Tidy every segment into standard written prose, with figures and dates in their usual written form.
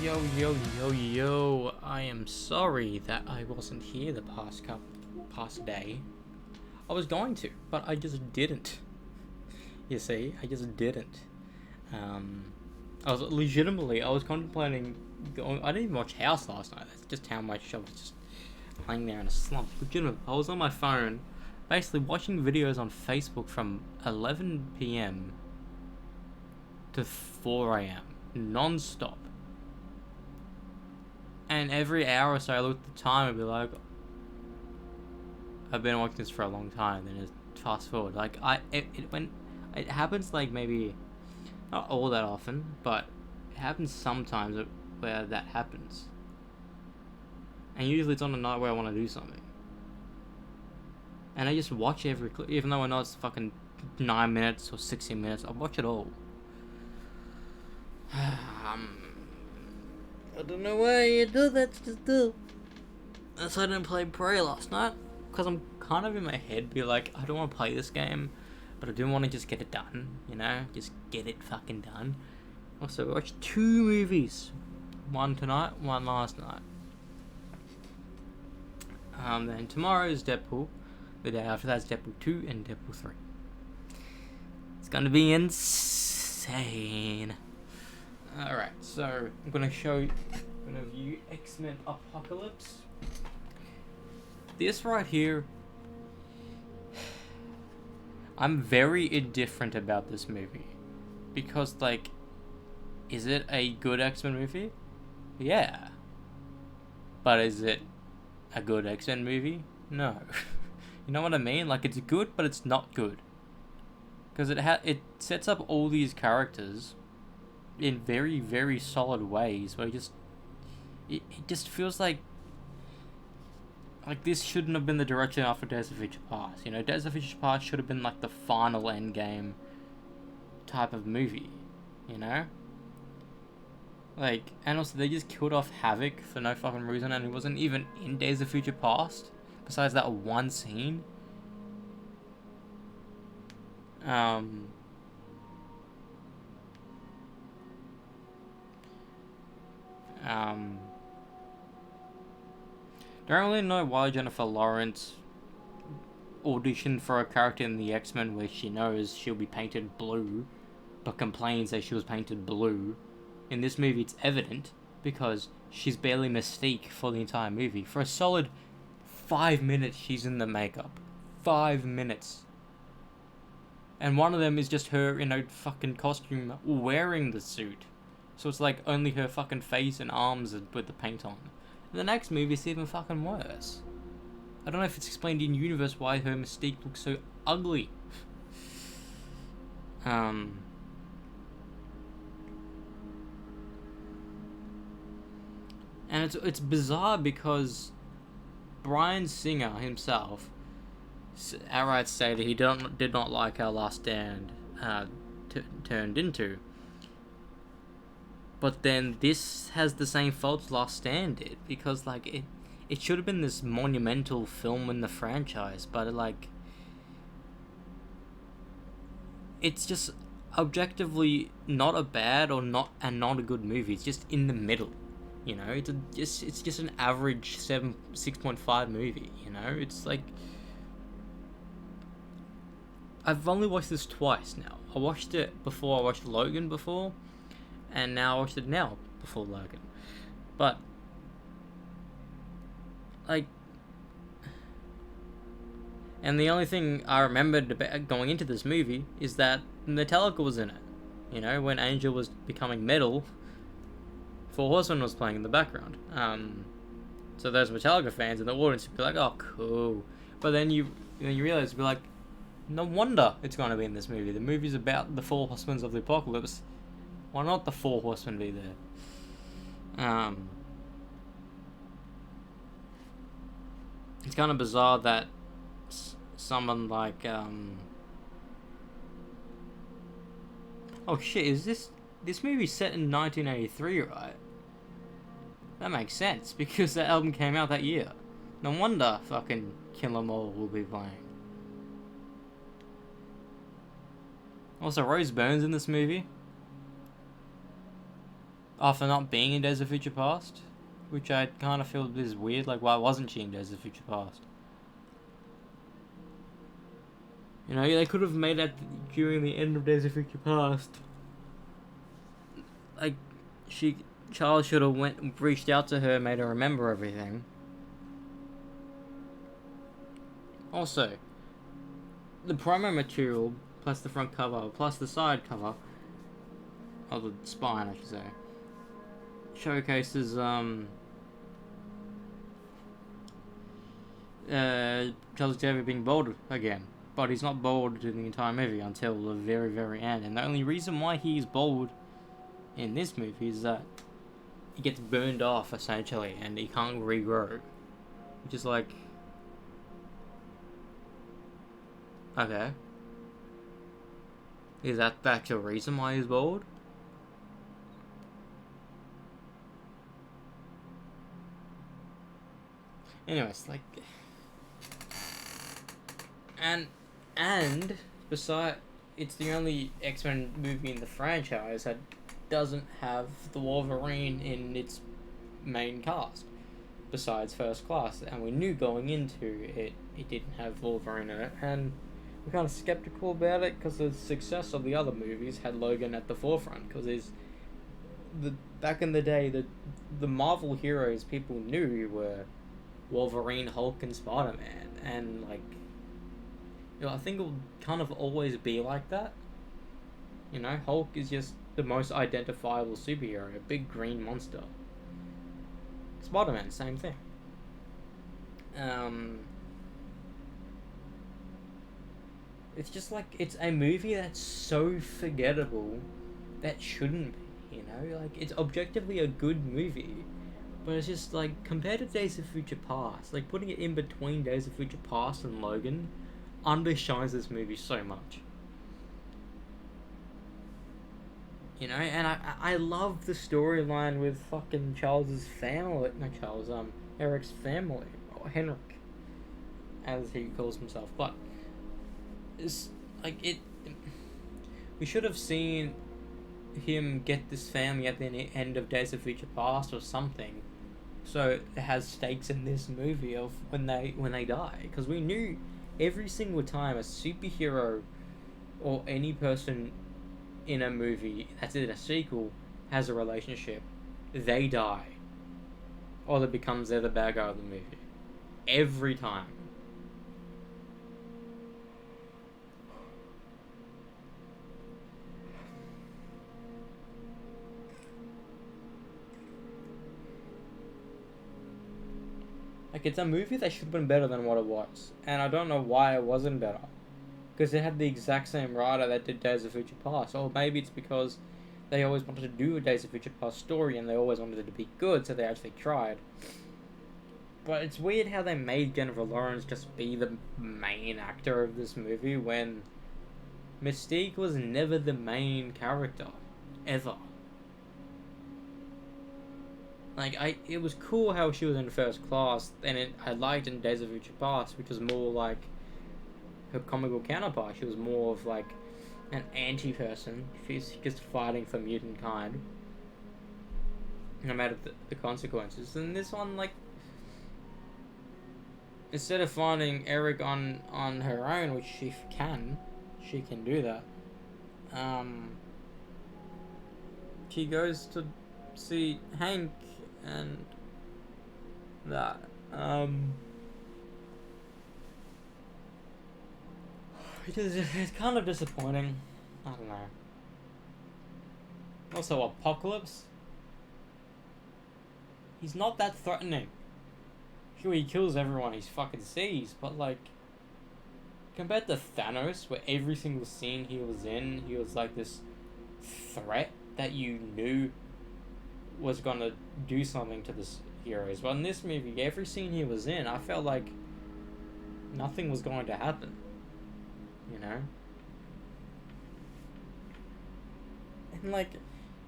Yo, I am sorry that I wasn't here the past day. I was going to, but I just didn't. You see, I just didn't. Um, I was contemplating going. I didn't even watch House last night. That's just how much I was just laying there in a slump. Legitimate. I was on my phone, basically watching videos on Facebook from 11 p.m. to 4 a.m. non-stop. And every hour or so, I looked at the time and be like, I've been watching this for a long time. Then just fast forward, like it happens like maybe not all that often, but it happens sometimes where that happens. And usually it's on a night where I want to do something. And I just watch every clip, even though I know it's fucking 9 minutes or 16 minutes. I watch it all. I don't know why you do that, just do. That's why I didn't play Prey last night. Because I'm kind of in my head, be like, I don't want to play this game, but I do want to just get it done, you know? Just get it fucking done. Also, I watched 2 movies. One tonight, one last night. Then tomorrow is Deadpool. The day after that is Deadpool 2 and Deadpool 3. It's gonna be insane. Alright, so I'm gonna view X-Men Apocalypse. This right here, I'm very indifferent about this movie. Because, like, is it a good X-Men movie? Yeah. But is it a good X-Men movie? No. You know what I mean? Like, it's good, but it's not good. Because it sets up all these characters in very, very solid ways, where it just feels like this shouldn't have been the direction after Days of Future Past. You know, Days of Future Past should have been like the final endgame type of movie, you know? Like, and also they just killed off Havoc for no fucking reason, and he wasn't even in Days of Future Past, besides that one scene. Don't really know why Jennifer Lawrence auditioned for a character in the X-Men where she knows she'll be painted blue, but complains that she was painted blue. In this movie, it's evident because she's barely Mystique for the entire movie. For a solid 5 minutes, she's in the makeup. 5 minutes. And one of them is just her in a fucking costume wearing the suit. So it's like only her fucking face and arms with the paint on. The next movie is even fucking worse. I don't know if it's explained in universe why her Mystique looks so ugly. And it's bizarre because Bryan Singer himself outright stated he did not like how Last Stand turned into. But then this has the same faults Last Stand did, because like it should have been this monumental film in the franchise, but like it's just objectively not a bad or not a good movie. It's just in the middle, you know. It's just an average 6.5 movie, you know. It's like I've only watched this twice now. I watched it before I watched Logan before, and now I watched it now before Logan. But like, and the only thing I remembered about going into this movie is that Metallica was in it. You know, when Angel was becoming metal, Four Horsemen was playing in the background. So those Metallica fans in the audience would be like, "Oh, cool," but then you realize, you'd be like, no wonder it's going to be in this movie. The movie's about the Four Horsemen of the Apocalypse. Why not the Four Horsemen be there? It's kind of bizarre that someone like oh shit, is this movie set in 1983, right? That makes sense because that album came out that year. No wonder fucking Kill 'Em All will be playing. Also, Rose Byrne's in this movie. after not being in Days of Future Past, which I kind of feel is weird. Like, why wasn't she in Days of Future Past? You know, they could have made that during the end of Days of Future Past. Like, Charles should have reached out to her, made her remember everything. Also, the promo material, plus the front cover, plus the side cover, or the spine, I should say, showcases Charles Xavier being bald again, but he's not bald in the entire movie until the very, very end. And the only reason why he's bald in this movie is that he gets burned off essentially, and he can't regrow, which is like, okay, is that the actual reason why he's bald? Anyways, like, and besides, it's the only X-Men movie in the franchise that doesn't have the Wolverine in its main cast, besides First Class, and we knew going into it, it didn't have Wolverine in it, and we're kind of skeptical about it because the success of the other movies had Logan at the forefront, because back in the day, the Marvel heroes people knew were Wolverine, Hulk, and Spider-Man, and like, you know, I think it will kind of always be like that. You know, Hulk is just the most identifiable superhero, a big green monster. Spider-Man, same thing. It's just like, it's a movie that's so forgettable that shouldn't be, you know? Like, it's objectively a good movie, but it's just like, compared to Days of Future Past, like putting it in between Days of Future Past and Logan undershines this movie so much. You know, and I love the storyline with fucking Charles's family, not Charles, Eric's family, or Henrik, as he calls himself, but it's like, we should have seen him get this family at the end of Days of Future Past or something, so it has stakes in this movie of when they die, because we knew every single time a superhero or any person in a movie that's in a sequel has a relationship, they die, or they're the bad guy of the movie every time. Like, it's a movie that should have been better than what it was, and I don't know why it wasn't better, because it had the exact same writer that did Days of Future Past. Or maybe it's because they always wanted to do a Days of Future Past story, and they always wanted it to be good, so they actually tried. But it's weird how they made Jennifer Lawrence just be the main actor of this movie when Mystique was never the main character, ever. Like, it was cool how she was in First Class, and I liked in Days of Future Past, which was more like her comic book counterpart. She was more of like an anti-person. She's just fighting for mutant kind, no matter the consequences. And this one, like, instead of finding Eric on her own, which she can do that, she goes to see Hank and that. It's kind of disappointing. I don't know. Also, Apocalypse, he's not that threatening. Sure, he kills everyone he fucking sees, but like, compared to Thanos, where every single scene he was in, he was like this threat that you knew was gonna do something to the heroes. But in this movie, every scene he was in, I felt like nothing was going to happen. You know? And like,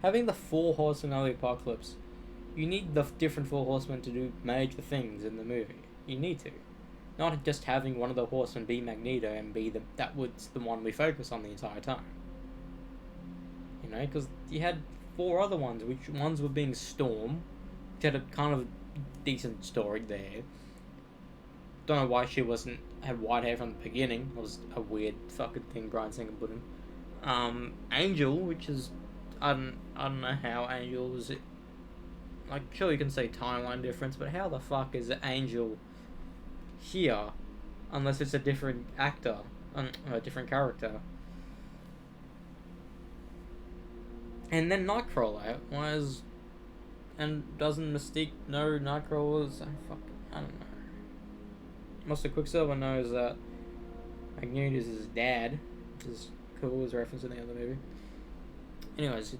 having the 4 horsemen of the apocalypse, you need the different 4 horsemen to do major things in the movie. You need to. Not just having one of the horsemen be Magneto and be that was the one we focus on the entire time. You know, because you had 4 other ones, which ones were being Storm, which had a kind of decent story there. Don't know why she had white hair from the beginning. It was a weird fucking thing Bryan Singer put in. Angel, which is I don't know how Angel was. Like, sure you can say timeline difference, but how the fuck is Angel here, unless it's a different actor, a different character? And then Nightcrawler, and doesn't Mystique know Nightcrawler's? I don't know. Most of Quicksilver knows that Magneto is his dad, which is cool as a reference in the other movie. Anyways,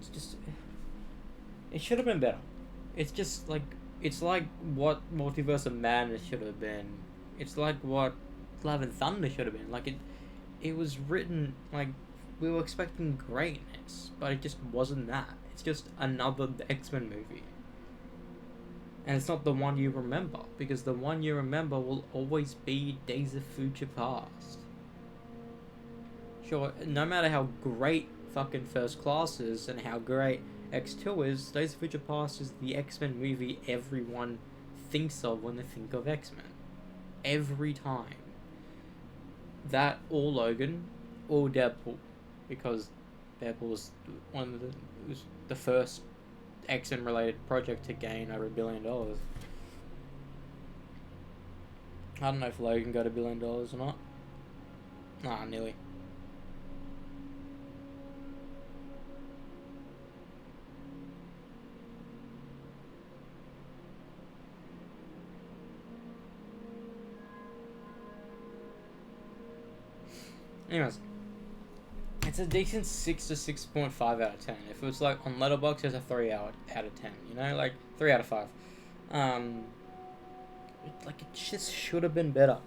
it should have been better. It's like what Multiverse of Madness should have been. It's like what Love and Thunder should have been. Like it was written like we were expecting greatness, but it just wasn't that. It's just another X-Men movie. And it's not the one you remember, because the one you remember will always be Days of Future Past. Sure, no matter how great fucking First Class is and how great X2 is, Days of Future Past is the X-Men movie everyone thinks of when they think of X-Men. Every time. That or Logan or Deadpool, because Deadpool was was the first X-Men related project to gain over $1 billion. I don't know if Logan got $1 billion or not. Nah, nearly. Anyways, it's a decent 6 to 6.5 out of 10. If it was like on Letterboxd, it's a 3 out of 10. You know, like 3 out of 5. It just should have been better.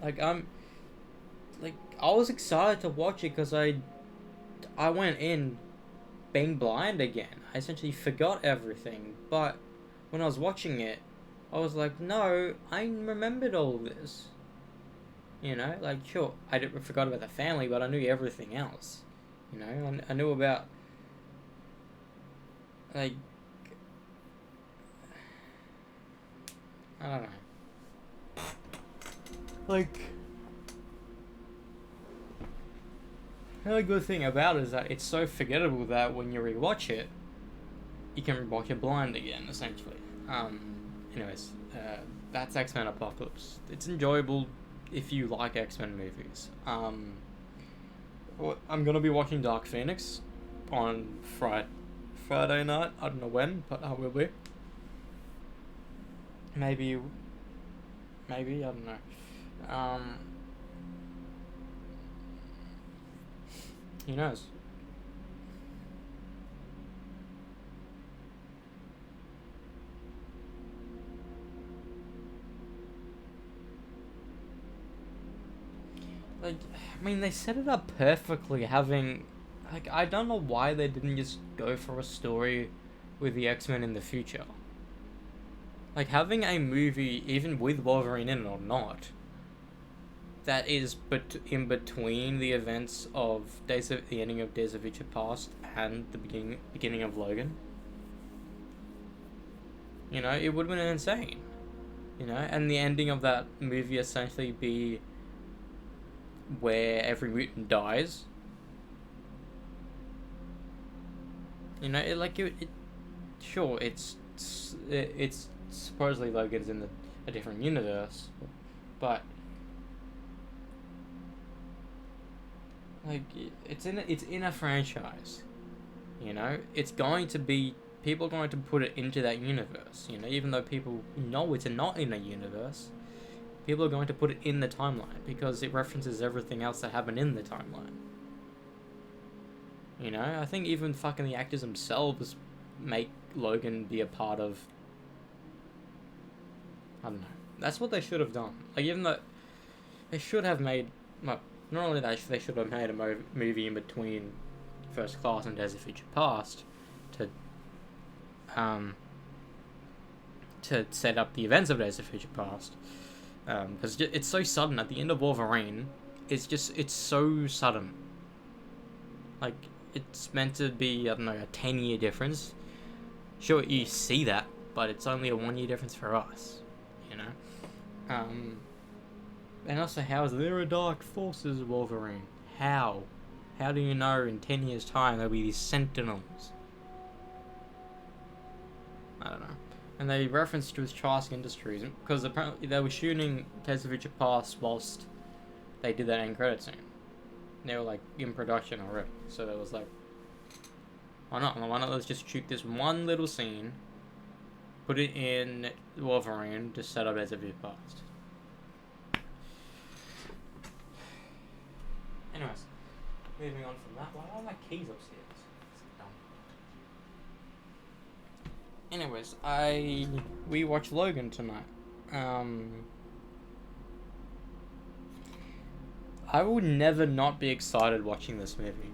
I was excited to watch it because I went in being blind again. I essentially forgot everything. But when I was watching it, I was like, no, I remembered all this. You know, like, sure, I forgot about the family, but I knew everything else. You know, I knew about, like, I don't know. Like, the only good thing about it is that it's so forgettable that when you rewatch it, you can rewatch it blind again, essentially. Anyways, that's X-Men Apocalypse. It's enjoyable if you like X-Men movies. I'm gonna be watching Dark Phoenix on Friday night. I don't know when, but I will be. Maybe, I don't know. Who knows? Like, I mean, they set it up perfectly, having, like, I don't know why they didn't just go for a story with the X-Men in the future. Like, having a movie, even with Wolverine in it or not, that is in between the events of the ending of Days of Future Past and the beginning of Logan. You know, it would have been insane. You know, and the ending of that movie essentially be where every mutant dies. You know, sure, it's supposedly Logan's in a different universe, but like it's in a franchise. You know, it's going to be, people are going to put it into that universe. You know, even though people know it's not in a universe, people are going to put it in the timeline because it references everything else that happened in the timeline. You know, I think even fucking the actors themselves make Logan be a part of, I don't know. That's what they should have done. Like, even though they should have made, well, not only that, they should have made a movie in between First Class and Days of Future Past to set up the events of Days of Future Past. Because it's so sudden. At the end of Wolverine, it's so sudden. Like, it's meant to be, I don't know, a 10-year difference. Sure, you see that, but it's only a 1-year difference for us, you know? And also, how is there a Dark Forces Wolverine? How? How do you know in 10 years' time there'll be these Sentinels? I don't know. And they referenced to Trask Industries, because apparently they were shooting Days of Future Past whilst they did that end credit scene. They were, like, in production already, so there was like, why not? Why not let's just shoot this one little scene, put it in Wolverine to set up Days of Future Past. Anyways, moving on from that. Why are my keys upstairs? Anyways, we watched Logan tonight. I will never not be excited watching this movie.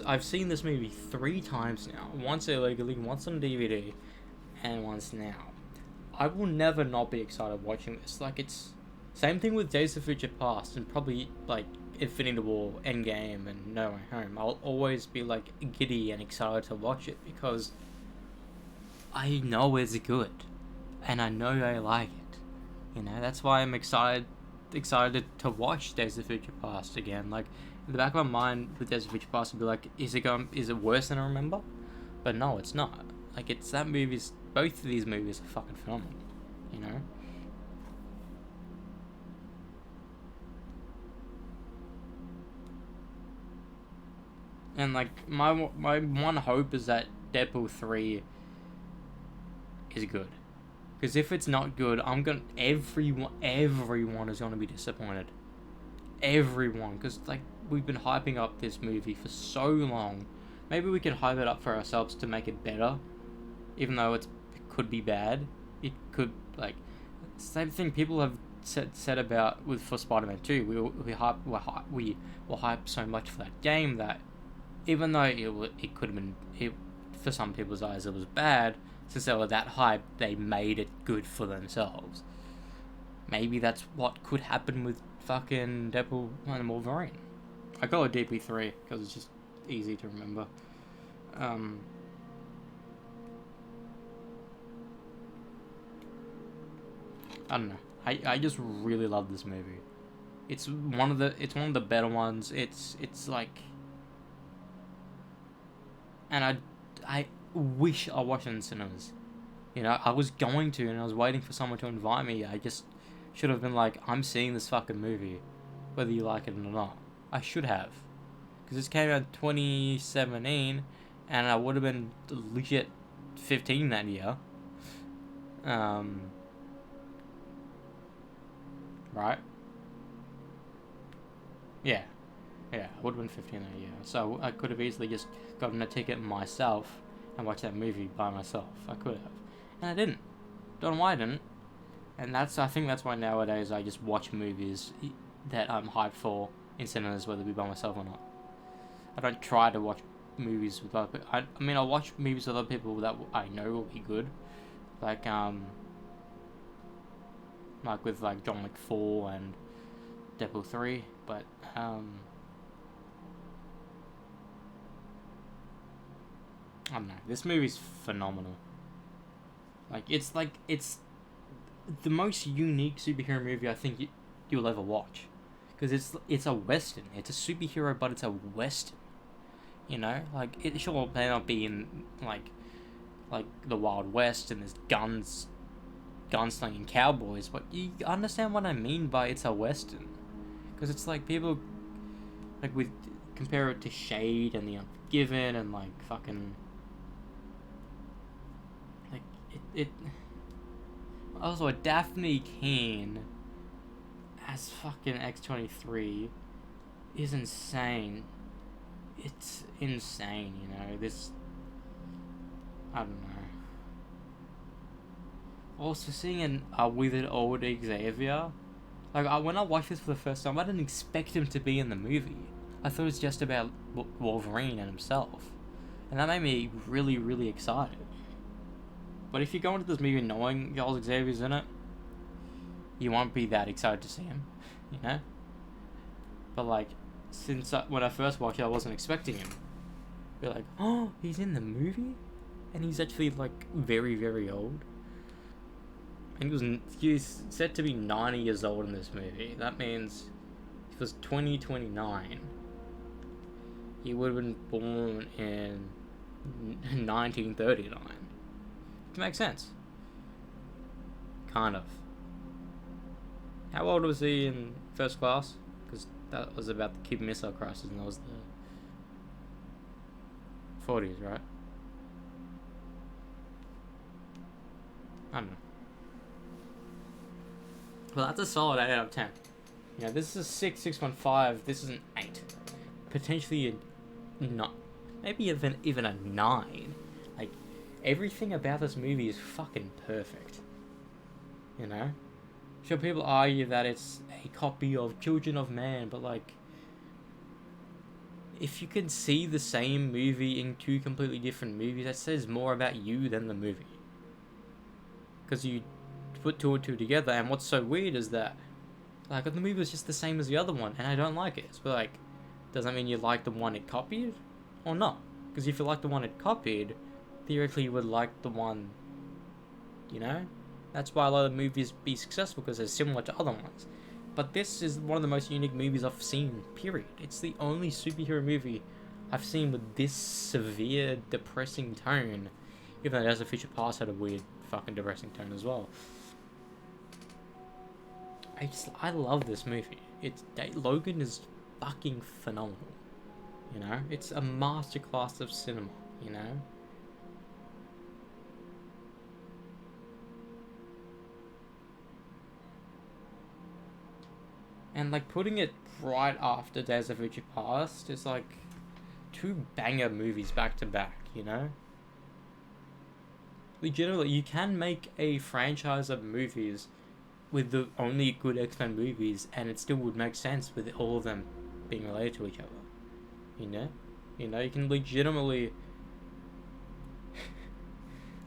I've seen this movie 3 times now. Once illegally, once on DVD, and once now. I will never not be excited watching this. Like, it's same thing with Days of Future Past, and probably like Infinity War, Endgame, and No Way Home. I'll always be like giddy and excited to watch it because I know it's good, and I know I like it. You know, that's why I'm excited to watch Days of Future Past again. Like, in the back of my mind with Days of Future Past, would be like, is it worse than I remember? But no, it's not. Like, both of these movies are fucking phenomenal. You know. And like my one hope is that Deadpool 3 is good. Because if it's not good, everyone is gonna be disappointed. Everyone, because like we've been hyping up this movie for so long. Maybe we can hype it up for ourselves to make it better, even though it could be bad. It could, like, same thing people have said about for Spider-Man 2. We were hyped so much for that game that even though it could have been, for some people's eyes it was bad, since they were that hyped, they made it good for themselves. Maybe that's what could happen with fucking Deadpool and Wolverine. I call it DP3 because it's just easy to remember. I don't know. I just really love this movie. It's one of the better ones. It's like, and I wish I watched it in cinemas. You know, I was going to, and I was waiting for someone to invite me. I just should have been like, I'm seeing this fucking movie, whether you like it or not. I should have, because this came out in 2017, and I would have been legit 15 that year. Right? Yeah. Yeah, I would have been 15 that year. So I could have easily just gotten a ticket myself and watched that movie by myself. I could have. And I didn't. Don't know why I didn't. And I think that's why nowadays I just watch movies that I'm hyped for in cinemas, whether it be by myself or not. I don't try to watch movies with other people. I mean, I'll watch movies with other people that I know will be good. Like with like John Wick 4 and Deadpool 3. But, I don't know. This movie's phenomenal. It's the most unique superhero movie I think you'll ever watch, because it's a western. It's a superhero, but it's a western. You know, like it sure may not be in like the Wild West and there's gunslinging cowboys, but you understand what I mean by it's a western, because it's like people like compare it to Shade and The Unforgiven and like fucking. It also, Daphne Keane as fucking X-23 is insane. It's insane, you know. I don't know. Also, seeing a withered old Xavier, like when I watched this for the first time, I didn't expect him to be in the movie. I thought it was just about Wolverine and himself, and that made me really, really excited. But if you go into this movie knowing Charles Xavier's in it, you won't be that excited to see him, you know? But like, since when I first watched it, I wasn't expecting him. Be like, oh, he's in the movie, and he's actually like very, very old. And he was said to be 90 years old in this movie. That means if it was 2029, he would have been born in 1939. Which makes sense. Kind of. How old was he in First Class? Because that was about the Cuban Missile Crisis, and that was the 40s, right? I don't know. Well, that's a solid 8 out of 10. You know, this is a 6, 6.5. This is an 8. Potentially a not, maybe even a 9. Like, everything about this movie is fucking perfect. You know? Sure, people argue that it's a copy of Children of Man, but like, if you can see the same movie in two completely different movies, that says more about you than the movie. Because you put two and two together, and what's so weird is that, like, the movie was just the same as the other one, and I don't like it. It's like, does that mean you like the one it copied, or not? Because if you like the one it copied, theoretically you would like the one, you know? That's why a lot of movies be successful, because they're similar to other ones. But this is one of the most unique movies I've seen, period. It's the only superhero movie I've seen with this severe, depressing tone. Even though Days of Future Past had a weird, fucking depressing tone as well. I love this movie. Logan is fucking phenomenal. You know? It's a masterclass of cinema, you know? And like putting it right after Days of Future Past is like two banger movies back to back, you know? Legitimately, you can make a franchise of movies with the only good X-Men movies, and it still would make sense with all of them being related to each other. You know? You can legitimately,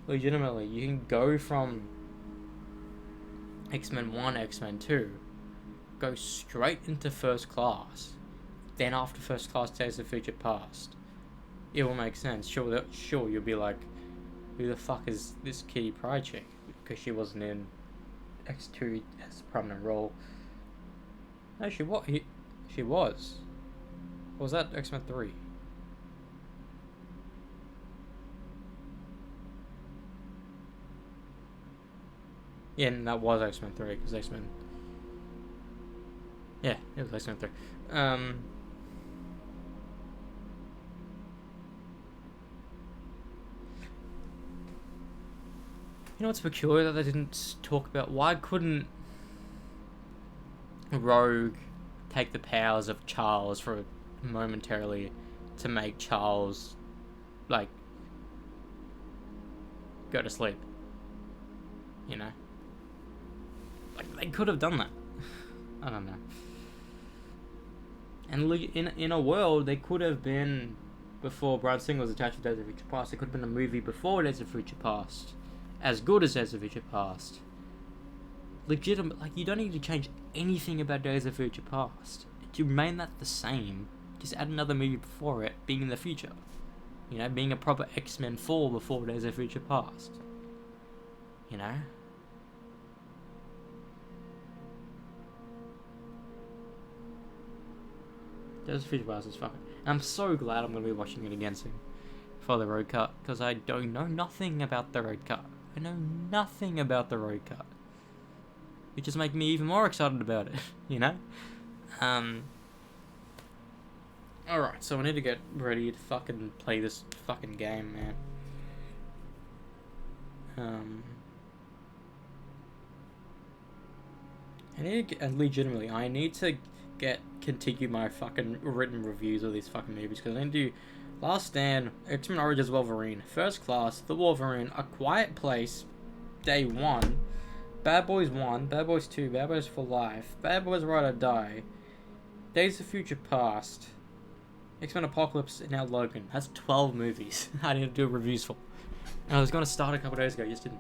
you can go from X-Men 1, X-Men 2, go straight into First Class, then after First Class, Days of Future Past. It will make sense. Sure, you'll be like, who the fuck is this Kitty Pryde chick? Because she wasn't in X2 as a prominent role. No, she was. Or was that X-Men 3? Yeah, and that was X-Men 3, because X-Men... Yeah, it was X-Men 3. You know what's peculiar that they didn't talk about? Why couldn't Rogue take the powers of Charles for momentarily to make Charles, like, go to sleep? You know? Like, they could have done that. I don't know. And in a world, they could have been, before Bryan Singer was attached to Days of Future Past, it could have been a movie before Days of Future Past, as good as Days of Future Past. Legitimate, like, you don't need to change anything about Days of Future Past. To remain that the same, just add another movie before it, being in the future. You know, being a proper X-Men 4 before Days of Future Past. You know? Days of Future Past is fucking... I'm so glad I'm going to be watching it again soon. For the road cut. Because I don't know nothing about the road cut. I know nothing about the road cut. Which just makes me even more excited about it. You know? Alright, so I need to get ready to fucking play this fucking game, man. Legitimately, I need to continue my fucking written reviews of these fucking movies, because I need to do Last Stand, X-Men Origins Wolverine, First Class, The Wolverine, A Quiet Place, Day 1, Bad Boys 1, Bad Boys 2, Bad Boys for Life, Bad Boys Ride or Die, Days of Future Past, X-Men Apocalypse, and now Logan. That's 12 movies I need to do reviews for. And I was going to start a couple days ago, just didn't.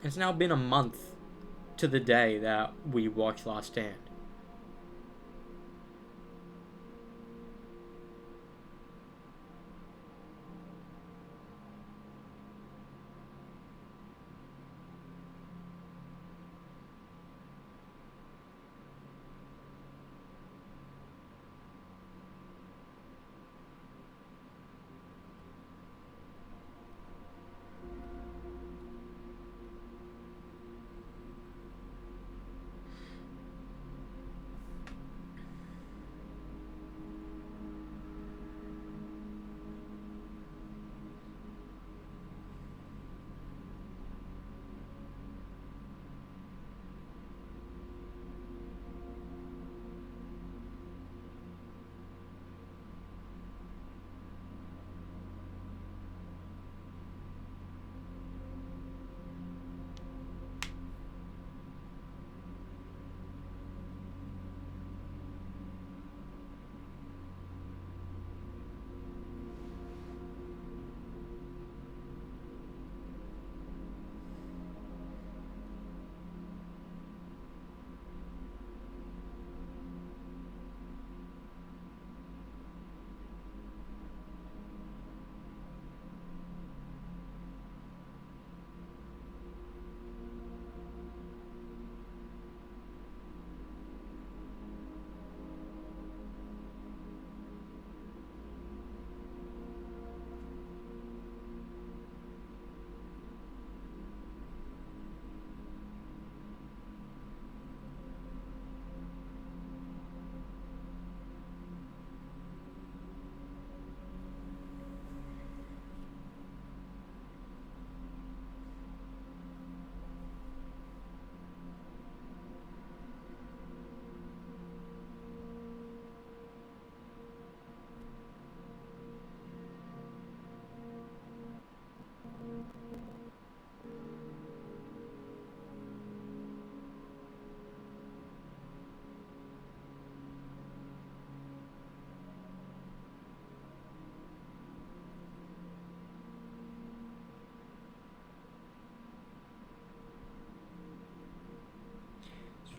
It's now been a month to the day that we watched Last Stand.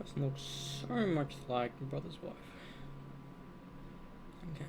Doesn't look so much like my brother's wife. Okay.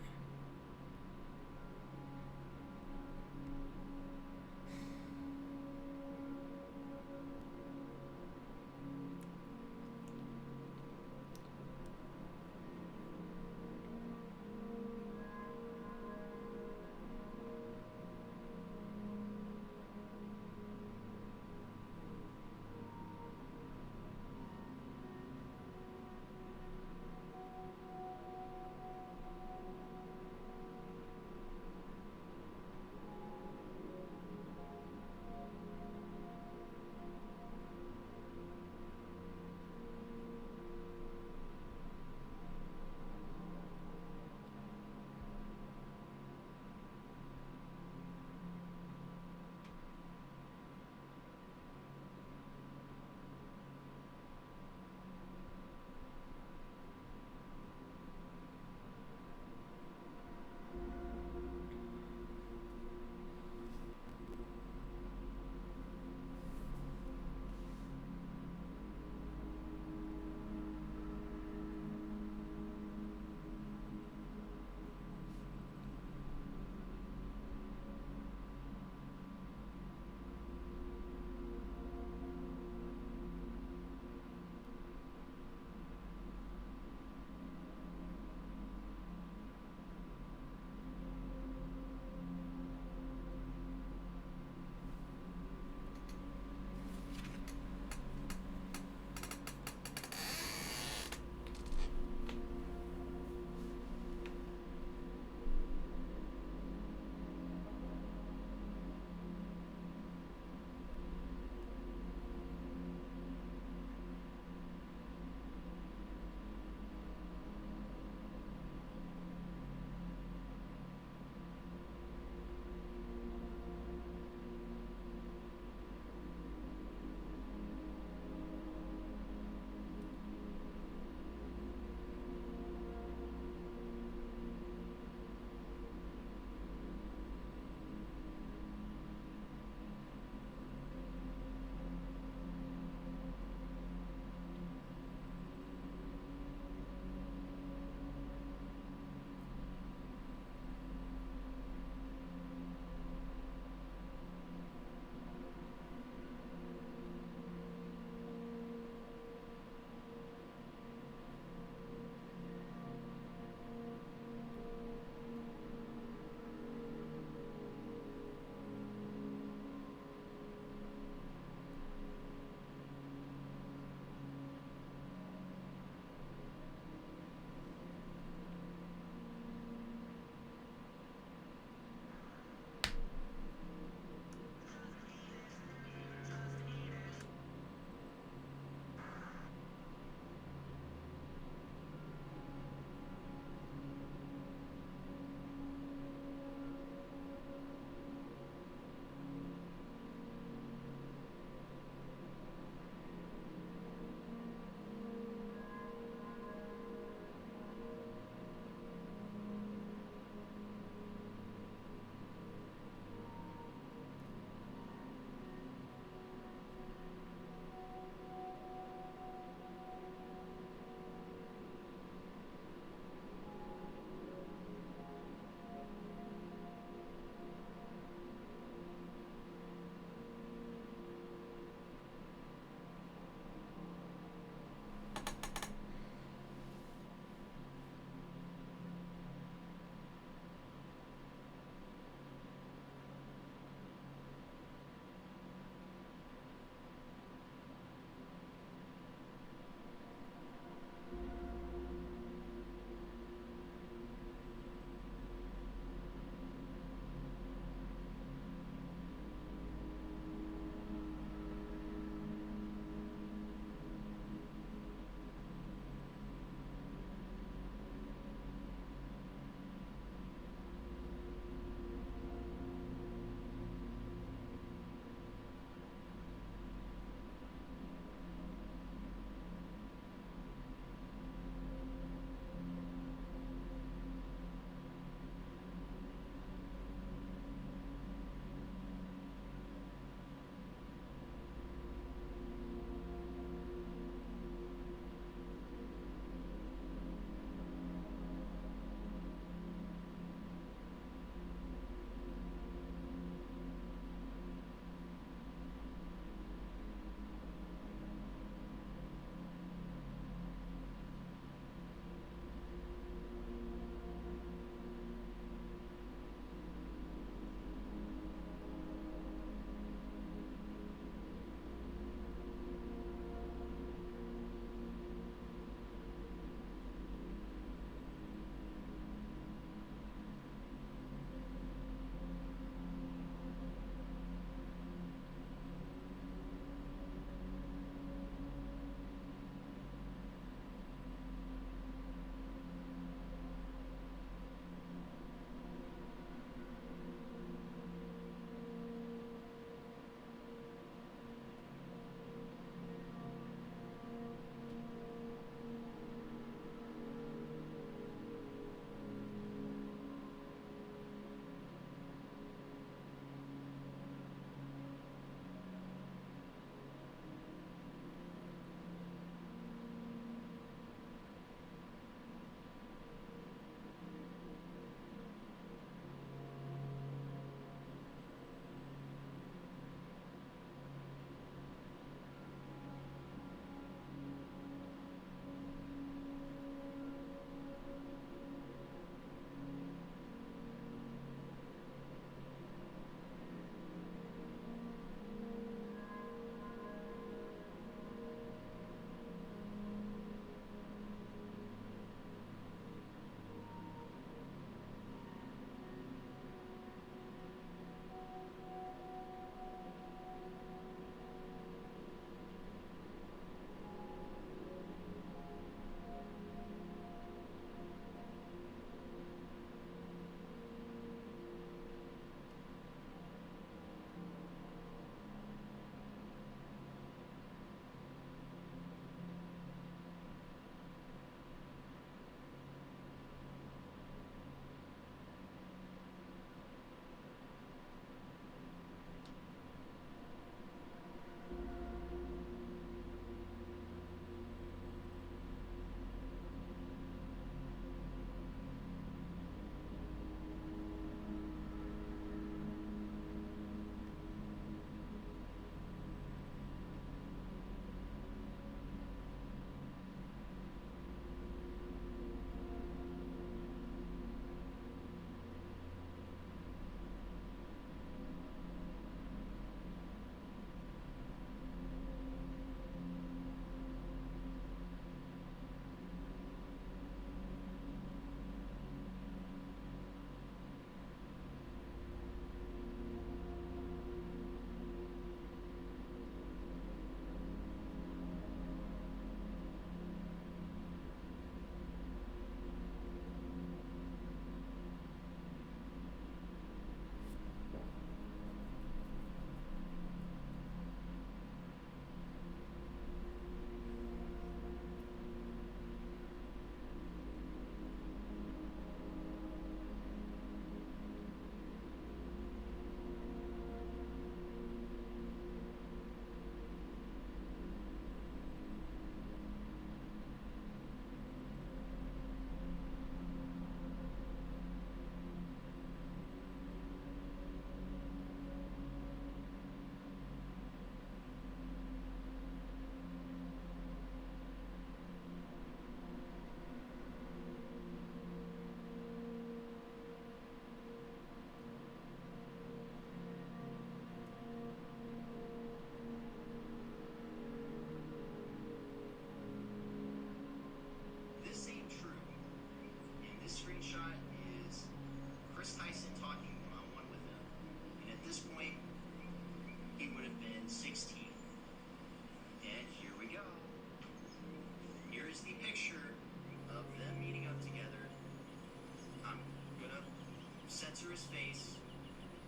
face.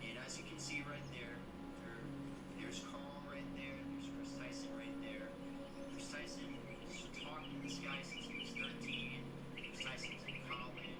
And as you can see right there, there's Carl right there, there's Chris Tyson right there. Chris Tyson has been talking to this guy since he was 13. Chris Tyson's in college.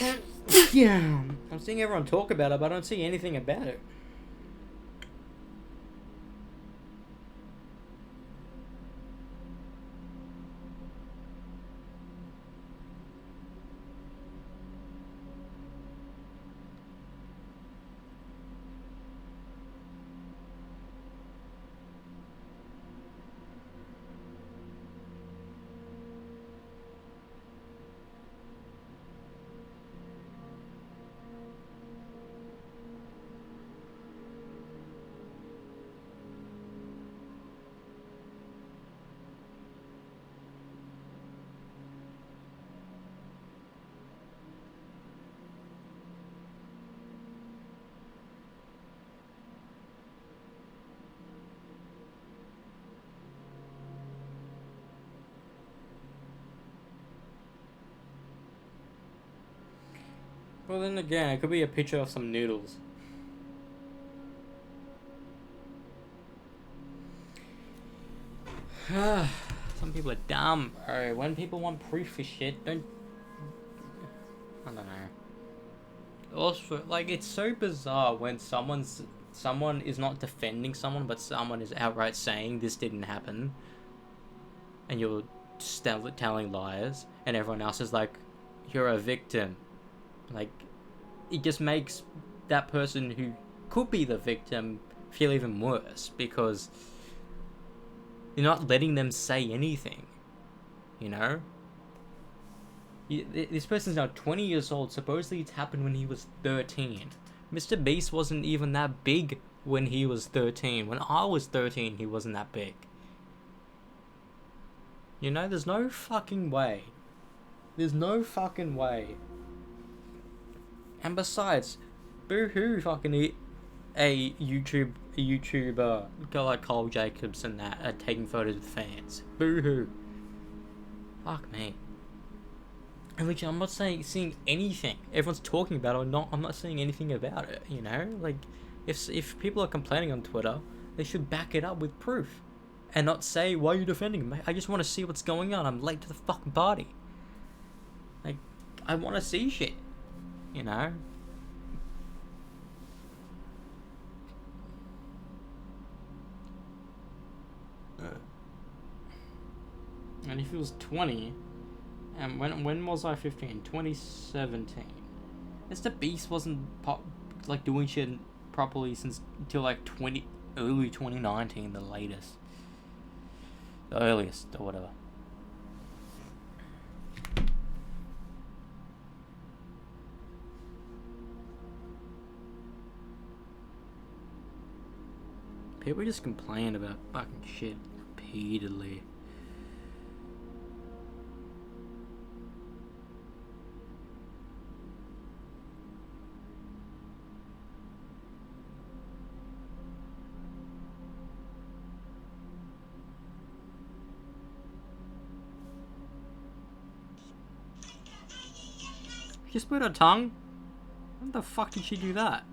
And Yeah, I'm seeing everyone talk about it, but I don't see anything about it. Well, then again, it could be a picture of some noodles. Some people are dumb. Bro. When people want proof for shit, don't. I don't know. Also, like, it's so bizarre when someone is not defending someone, but someone is outright saying this didn't happen, and you're telling lies, and everyone else is like, you're a victim. Like, it just makes that person who could be the victim feel even worse because you're not letting them say anything, you know? This person's now 20 years old. Supposedly it's happened when he was 13. Mr. Beast wasn't even that big when he was 13. When I was 13, he wasn't that big. You know, there's no fucking way. There's no fucking way. And besides, boo-hoo fucking a YouTuber go like Cole Jacobs and that are taking photos with fans. Boo-hoo. Fuck me. And literally, I'm not seeing anything. Everyone's talking about it. I'm not seeing anything about it. You know, like if people are complaining on Twitter, they should back it up with proof, and not say, "Why are you defending him?" I just want to see what's going on. I'm late to the fucking party. Like, I want to see shit. You know. And if he was 20. And when was I 15? 2017. Mr. Beast wasn't like doing shit properly since until like early 2019, the latest, the earliest or whatever. People just complain about fucking shit repeatedly. She split her tongue? When the fuck did she do that?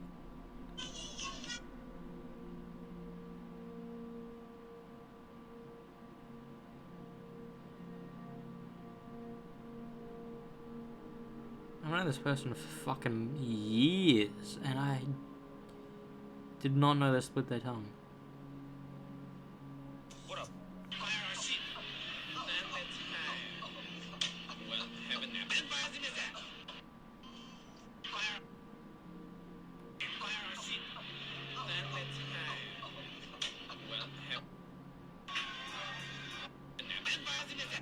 I've known this person for fucking years, and I did not know they split their tongue. What up? Fire our shit. Then let's well, heaven now. Ben Bazim is that. Fire our shit. Then let's well, heaven now. Ben Bazim is that.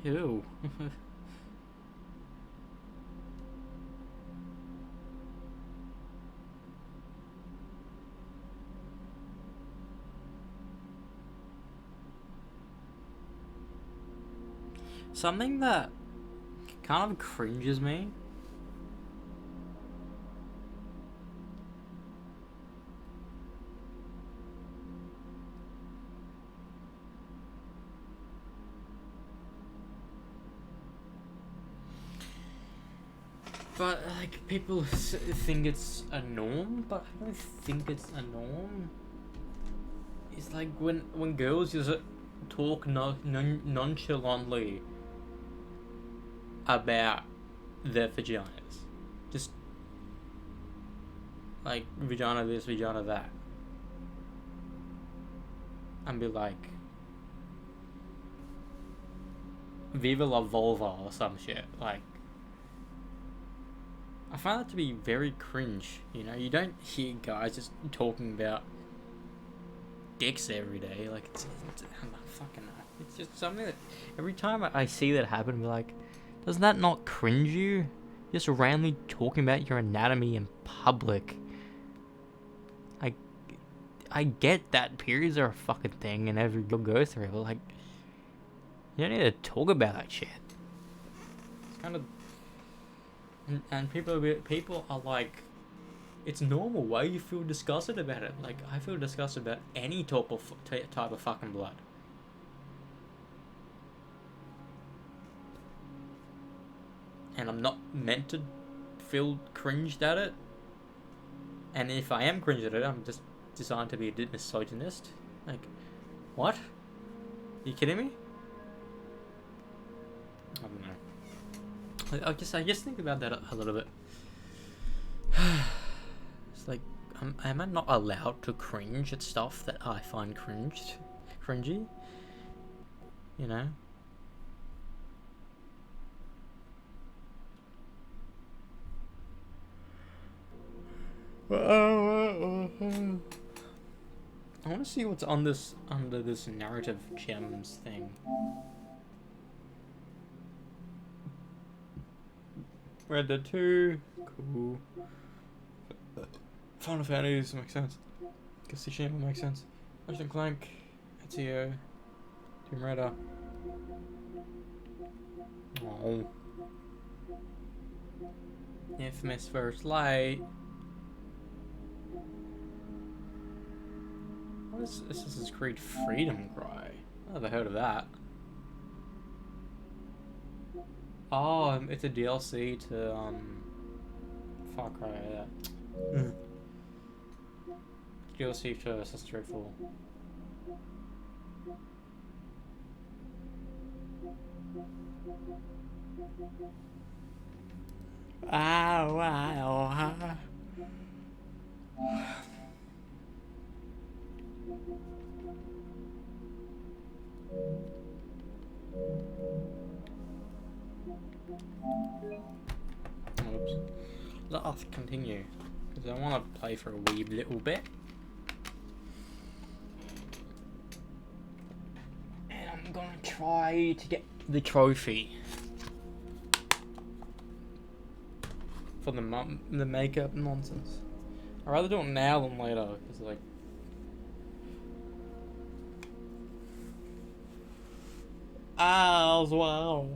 Ew. Something that kind of cringes me. But like people think it's a norm, but I don't think it's a norm. It's like when girls just talk nonchalantly about their vaginas, just like vagina this, vagina that, and be like, "Viva la vulva" or some shit. Like, I find that to be very cringe. You know, you don't hear guys just talking about dicks every day. Like, it's fucking. It's just something that every time I see that happen, I'm like, doesn't that not cringe you? Just randomly talking about your anatomy in public. I get that periods are a fucking thing and every girl goes through it, but like, you don't need to talk about that shit. It's kind of. And people are like, it's normal. Why you feel disgusted about it? Like, I feel disgusted about any type of fucking blood. And I'm not meant to feel cringed at it. And if I am cringed at it, I'm just designed to be a misogynist. Like, what? You kidding me? I don't know. I just think about that a little bit. It's like, am I not allowed to cringe at stuff that I find cringed? cringy, you know. I want to see what's on this under this narrative gems thing. Red Dead 2, cool. Final Fantasy makes sense. Tsushima makes sense. Ratchet and Clank, Ezio, Tomb Raider. Oh. Infamous First Light. What is Assassin's Creed Freedom Cry? I've never heard of that. Oh, it's a DLC to Far Cry. DLC to Assassin's Creed 4. Wow. Oops. Let us continue, because I want to play for a wee little bit. And I'm gonna try to get the trophy for the makeup nonsense. I'd rather do it now than later, because like as well.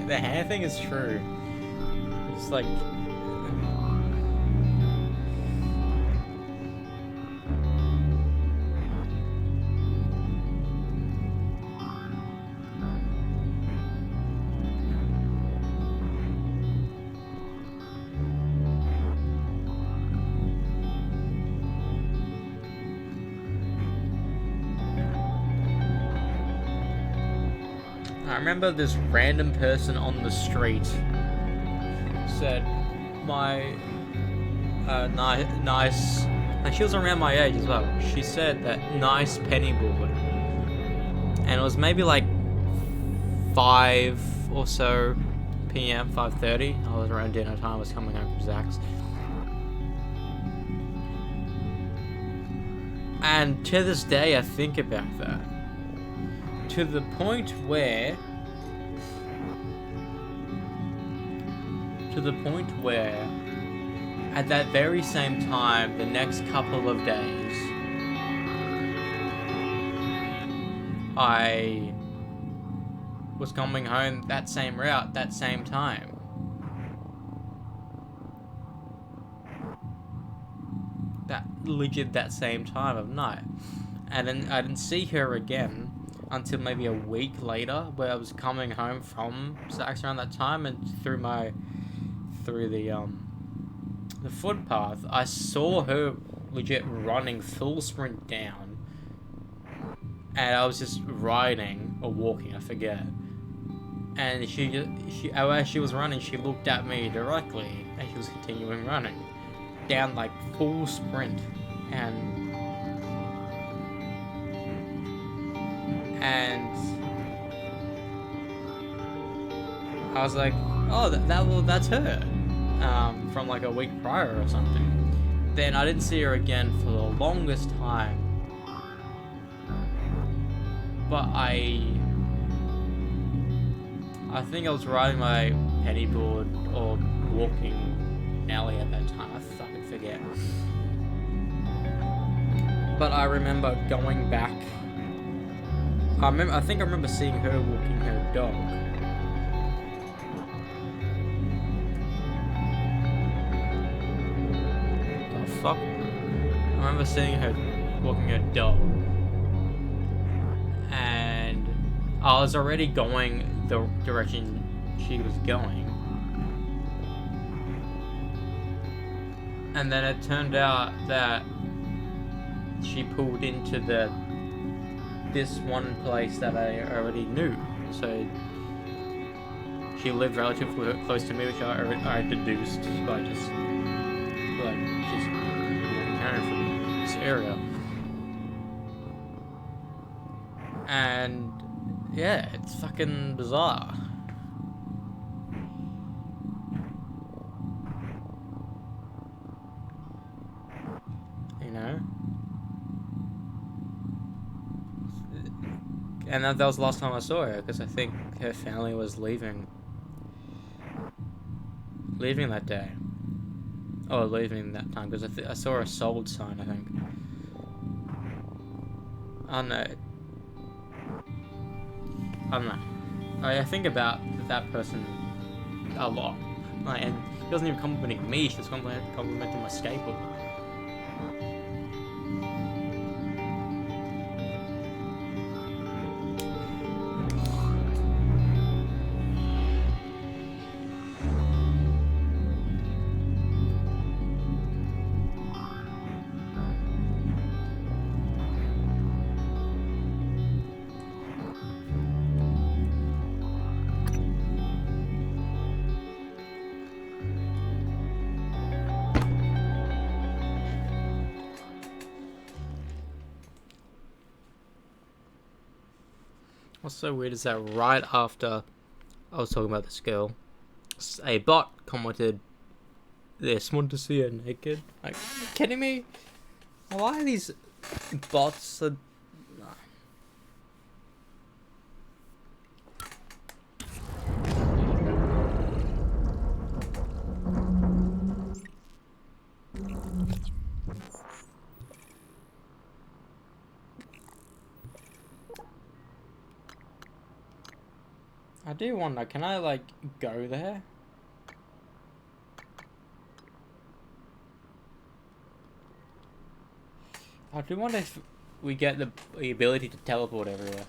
The hair thing is true. It's like I remember this random person on the street said, my nice, and she was around my age as well. She said that nice penny board, and it was maybe like 5 or so p.m., 5:30. I was around dinner time. I was coming home from Zach's, and to this day, I think about that. To the point where at that very same time, the next couple of days, I was coming home that same route, that same time. That same time of night. And then I didn't see her again until maybe a week later, where I was coming home from Saks around that time, and through the footpath, I saw her legit running full sprint down, and I was just riding or walking, I forget. And as she was running, she looked at me directly, and she was continuing running down like full sprint, and I was like, oh, that's her, from like a week prior or something. Then I didn't see her again for the longest time, but I think I was riding my penny board or walking Nelly at that time. I fucking forget. But I remember going back. I think I remember seeing her walking her dog. The fuck? I remember seeing her walking her dog. And I was already going the direction she was going. And then it turned out that she pulled into this one place that I already knew. So she lived relatively close to me, which I deduced by just walking home from this area. And yeah, it's fucking bizarre. You know? And that was the last time I saw her, because I think her family was leaving that day. Or leaving that time, because I saw a sold sign, I think. I don't know. I think about that person a lot. And she wasn't even complimenting me, she was complimenting my skateboard. What's so weird is that right after I was talking about this girl, a bot commented, "This want to see her naked." Like, are you kidding me? Why are these bots? I do wonder, can I like go there? I do wonder if we get the ability to teleport everywhere.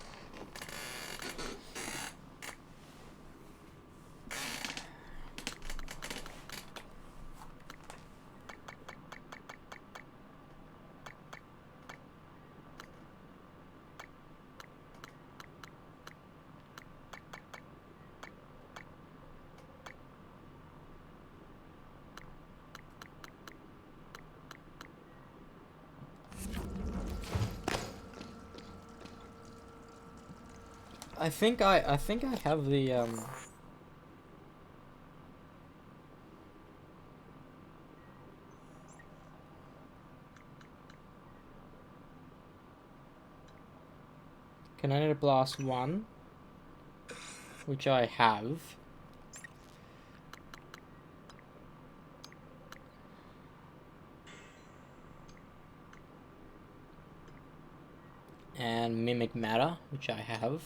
I think I have the Kinetic Blast 1, which I have. And Mimic Matter, which I have.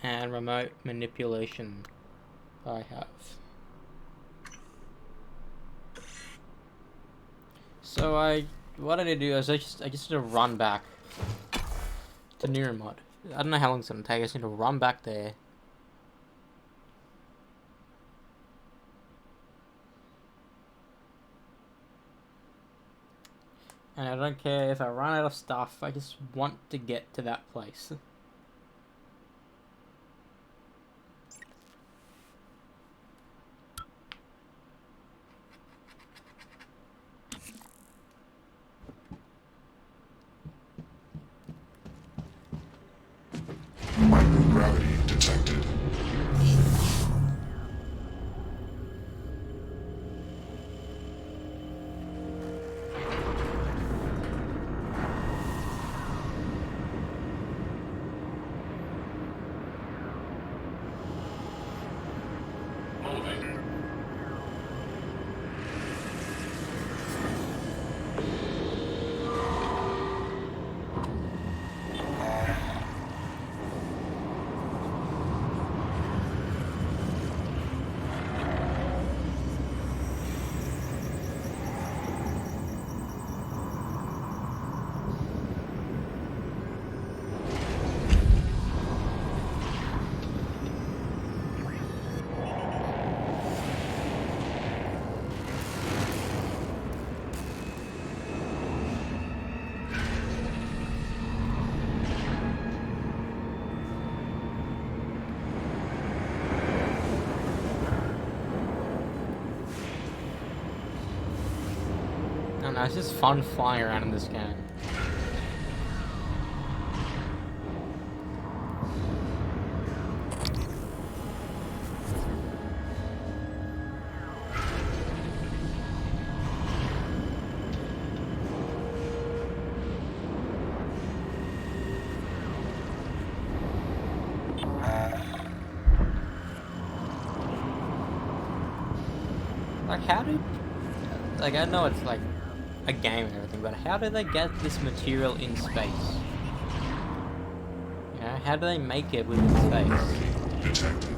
And Remote Manipulation, I have. So what I did do is I just need to run back to Neuromod. I don't know how long it's gonna take. I just need to run back there. And I don't care if I run out of stuff, I just want to get to that place. Microgravity detected. Moving. I don't know, it's just fun flying around in this game. Like, how do... Like, I know it's like a game and everything, but how do they get this material in space? You know, how do they make it within space? Detected.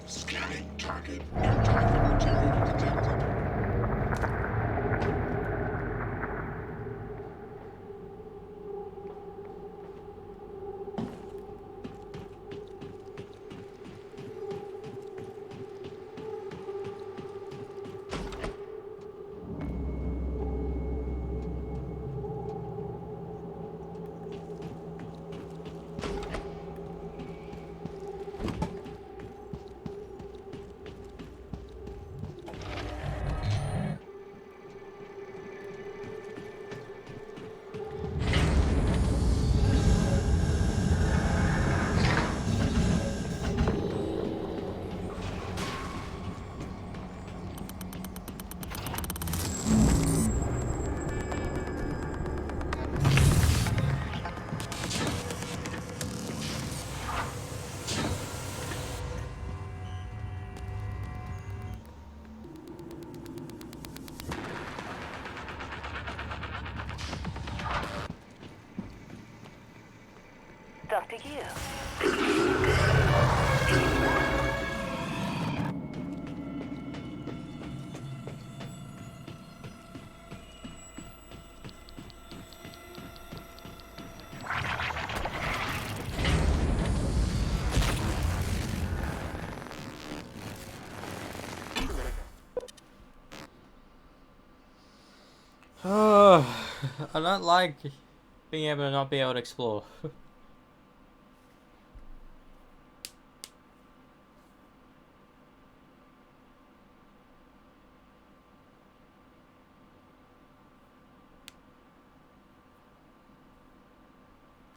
Scanning target. New target material detected. Oh, I don't like being able to not be able to explore.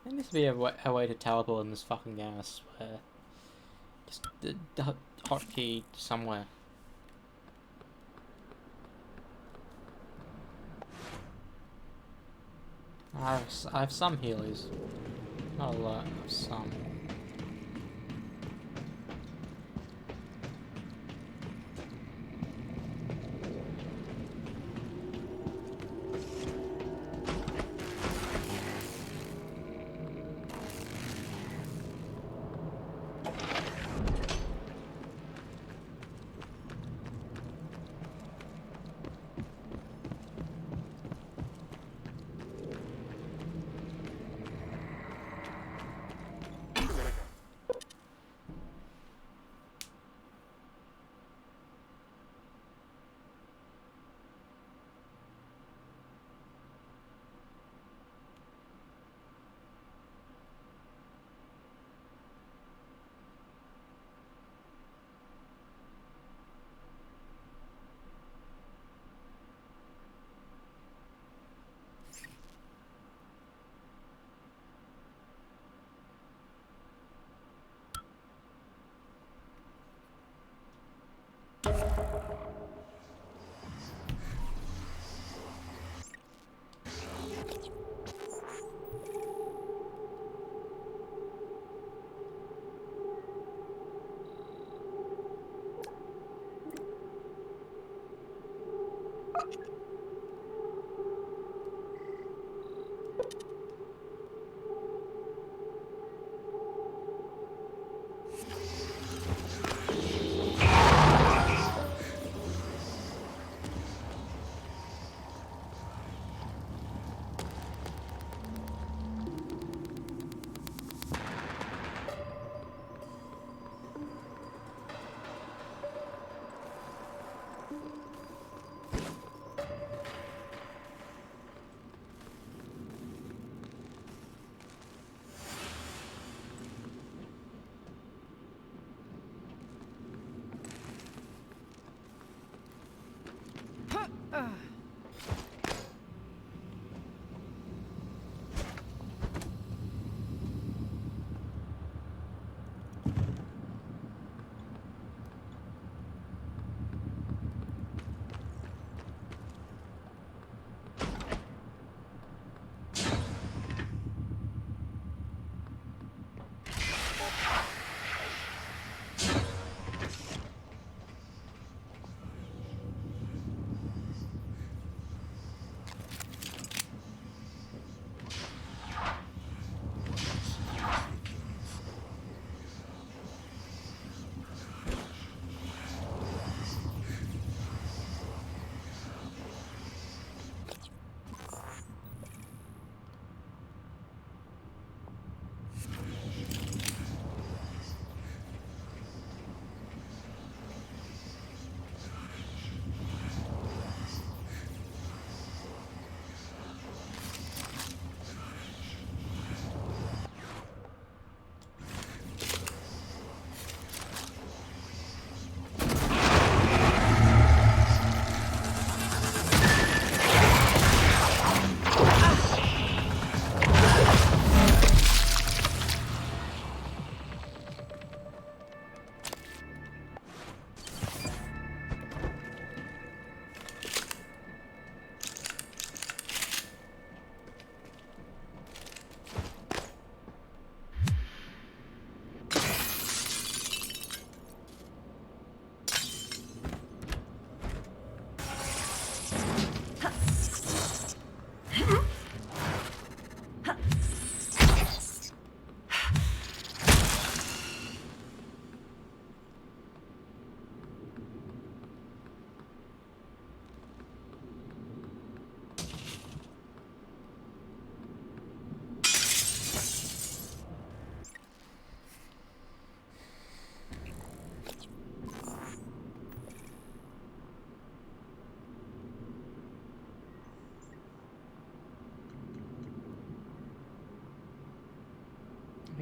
There needs to be a way to teleport in this fucking game, I swear. Just the hotkey somewhere. I have some healers. Not a lot, I have some.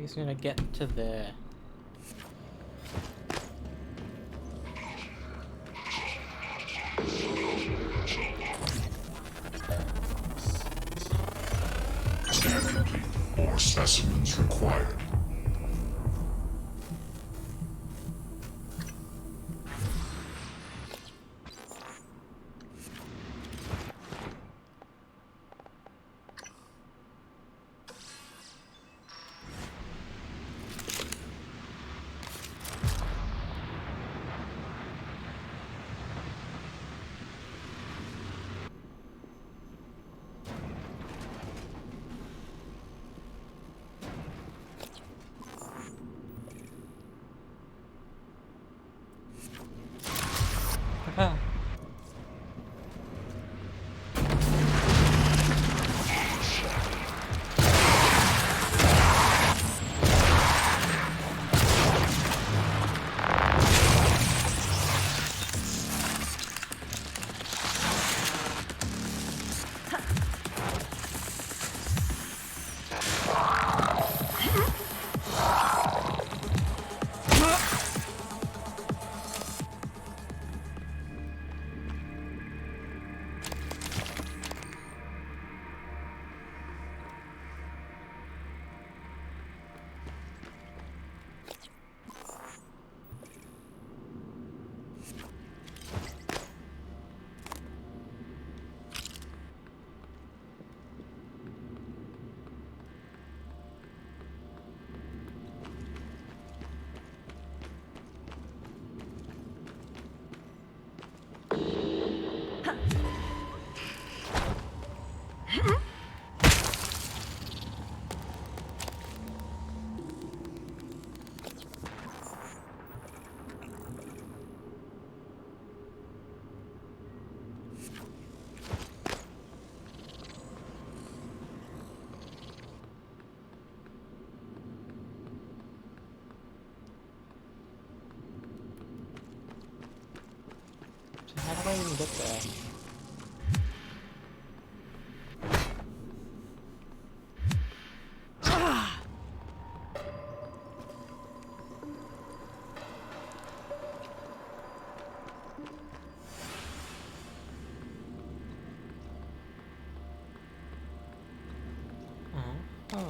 He's gonna get to there. Scan complete. More specimens required. Ah. So how do I even get there? Oh.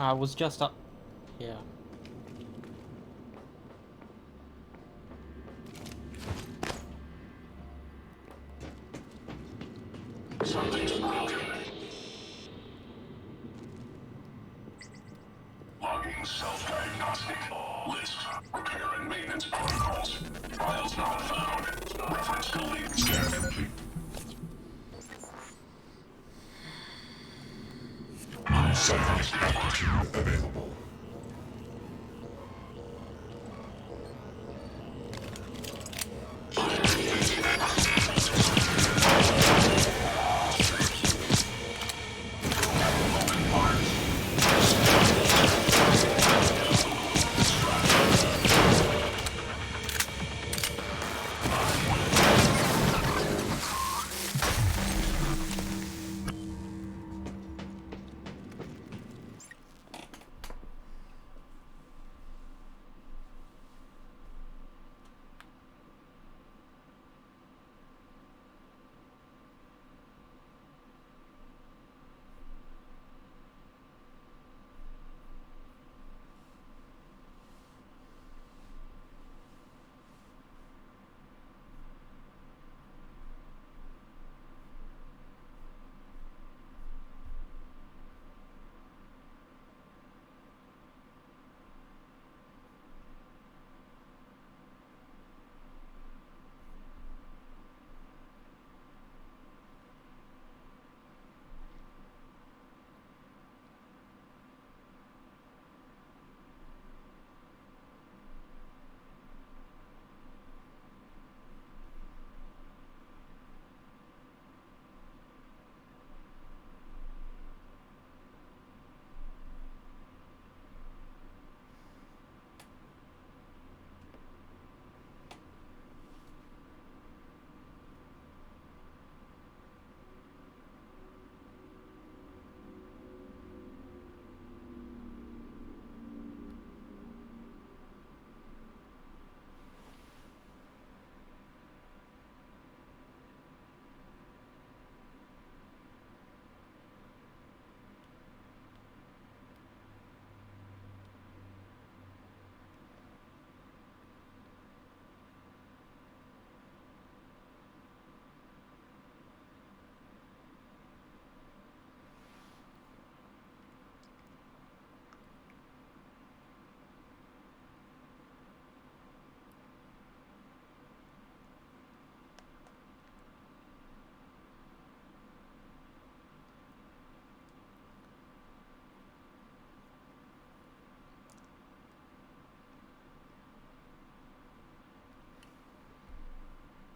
I was just up here. Something's broken. Logging self-diagnostic. List. Repair and maintenance protocols. Files not found. Reference deleted. Scan complete. Satellite aptitude available.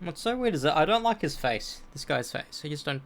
What's so weird is that I don't like his face. This guy's face. I just don't.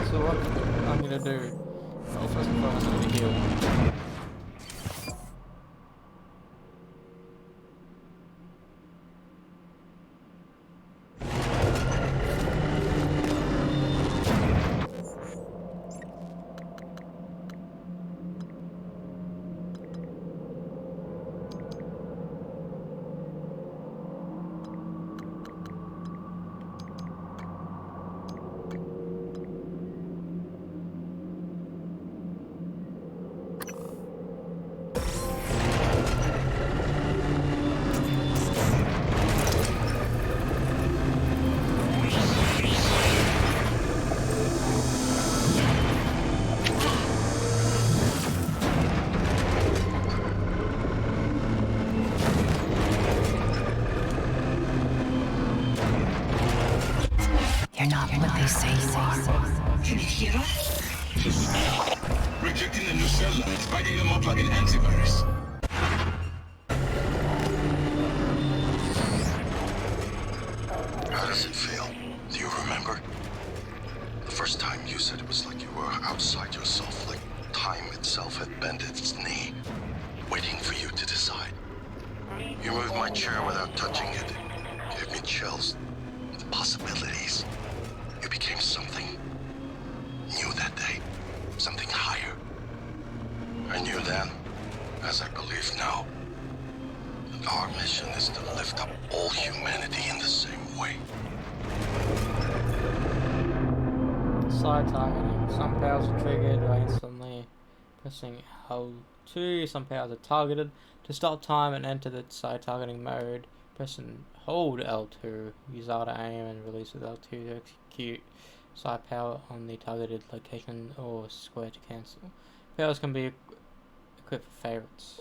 So what I'm gonna do? Well, first and foremost, I'm gonna heal. You're not what they say you are. Can you hear us? Rejecting the new cell lines, biting them up like an antivirus. How does it feel? Do you remember? The first time you said it was like you were outside yourself, like time itself had bent its knee, waiting for you to decide. You moved my chair without touching it. Gave me chills. The possibilities. You became something new that day. Something higher. I knew then, as I believe now, that our mission is to lift up all humanity in the same way. Side targeting. Some powers are triggered by instantly pressing L2. Some powers are targeted. To stop time and enter the side targeting mode, press and hold L2. Use R to aim and release with L2 to execute side power on the targeted location or square to cancel. Powers can be equipped for favorites.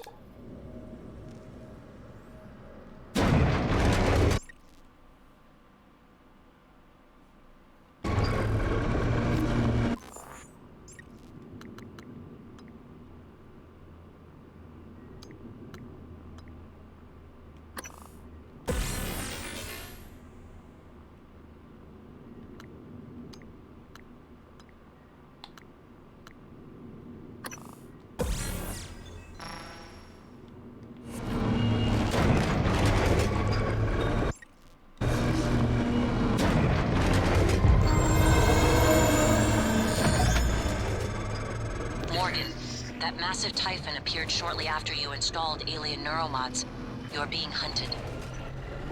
That massive typhon appeared shortly after you installed alien neuromods. You're being hunted.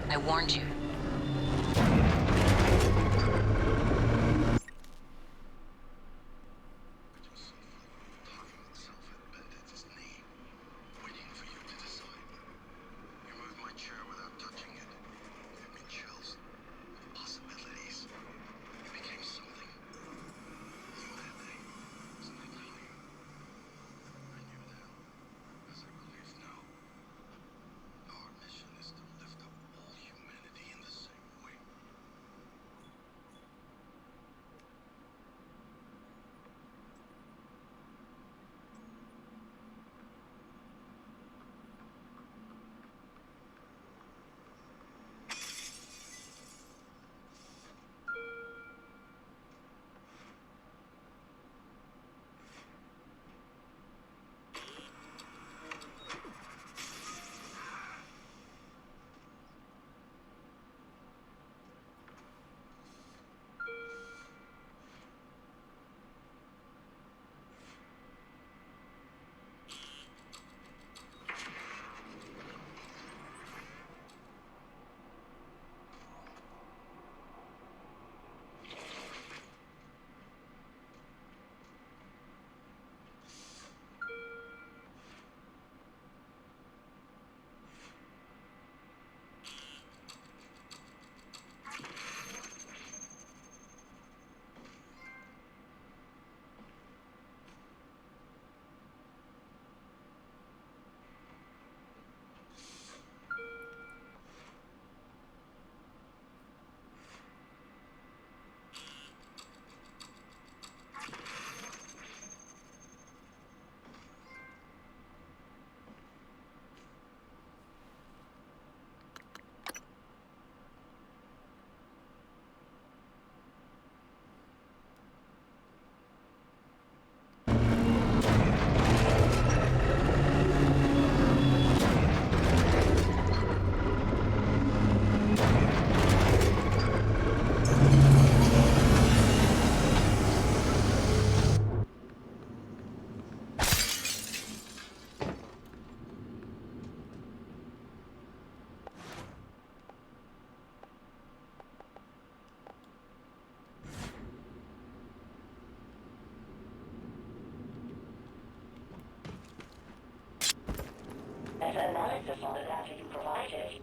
I warned you. Time itself had bended its knee, waiting for you to decide. You moved my chair without touching it. Gave me chills. Possibilities. You became something. Humanity. Isn't that clear? I knew then, as I believe now. Our mission is to lift up all humanity in the same way. As analysis on the data you provided,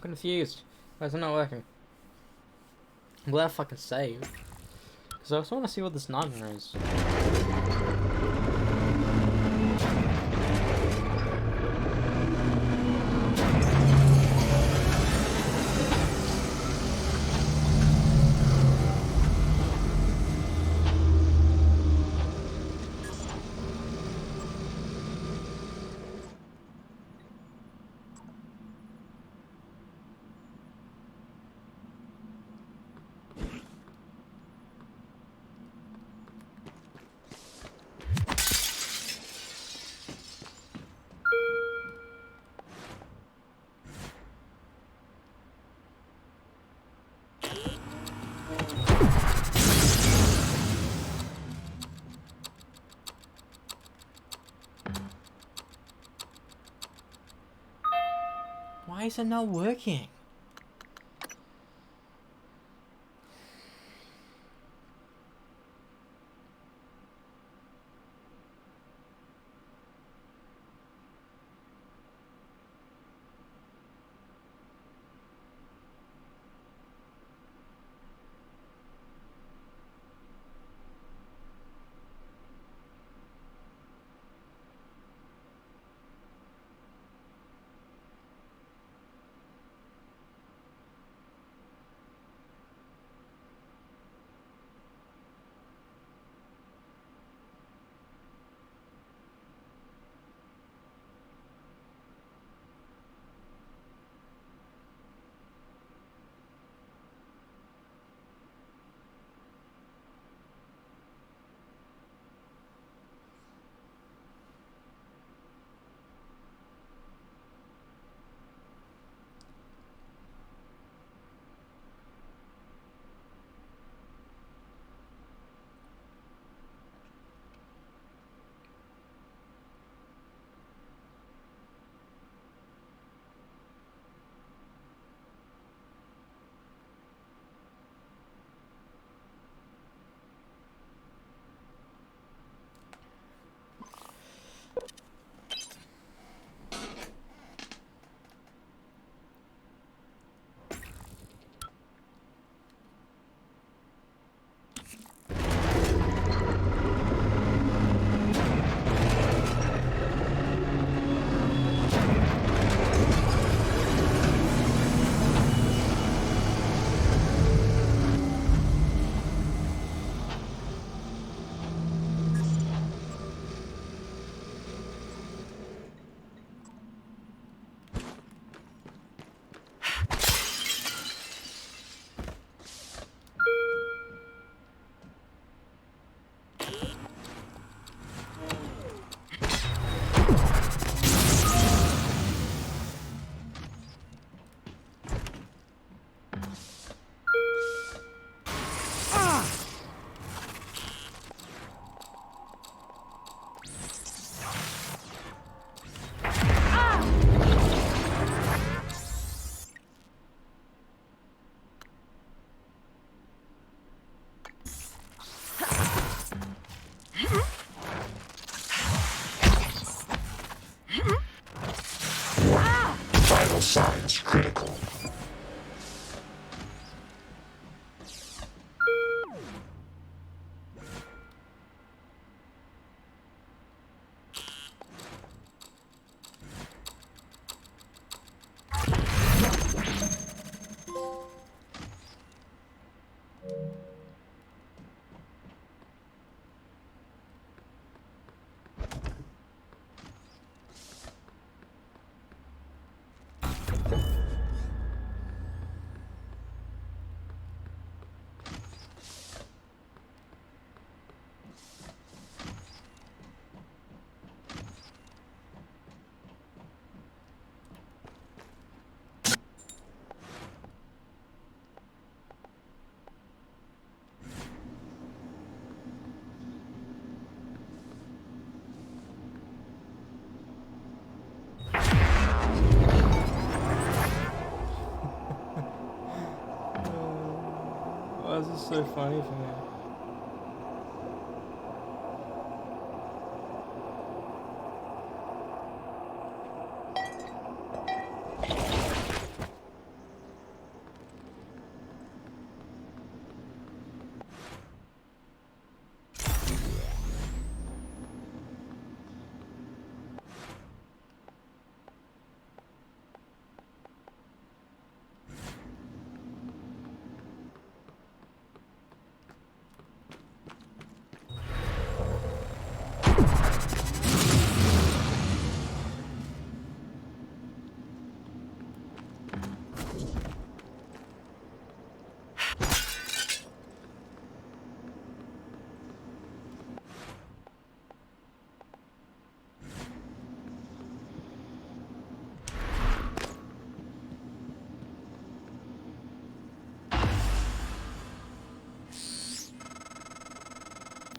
confused. Why is it not working? I'm glad I fucking saved. Because I also want to see what this nightmare is. Why is it not working? Vital signs critical. Why is this so funny for me?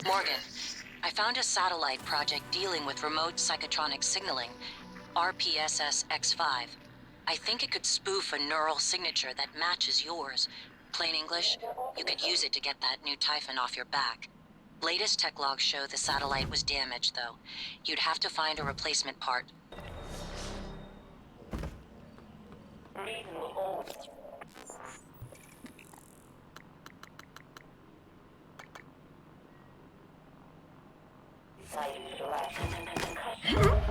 Morgan, I found a satellite project dealing with remote psychotronic signaling, RPSS-X5. I think it could spoof a neural signature that matches yours. Plain English, you could use it to get that new Typhon off your back. Latest tech logs show the satellite was damaged, though. You'd have to find a replacement part. Reasonable order. Site interaction and concussion.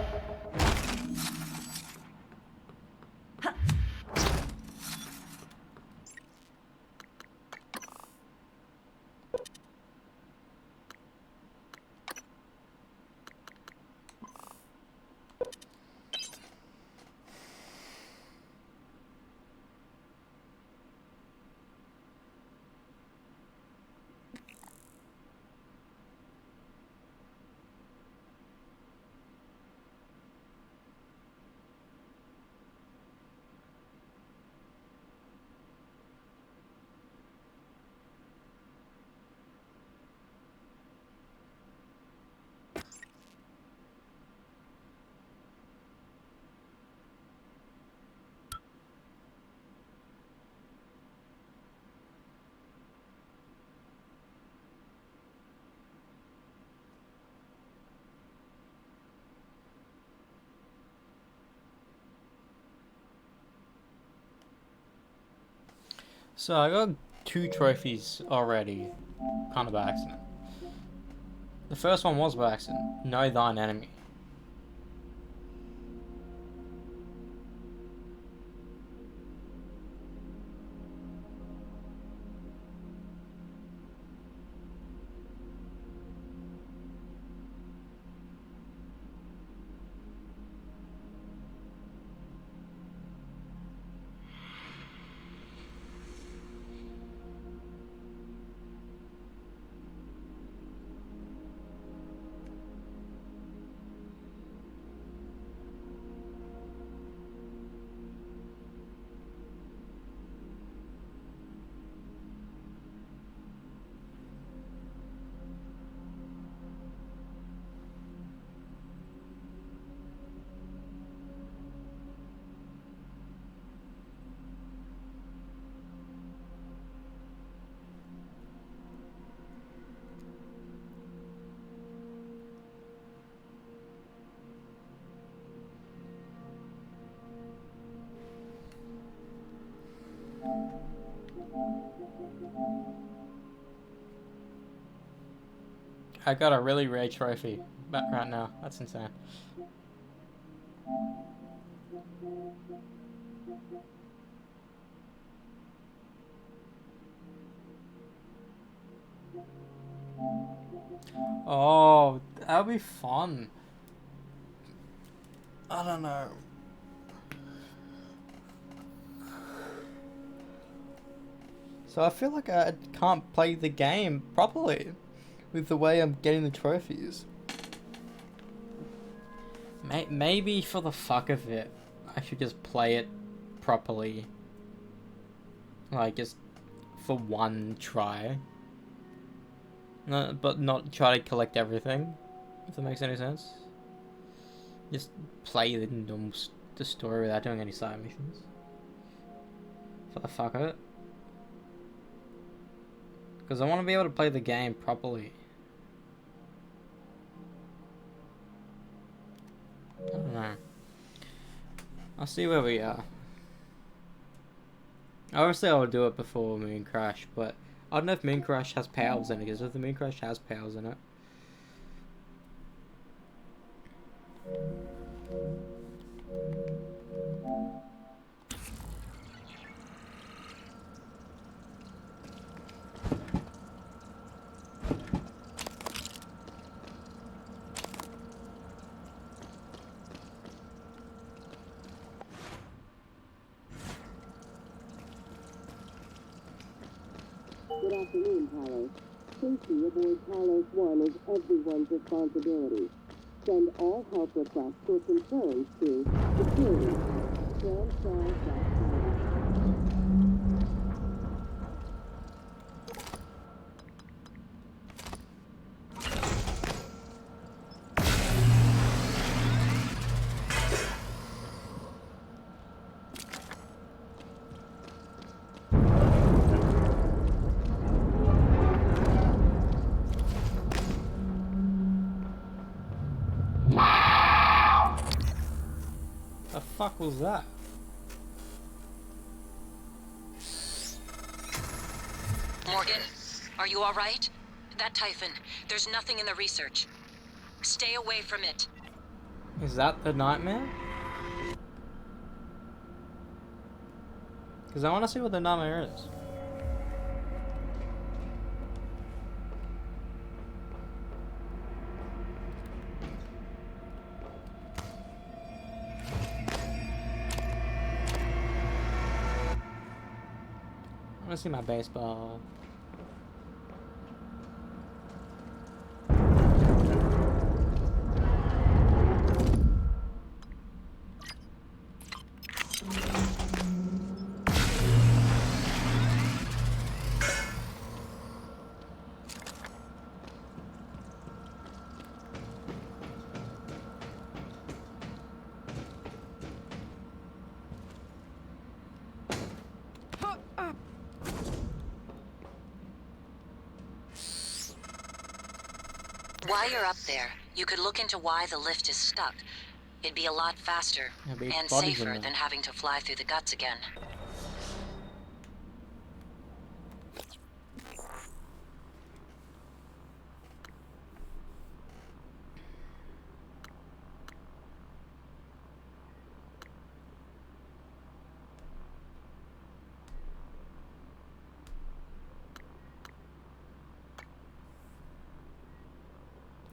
So I got 2 trophies already, kind of by accident. The first one was by accident. Know thine enemy. I got a really rare trophy right now. That's insane. Oh, that'll be fun. I don't know. So I feel like I can't play the game properly with the way I'm getting the trophies. Maybe for the fuck of it, I should just play it properly. Like, just for one try. No, but not try to collect everything, if that makes any sense. Just play the normal the story without doing any side missions. For the fuck of it. Because I want to be able to play the game properly. I don't know. I'll see where we are. Obviously I would do it before Moon Crash, but I don't know if Moon Crash has powers in it, because if the Moon Crash has powers in it. Good afternoon, Talos. Safety aboard Talos 1 is everyone's responsibility. Send all help requests or concerns to security@transtar.com. The fuck was that? Morgan, are you alright? That Typhon, there's nothing in the research. Stay away from it. Is that the nightmare? Because I want to see what the nightmare is. I want to see my baseball. While you're up there, you could look into why the lift is stuck. It'd be a lot faster Yeah, big and bodies in safer there. than having to fly through the guts again.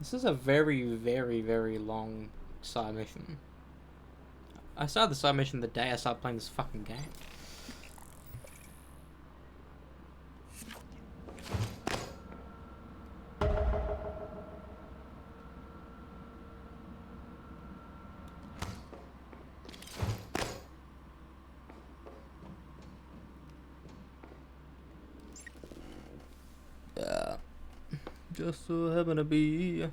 This is a very, very, very long side mission. I started the side mission the day I started playing this fucking game. Just so happen to be.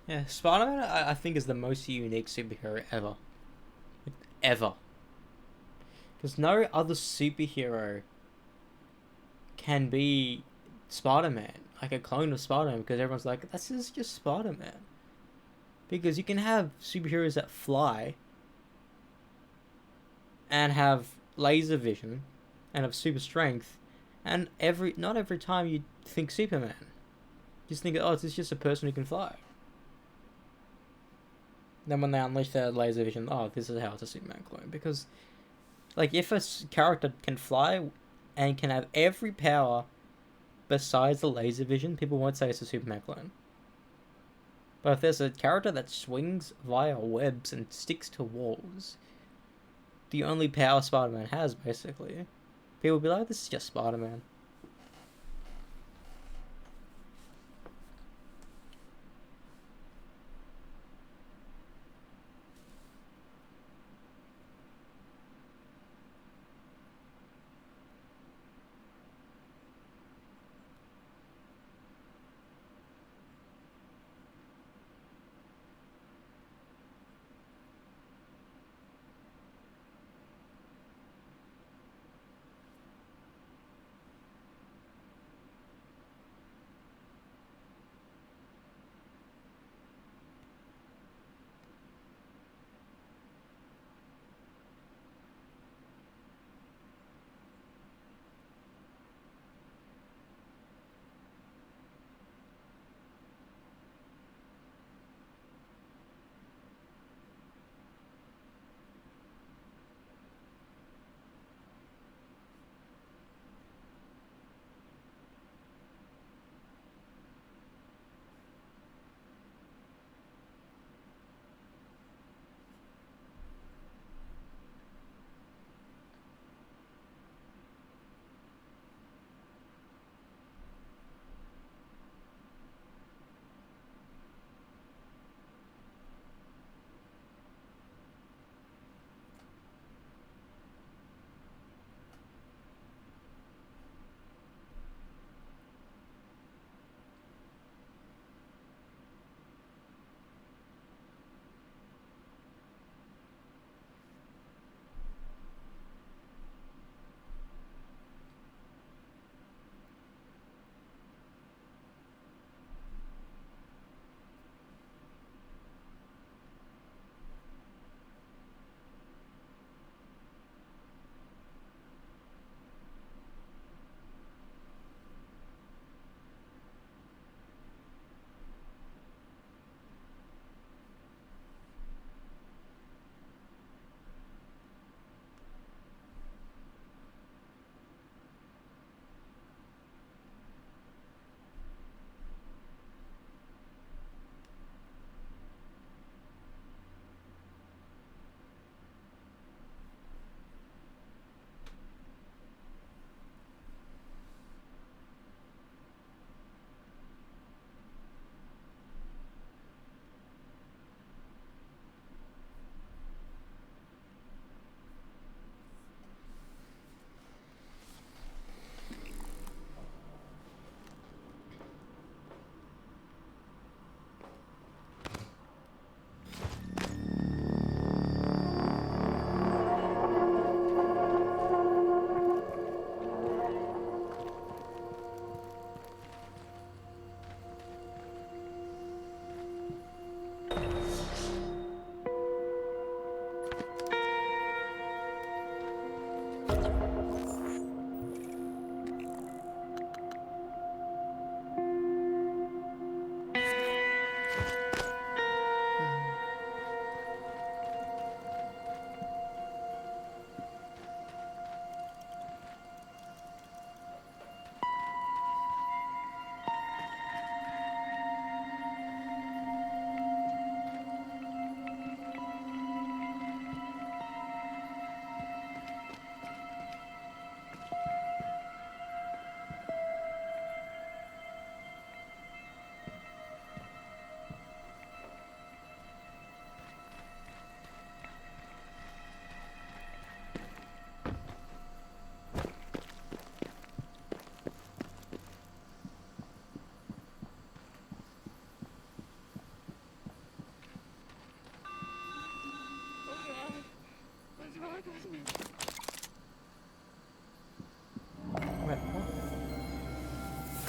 Yeah, Spider-Man I think is the most unique superhero ever. Ever. Because no other superhero can be Spider-Man, like a clone of Spider-Man, because everyone's like, this is just Spider-Man. Because you can have superheroes that fly and have laser vision and have super strength, and not every time you think Superman. You just think, oh, it's just a person who can fly. Then when they unleash their laser vision, oh, this is how it's a Superman clone. Because, like, if a character can fly and can have every power besides the laser vision, people won't say it's a Superman clone. But if there's a character that swings via webs and sticks to walls, the only power Spider-Man has, basically, people will be like, this is just Spider-Man.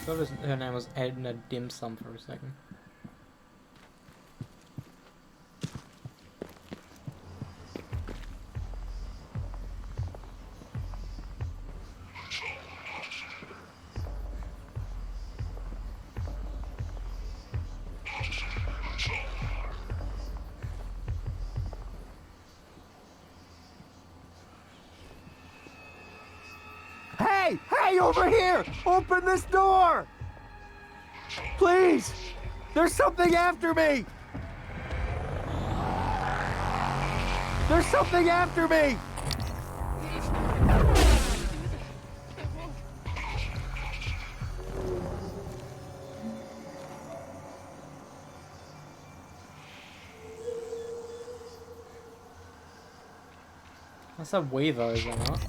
I thought her name was Edna Dim Sum for a second. Hey! Hey, over here! Open this door! Please! There's something after me! There's something after me! That's a Weaver, is it not?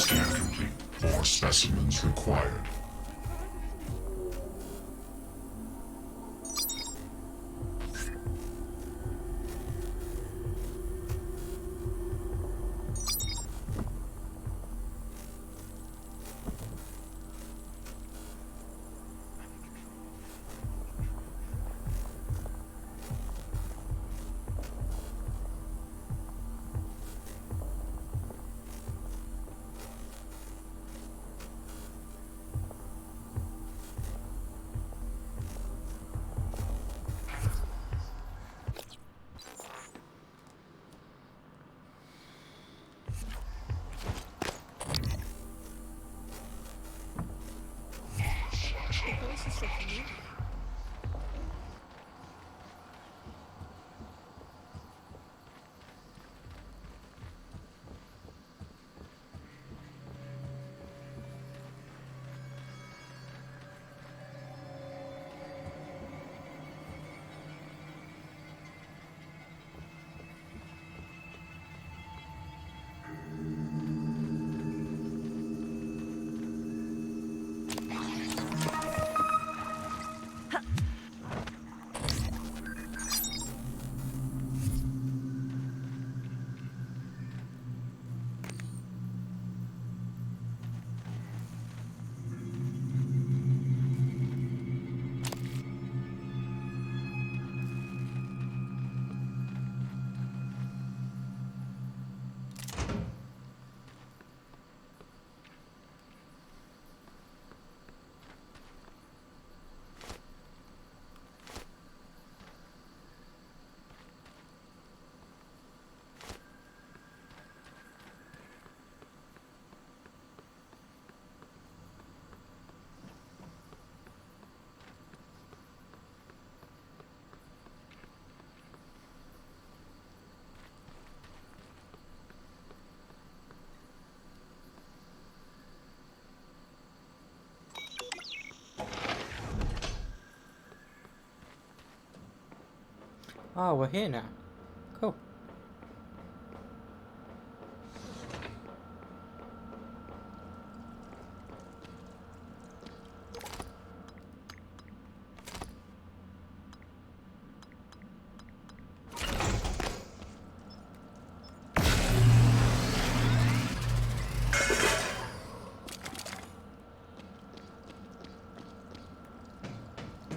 Scan complete. More specimens required. Oh, we're here now. Cool.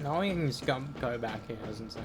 No, you can just go back here, isn't it?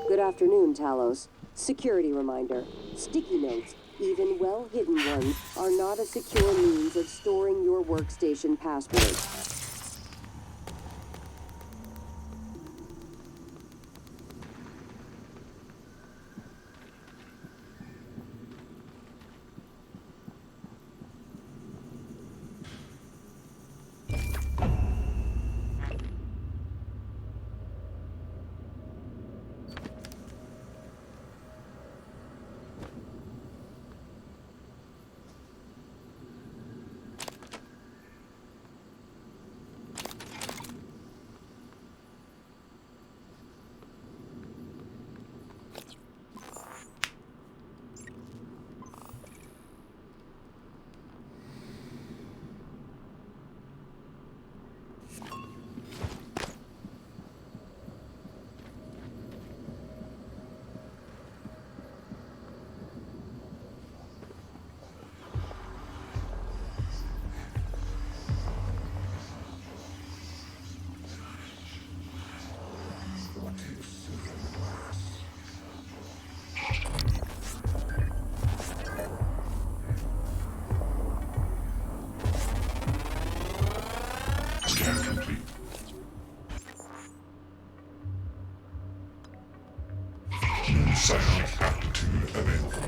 Good afternoon, Talos. Security reminder. Sticky notes, even well-hidden ones, are not a secure means of storing your workstation password. Scan complete. New cybernetic aptitude available.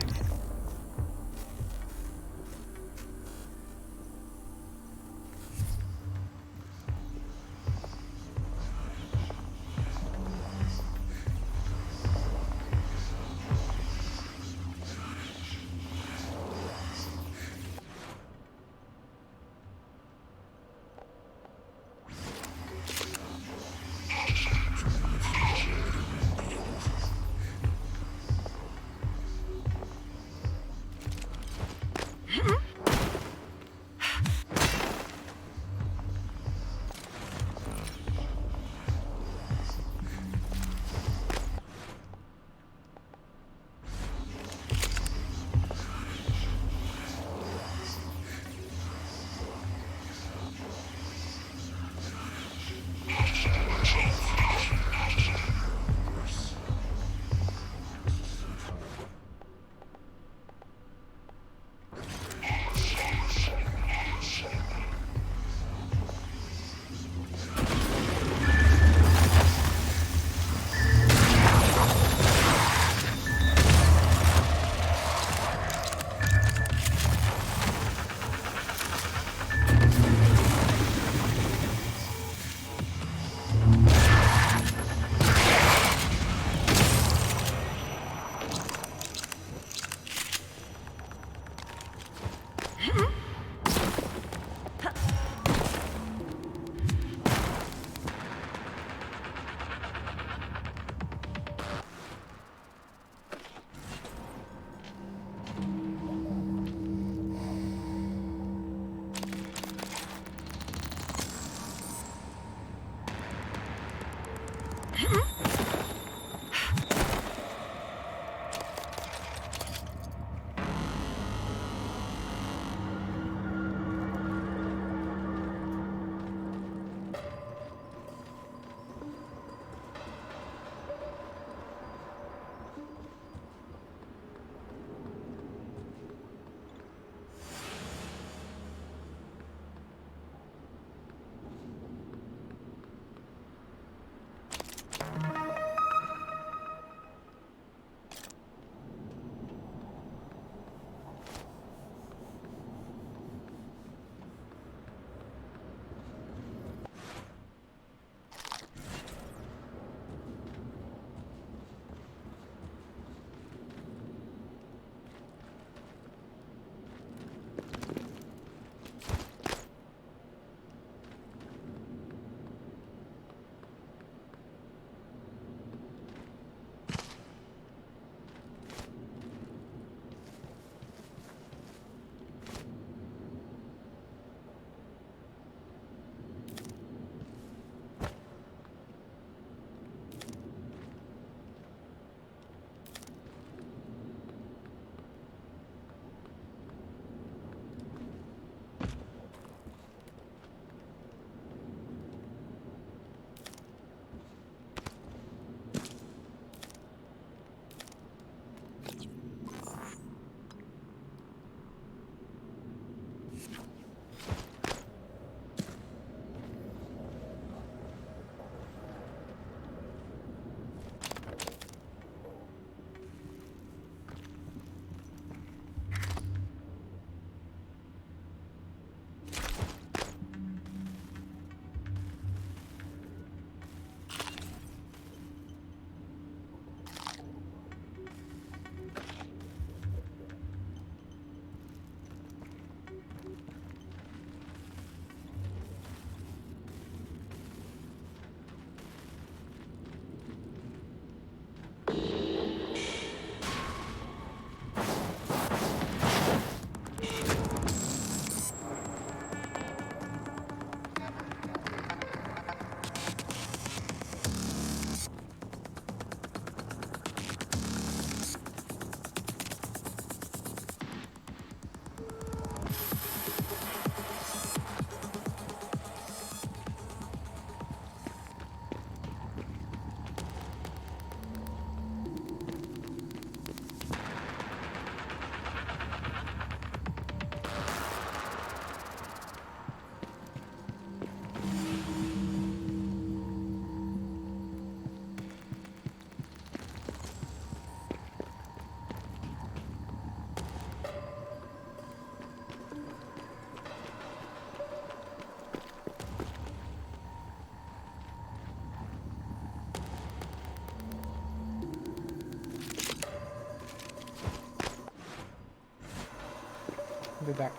I'll be back.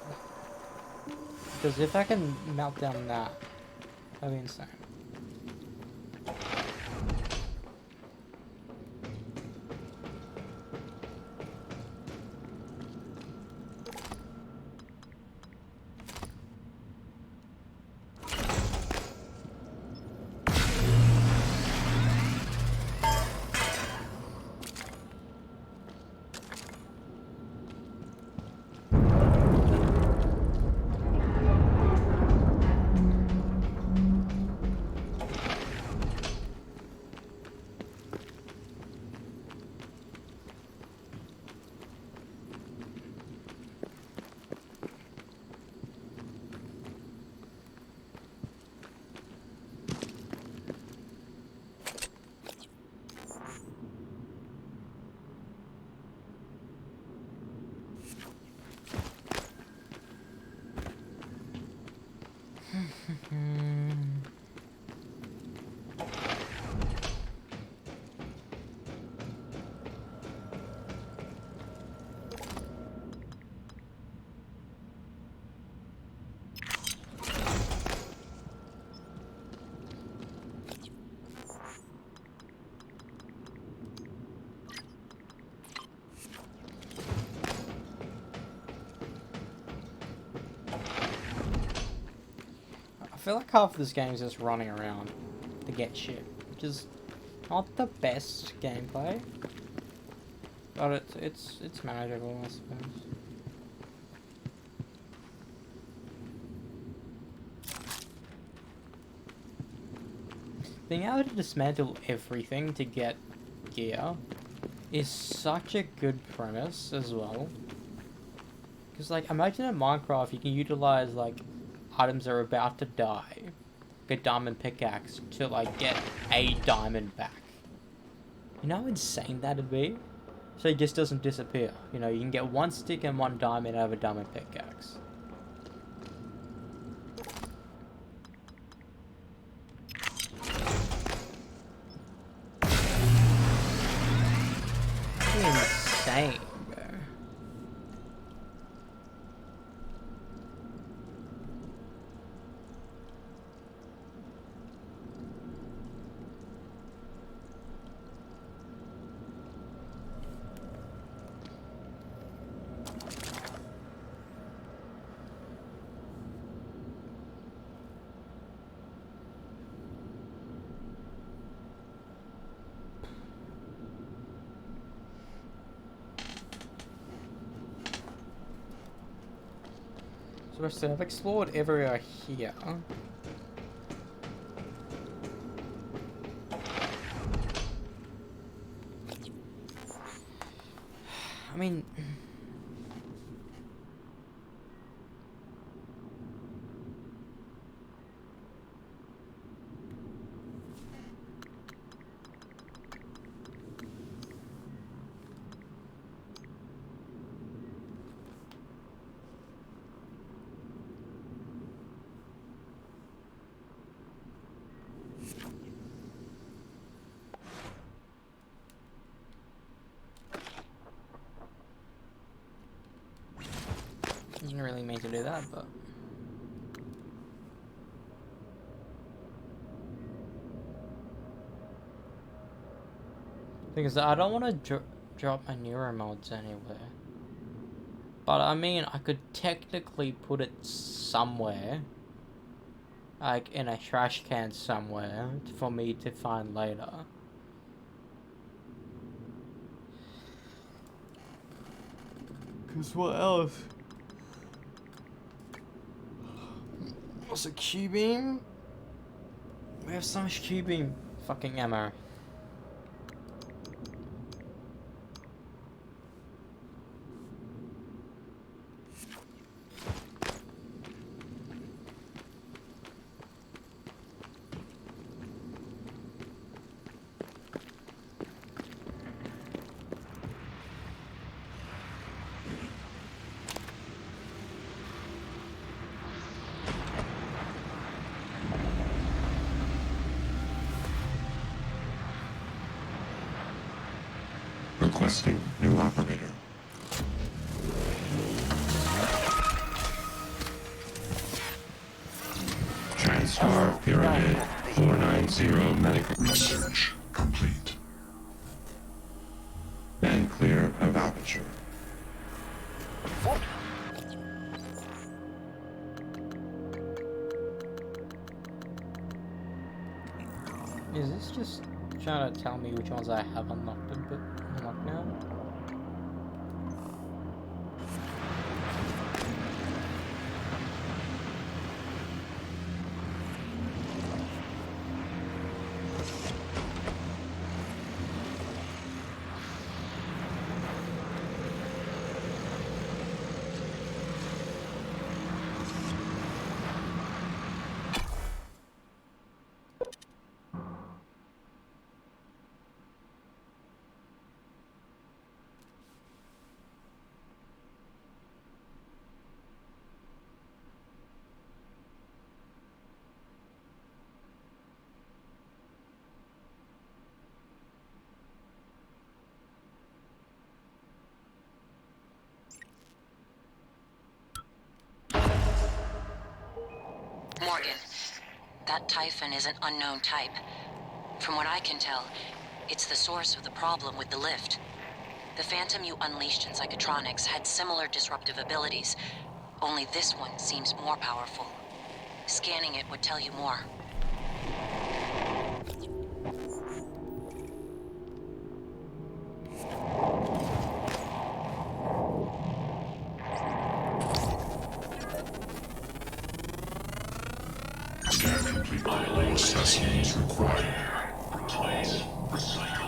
Because if I can melt down that, that'd be insane. I feel like half of this game is just running around to get shit, which is not the best gameplay, but it's manageable, I suppose. Being able to dismantle everything to get gear is such a good premise as well. Because, like, imagine in Minecraft you can utilize, like, items that are about to die, a diamond pickaxe, to, like, get a diamond back. You know how insane that'd be? So it just doesn't disappear. You know, you can get one stick and one diamond out of a diamond pickaxe. Insane, bro. So I've explored everywhere here. I mean... didn't really mean to do that, but... Thing is, I don't want to drop my neuro mods anywhere. But I mean, I could technically put it somewhere. Like, in a trash can somewhere, for me to find later. Cause what else? What's a Q-beam? We have so much Q-beam fucking ammo. Requesting new operator. Zero medical research complete. And clear of aperture. Is this just trying to tell me which ones I have unlocked now? Morgan, that Typhon is an unknown type. From what I can tell, it's the source of the problem with the lift. The Phantom you unleashed in Psychotronics had similar disruptive abilities, only this one seems more powerful. Scanning it would tell you more. Scan complete. All specimens required. Replace. Recycle.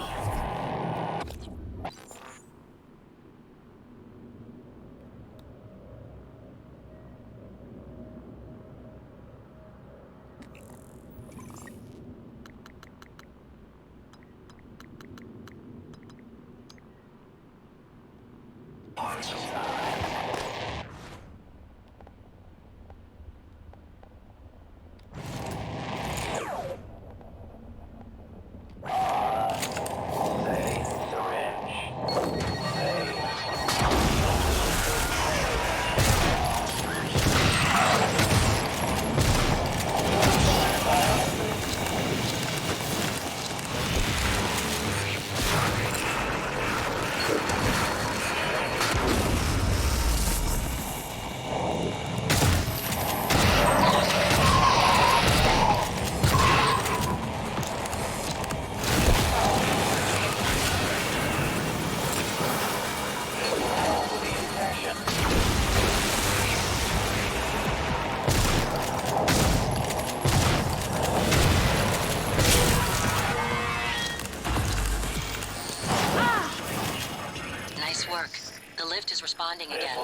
Nice work. The lift is responding again.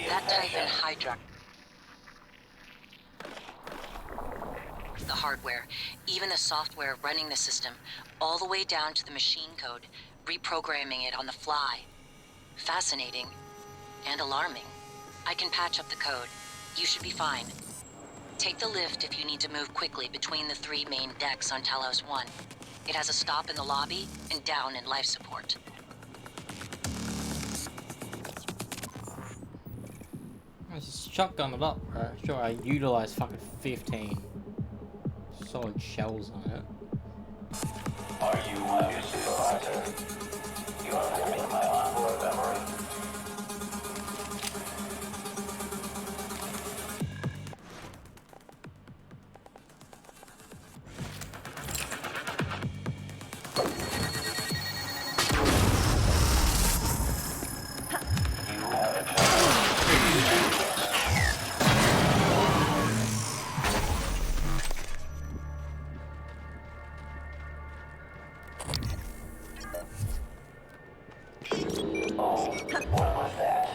That Typhon Hydra. The hardware, even the software running the system, all the way down to the machine code, reprogramming it on the fly. Fascinating and alarming. I can patch up the code. You should be fine. Take the lift if you need to move quickly between the 3 main decks on Talos 1. It has a stop in the lobby and down in life support. I just shotgun it up, bro. Sure, I utilized fucking 15 solid shells on it. Are you my supervisor? You are living my onboard memory. You have a choice. Oh, what was that?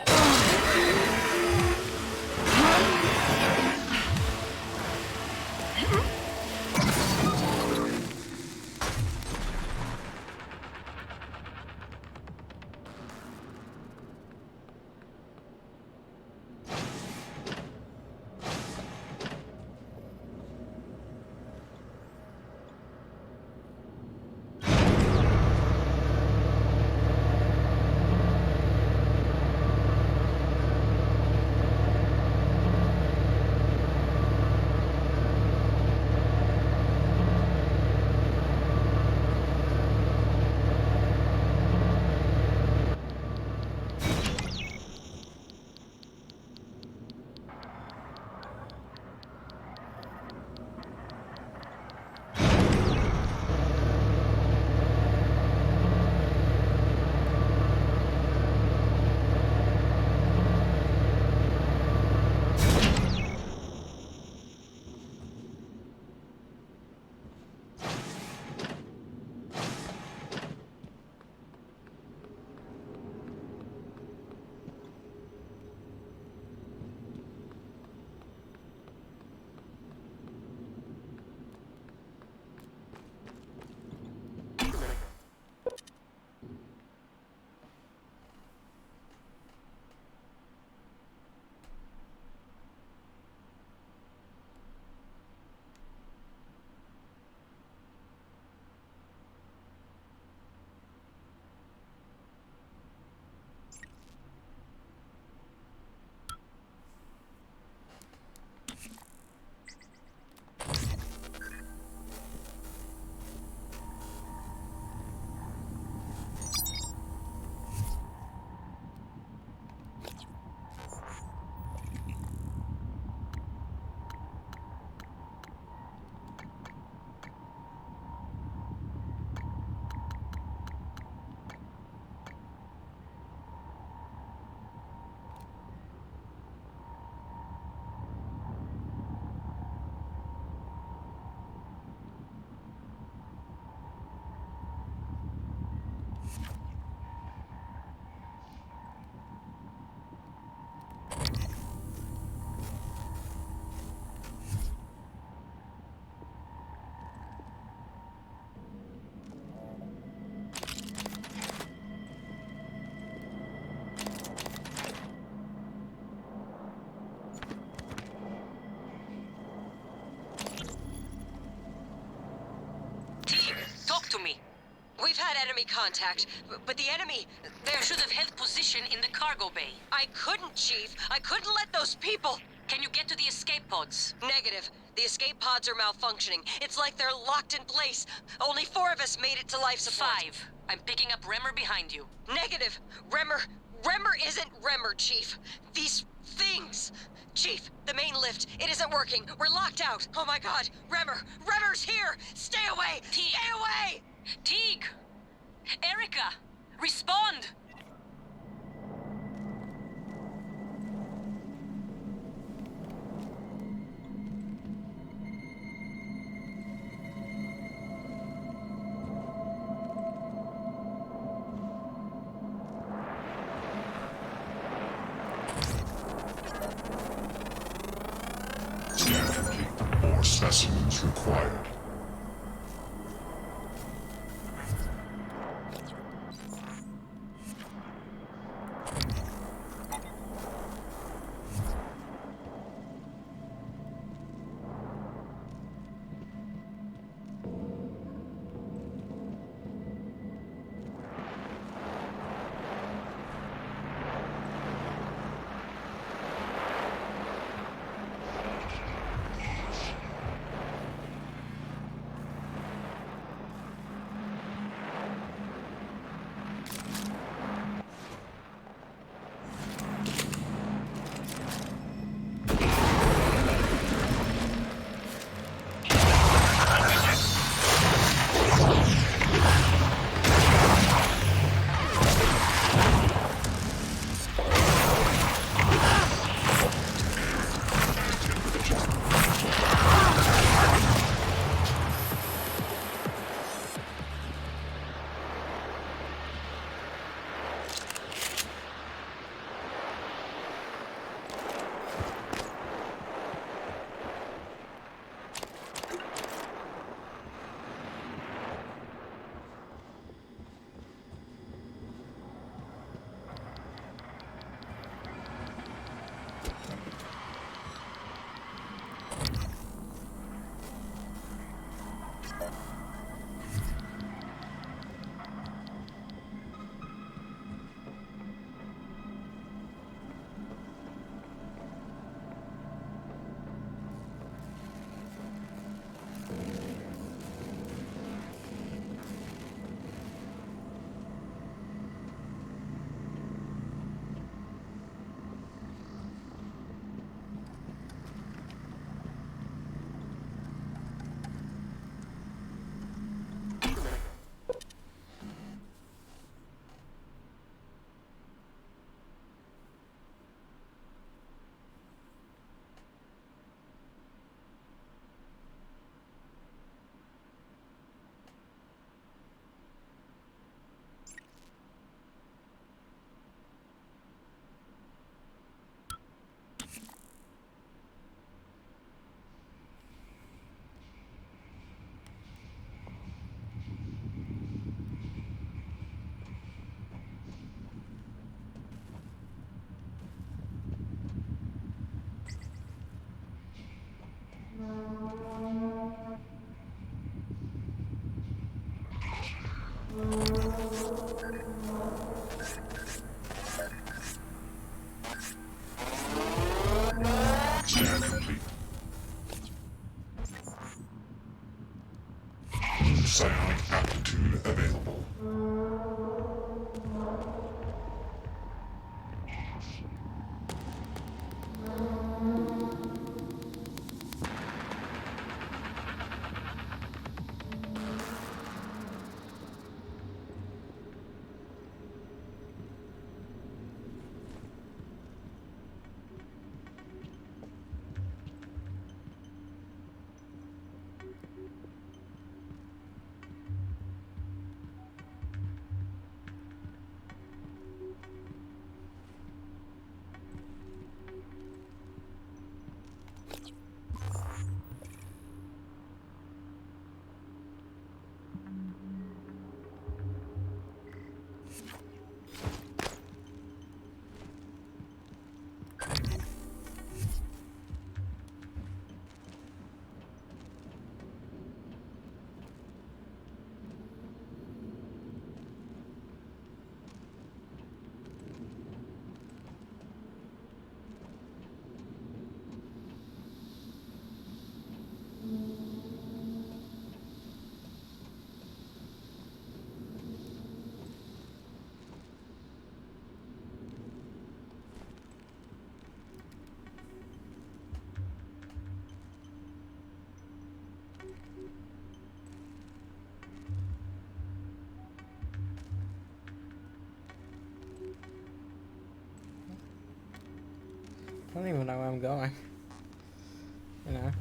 We've had enemy contact, but the enemy, they're... Should have held position in the cargo bay. I couldn't, Chief. I couldn't let those people... Can you get to the escape pods? Negative. The escape pods are malfunctioning. It's like they're locked in place. Only 4 of us made it to life support. 5. I'm picking up Remmer behind you. Negative. Remmer isn't Remmer, Chief. These things. Chief, the main lift, it isn't working. We're locked out. Oh my god. Remmer's here. Stay away. Teague. Stay away. Teague! Erica! Respond! Scan complete. More specimens required. Scan complete. Psionic aptitude available. don't even know where I'm going. You know.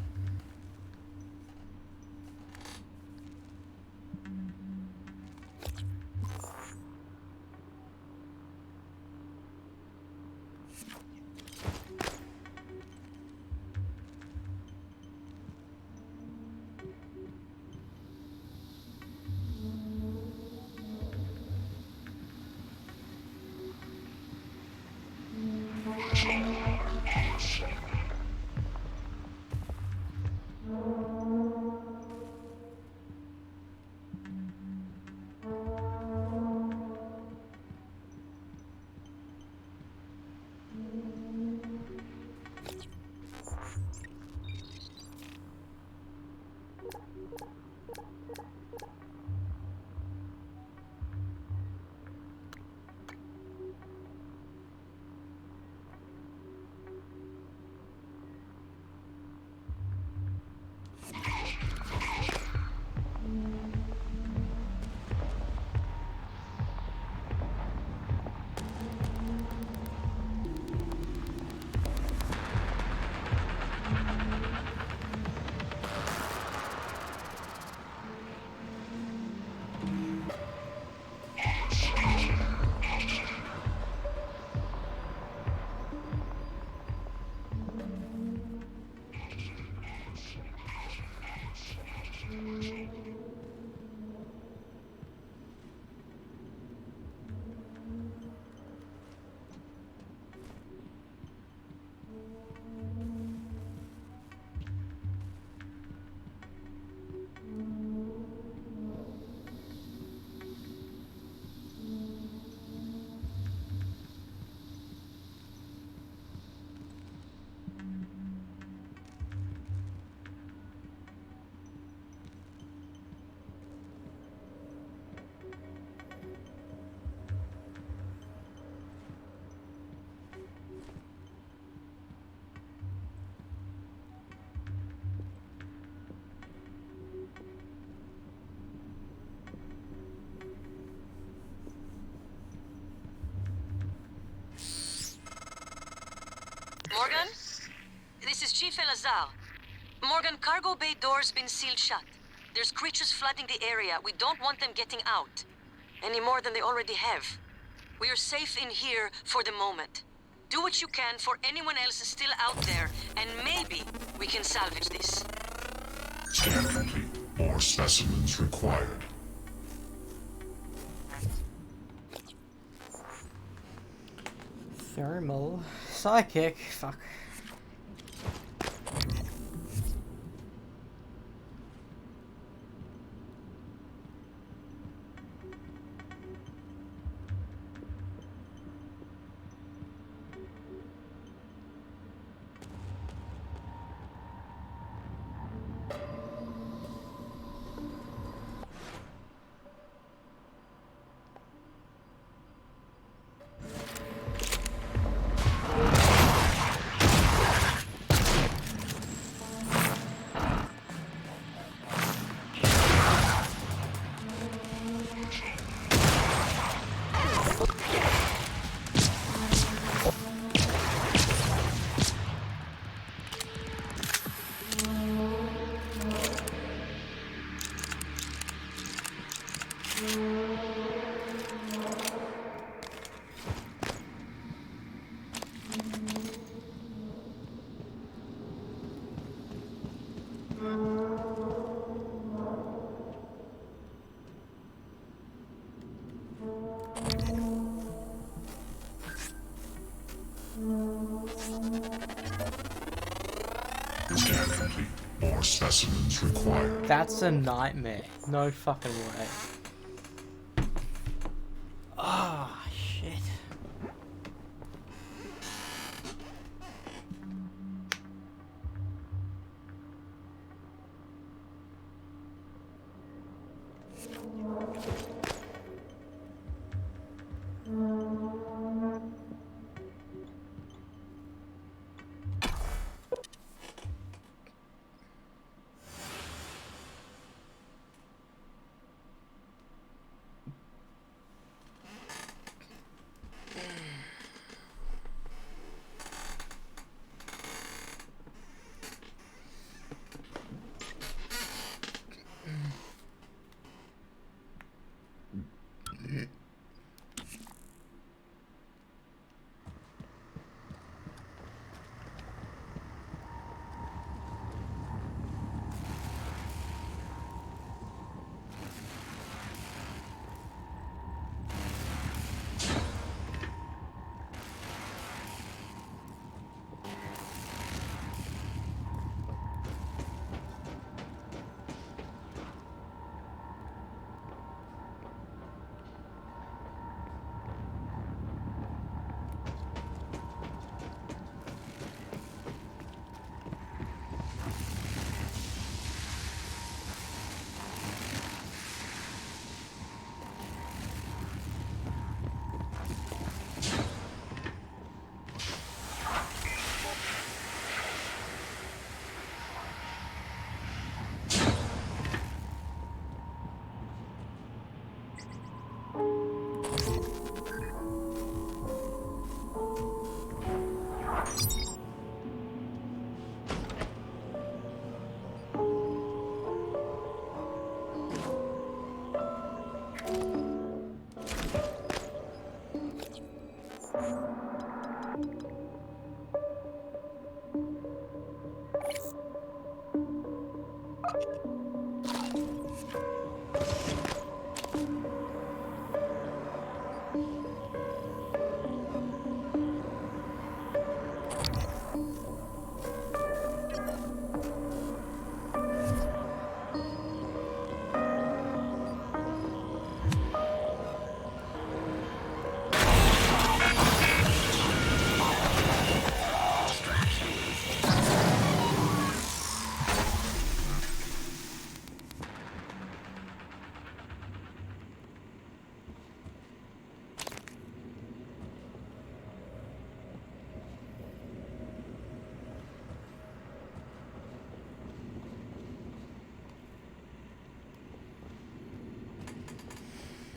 Morgan? This is Chief Elazar. Morgan, cargo bay doors been sealed shut. There's creatures flooding the area. We don't want them getting out. Any more than they already have. We are safe in here for the moment. Do what you can for anyone else still out there, and maybe we can salvage this. Scan complete. More specimens required. Thermal. Psychic. Fuck. Scan complete. More specimens required. That's a nightmare. No fucking way. Ah, shit.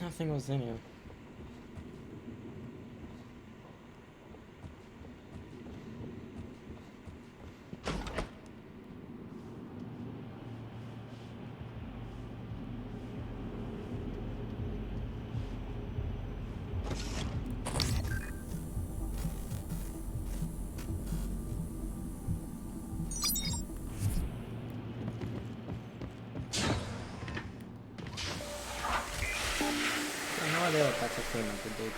Nothing was in here. No idea what that's actually meant to do.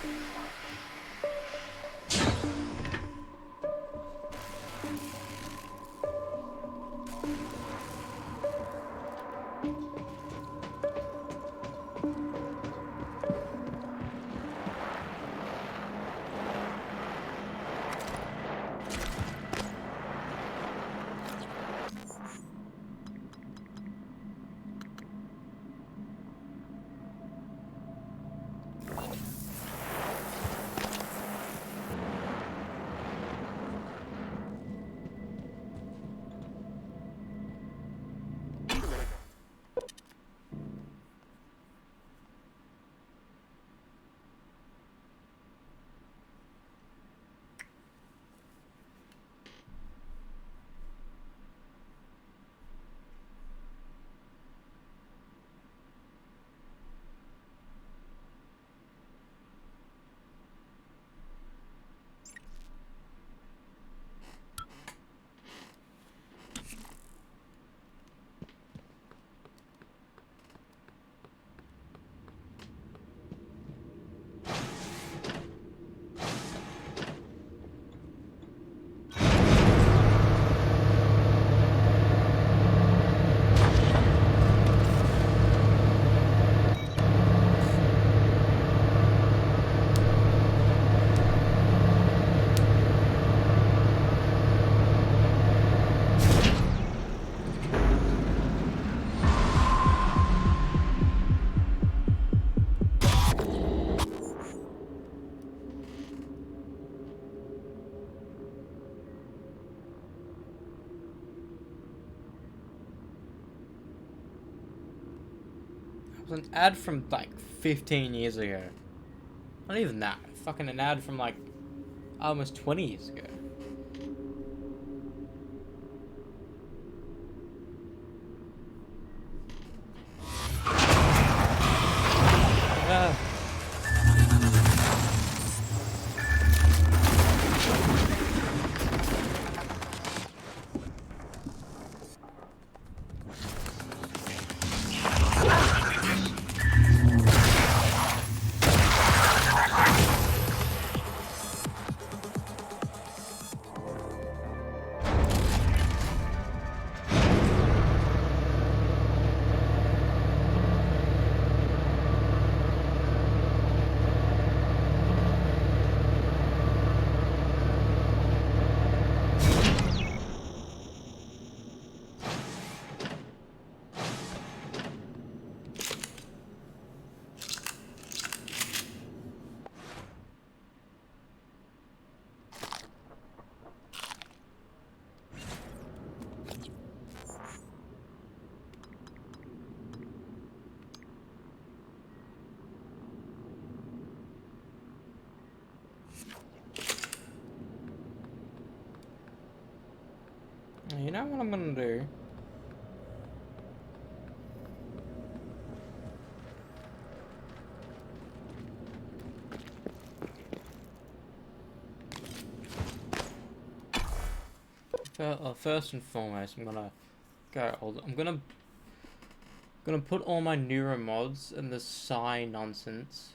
It was an ad from like 15 years ago. Not even that. Fucking an ad from like almost 20 years ago. Ah. You know what I'm gonna do? First and foremost, I'm gonna go. I'm gonna put all my neuro mods and the psi nonsense.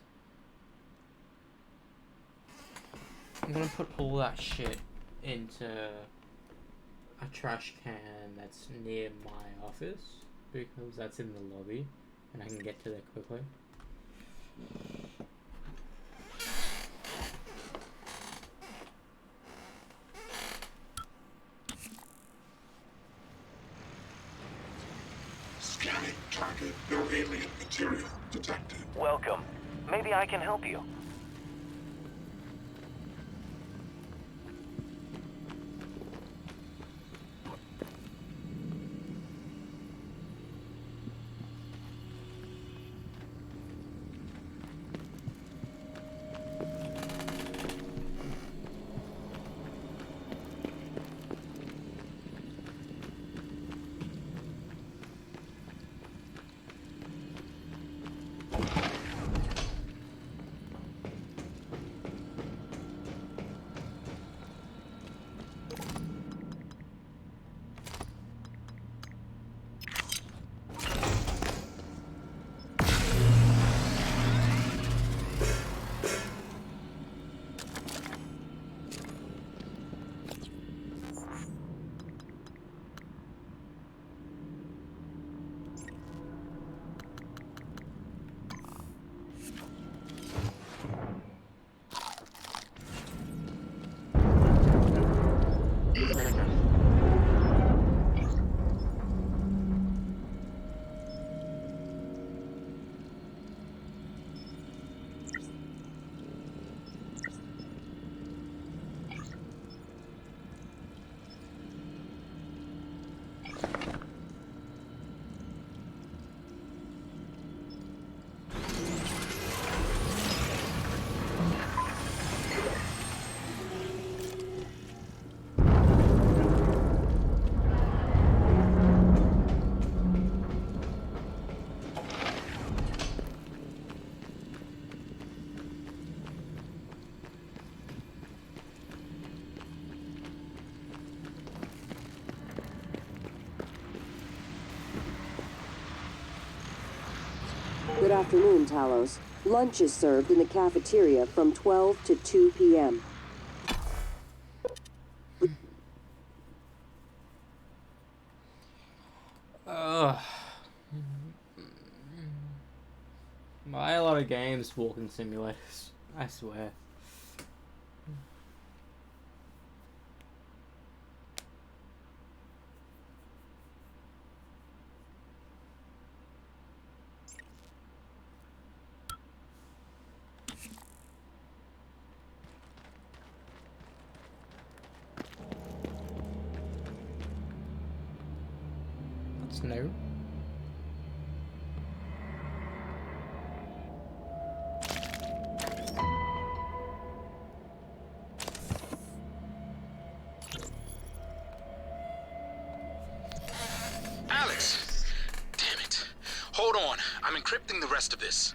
I'm gonna put all that shit into a trash can that's near my office because that's in the lobby and I can get to there quickly. Scanning target. No alien material detected. Welcome. Maybe I can help you. afternoon, Talos. Lunch is served in the cafeteria from 12 to 2 p.m. Buy a lot of games, walking simulators. I swear. That's new. Alex! Damn it. Hold on. I'm encrypting the rest of this.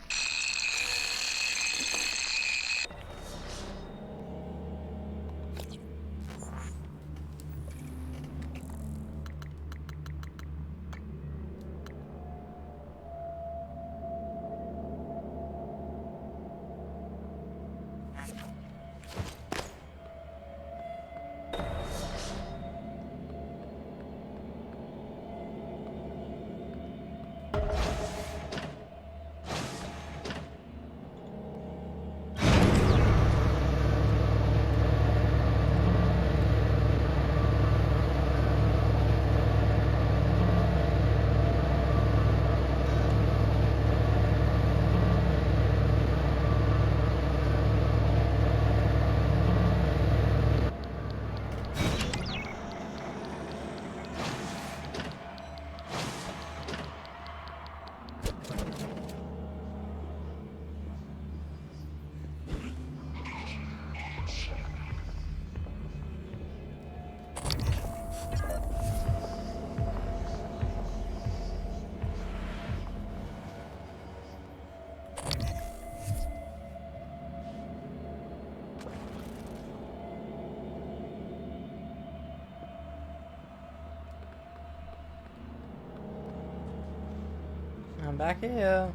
I'm back here.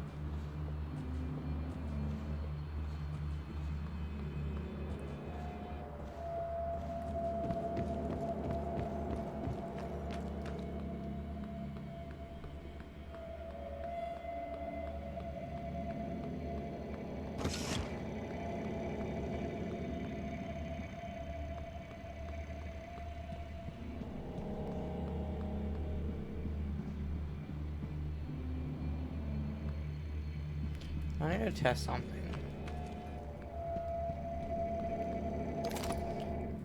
I need to test something.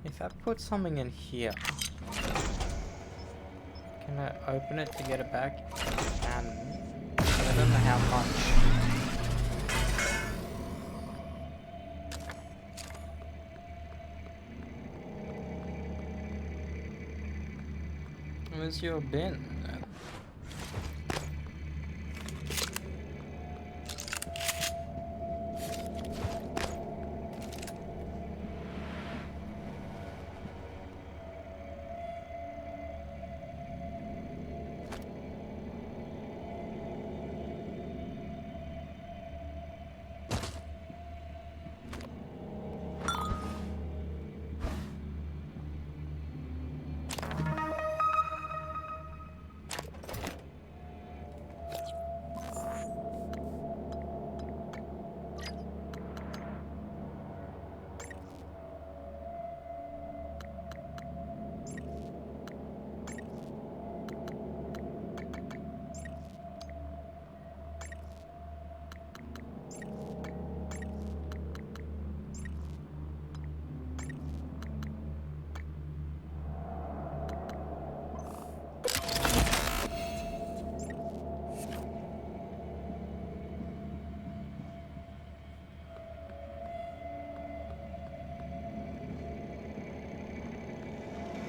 If I put something in here, can I open it to get it back? And I don't know how much. Where's your bin?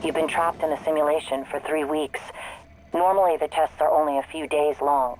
You've been trapped in a simulation for 3 weeks. Normally, the tests are only a few days long.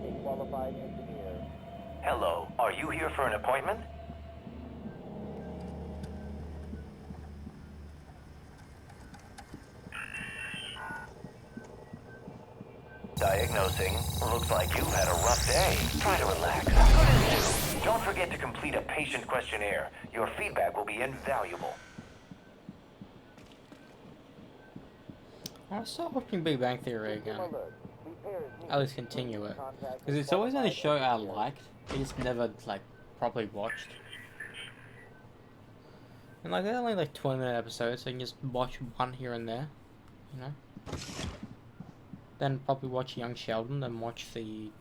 a qualified engineer. Hello, are you here for an appointment? Diagnosing. Looks like you've had a rough day. Try to relax. Good as new. Don't forget to complete a patient questionnaire. Your feedback will be invaluable. I'll start watching Big Bang Theory again. At least continue it. Because it's always been a show I liked. I just never, like, properly watched. And, like, they're only, like, 20-minute episodes, so you can just watch one here and there. You know? Then probably watch Young Sheldon, then watch the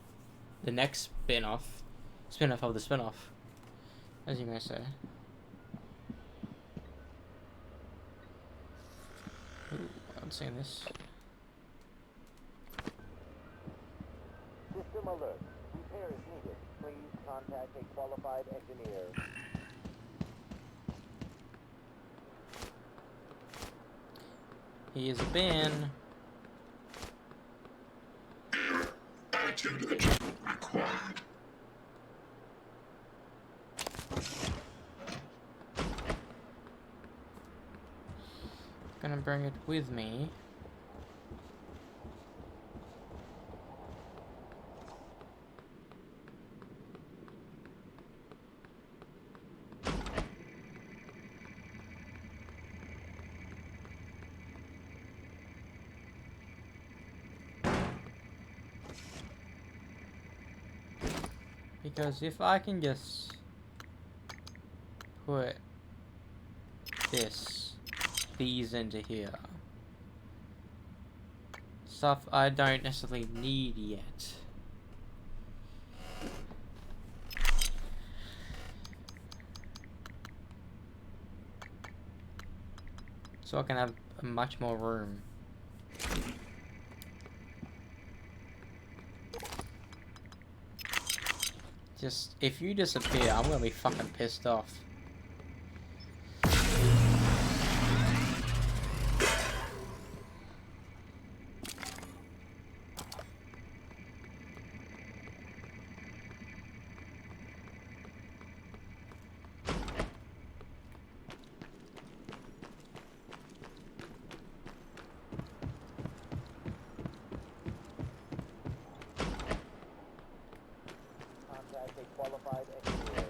next spin-off of the spin-off, as you may say. Ooh, I haven't seen this. System alert. Repair is needed. Please contact a qualified engineer. He is a bin. Attitude adjustment required. Gonna bring it with me. Because if I can just put these into here, stuff I don't necessarily need yet. So I can have much more room. Just, if you disappear, I'm gonna be fucking pissed off. Contact a qualified engineer.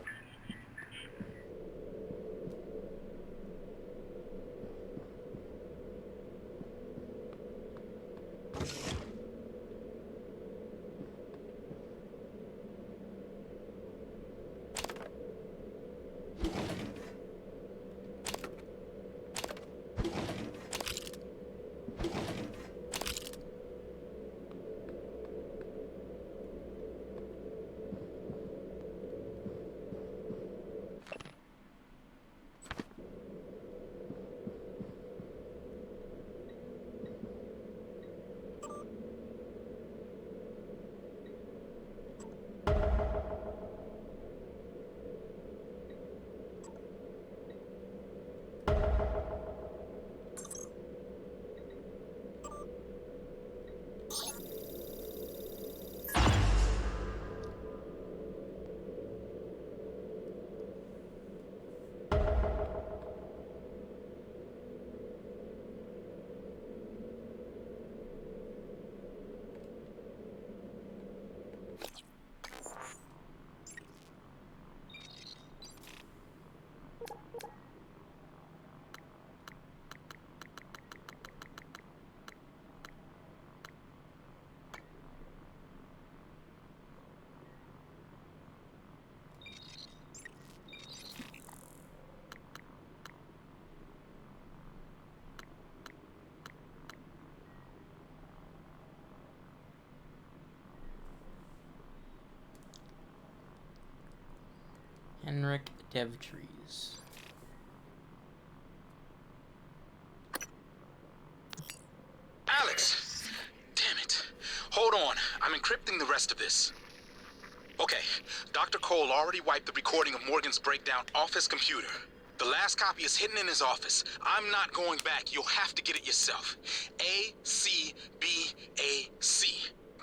Henrik Devtrees. Alex! Damn it. Hold on. I'm encrypting the rest of this. Okay, Dr. Cole already wiped the recording of Morgan's breakdown off his computer. The last copy is hidden in his office. I'm not going back. You'll have to get it yourself. A-C-B-A-C.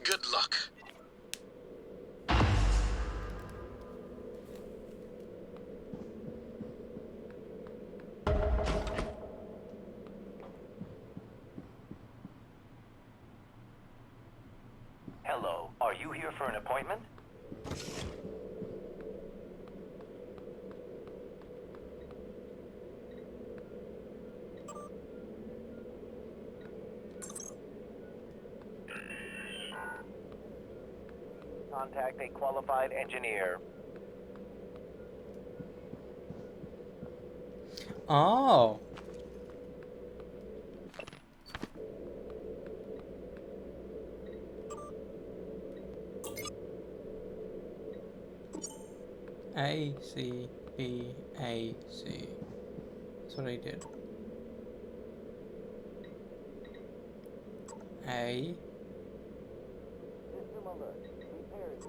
Good luck. you here for an appointment? Contact a qualified engineer. Oh. A, C, B, A, C. That's what I did. A,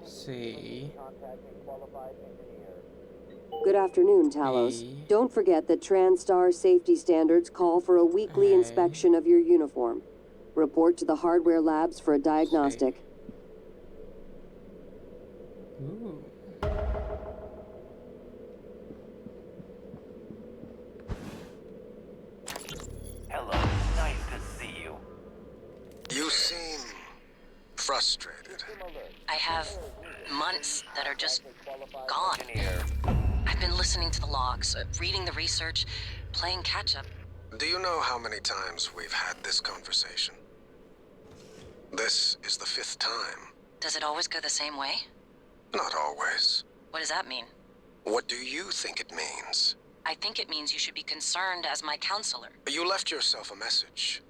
C, Good afternoon, Talos. E. Don't forget that TranStar safety standards call for a weekly A. inspection of your uniform. Report to the hardware labs for a diagnostic. Ooh. Hello, nice to see you. You seem frustrated. I have months that are just gone. Engineer. I've been listening to the logs, reading the research, playing catch-up. Do you know how many times we've had this conversation? This is the 5th time. Does it always go the same way? Not always. What does that mean? What do you think it means? I think it means you should be concerned as my counselor. You left yourself a message.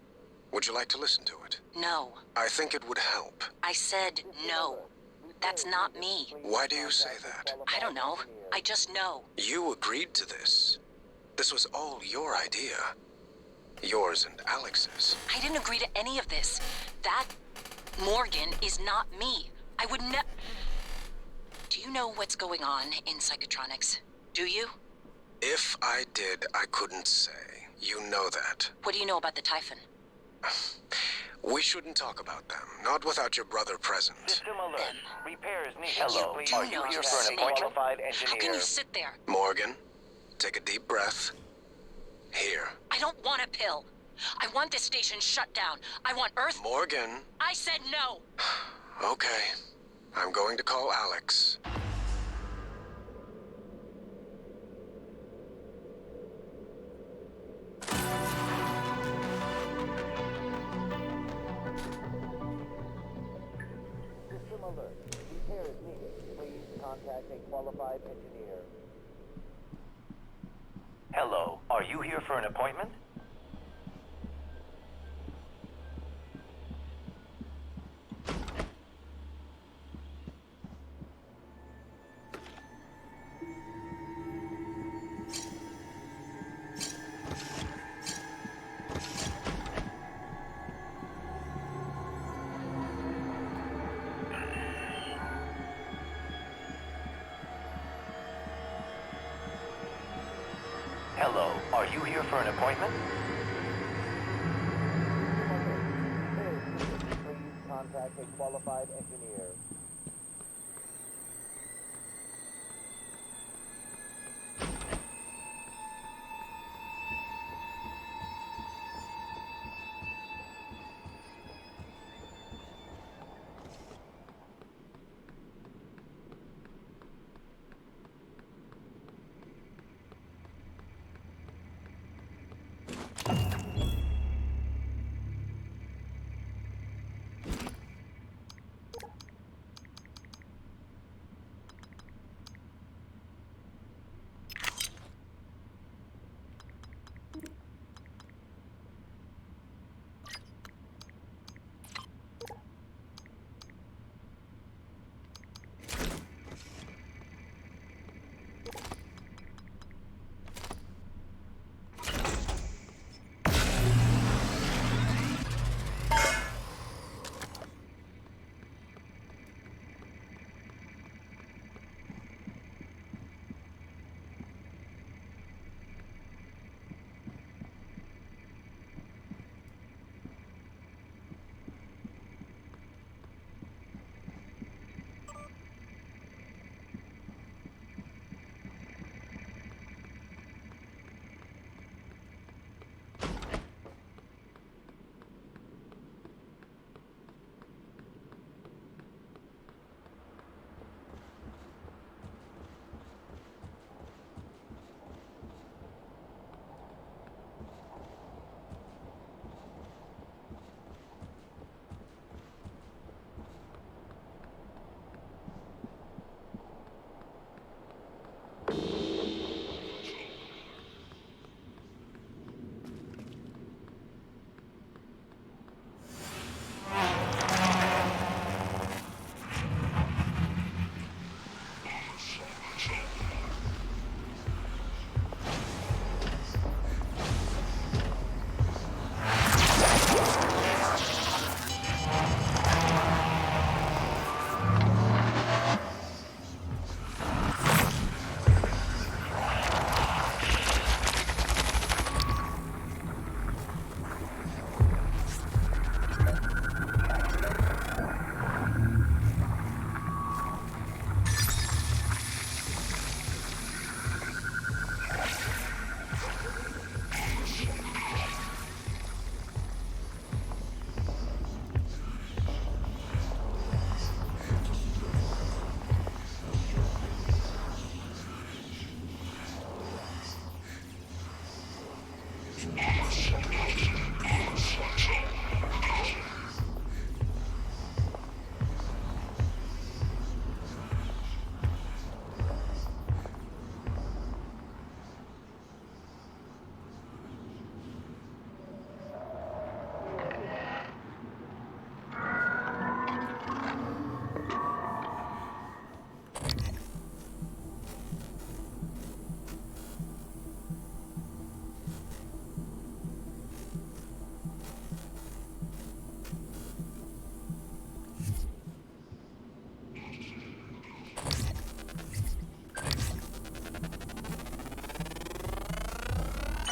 Would you like to listen to it? No. I think it would help. I said no. That's not me. Why do you say that? I don't know. I just know. You agreed to this. This was all your idea. Yours and Alex's. I didn't agree to any of this. That Morgan is not me. I would never... Do you know what's going on in Psychotronics? Do you? If I did, I couldn't say. You know that. What do you know about the Typhon? We shouldn't talk about them. Not without your brother present. System alert. Repairs needed. Hello, Please, do are you know here you're for an snake. qualified How can engineer? you sit there? Morgan, take a deep breath. Here. I don't want a pill. I want this station shut down. I want Earth... Morgan. I said no. Okay. I'm going to call Alex. System alert. Repairs needed. Please contact a qualified engineer. Hello, are you here for an appointment? Hello, are you here for an appointment? Please contact a qualified engineer.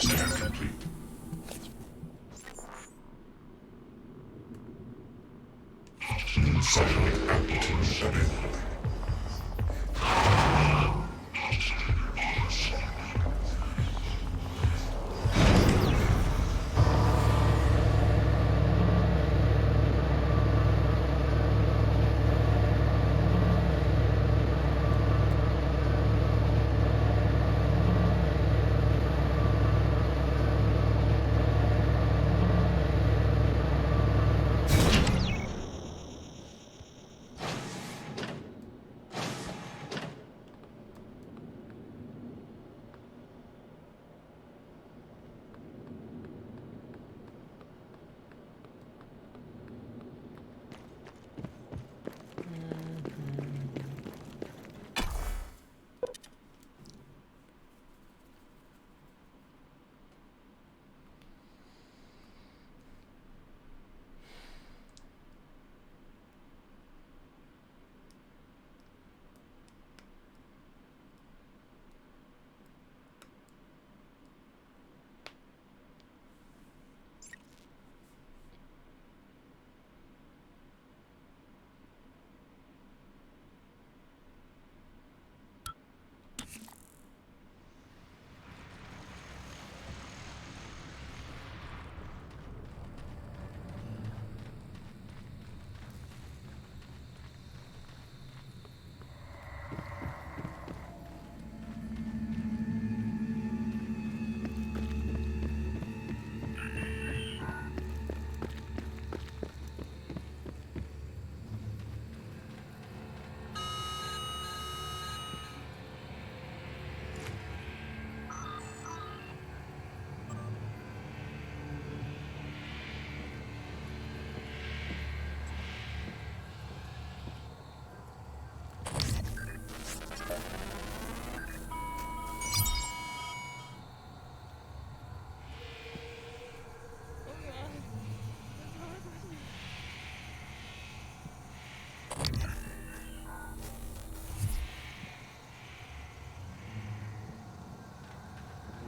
Scan complete. New satellite aptitude available.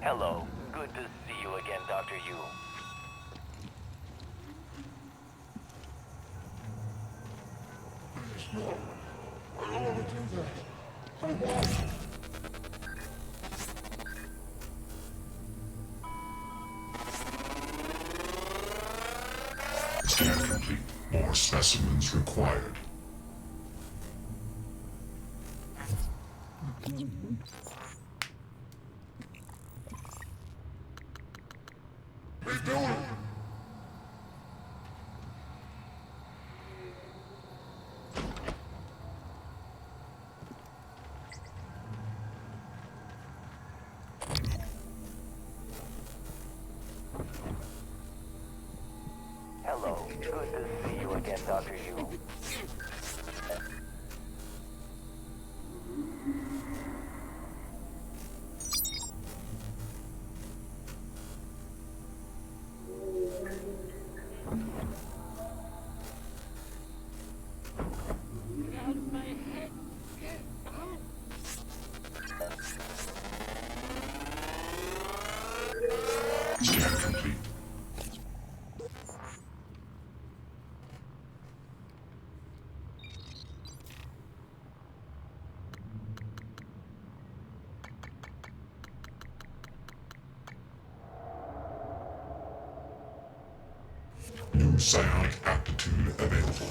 Hello. Good to see you again, Dr. Yu. I don't want to do that. I won't. Scan complete. More specimens required. Refueling! Hello. Good to see you again, Dr. Yu. Scan complete. New psionic aptitude available.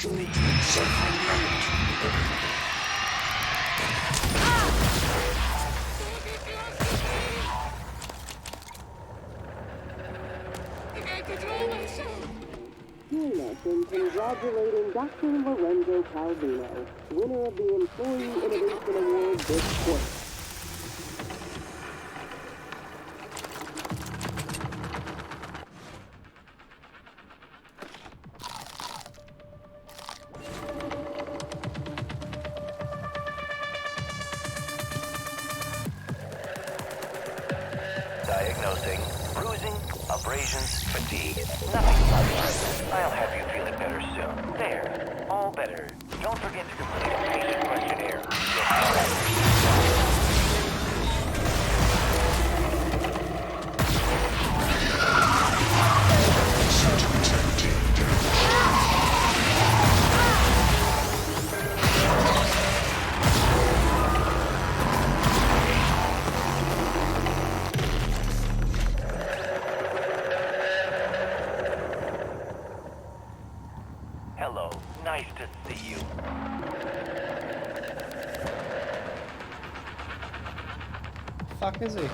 Join us in congratulating Dr. Lorenzo Calvino, winner of the Employee Innovation Award this quarter. Diagnosing bruising, abrasions, fatigue. Nothing life-threatening. I'll have you feeling better soon. There. All better. Don't forget to complete a patient questionnaire. Hello. Nice to see you. Fuck is he?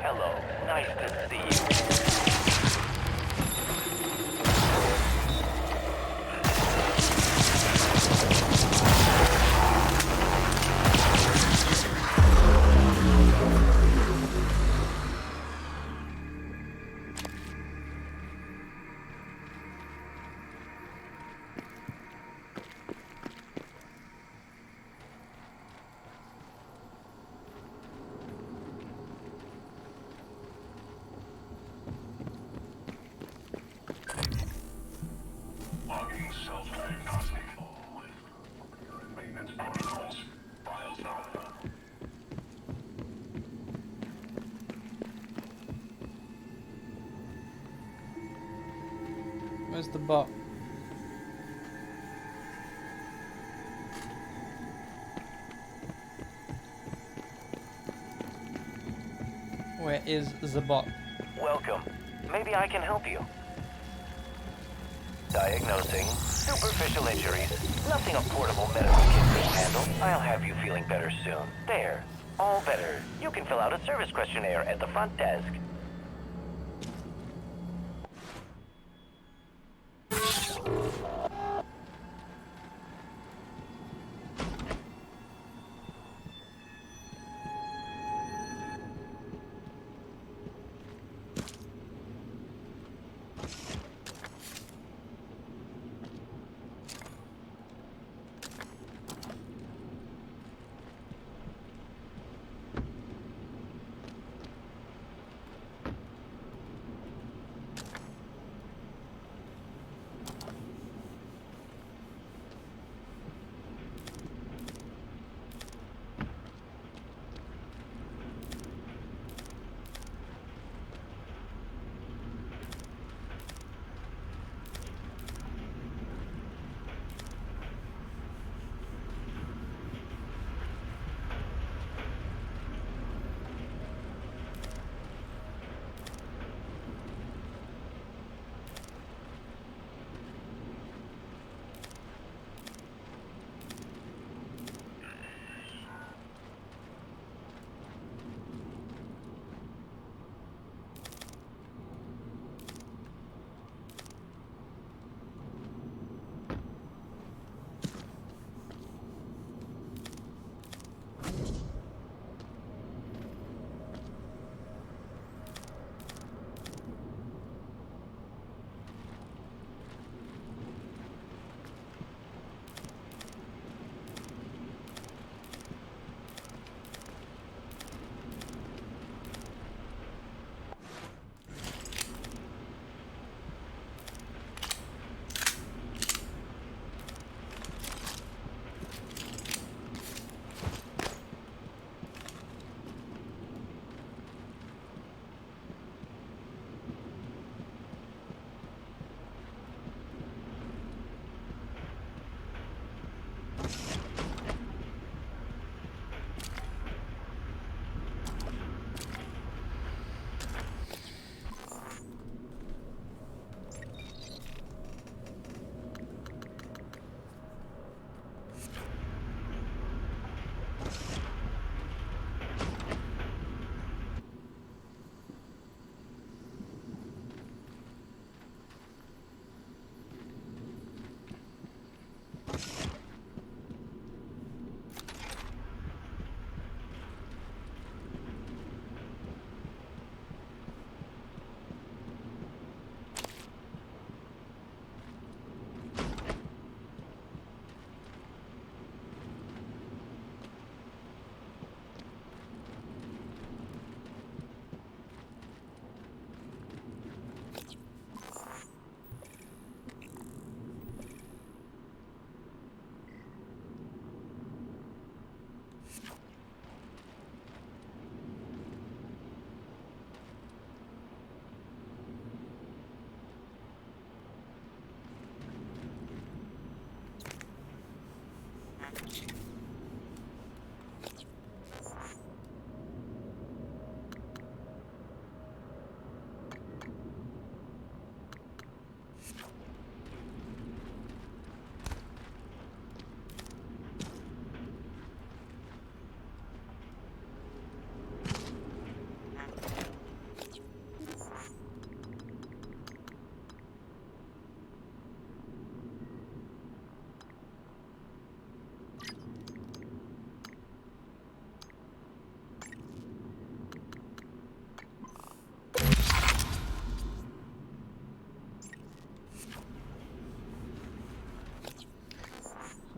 Hello. Nice to see you. Logging self-diagnostic. Maintenance protocols. Files alpha. Where's the bot? Where is the bot? Welcome. Maybe I can help you. Diagnosing superficial injuries. Nothing a portable medical kit can handle. I'll have you feeling better soon. There. All better. You can fill out a service questionnaire at the front desk.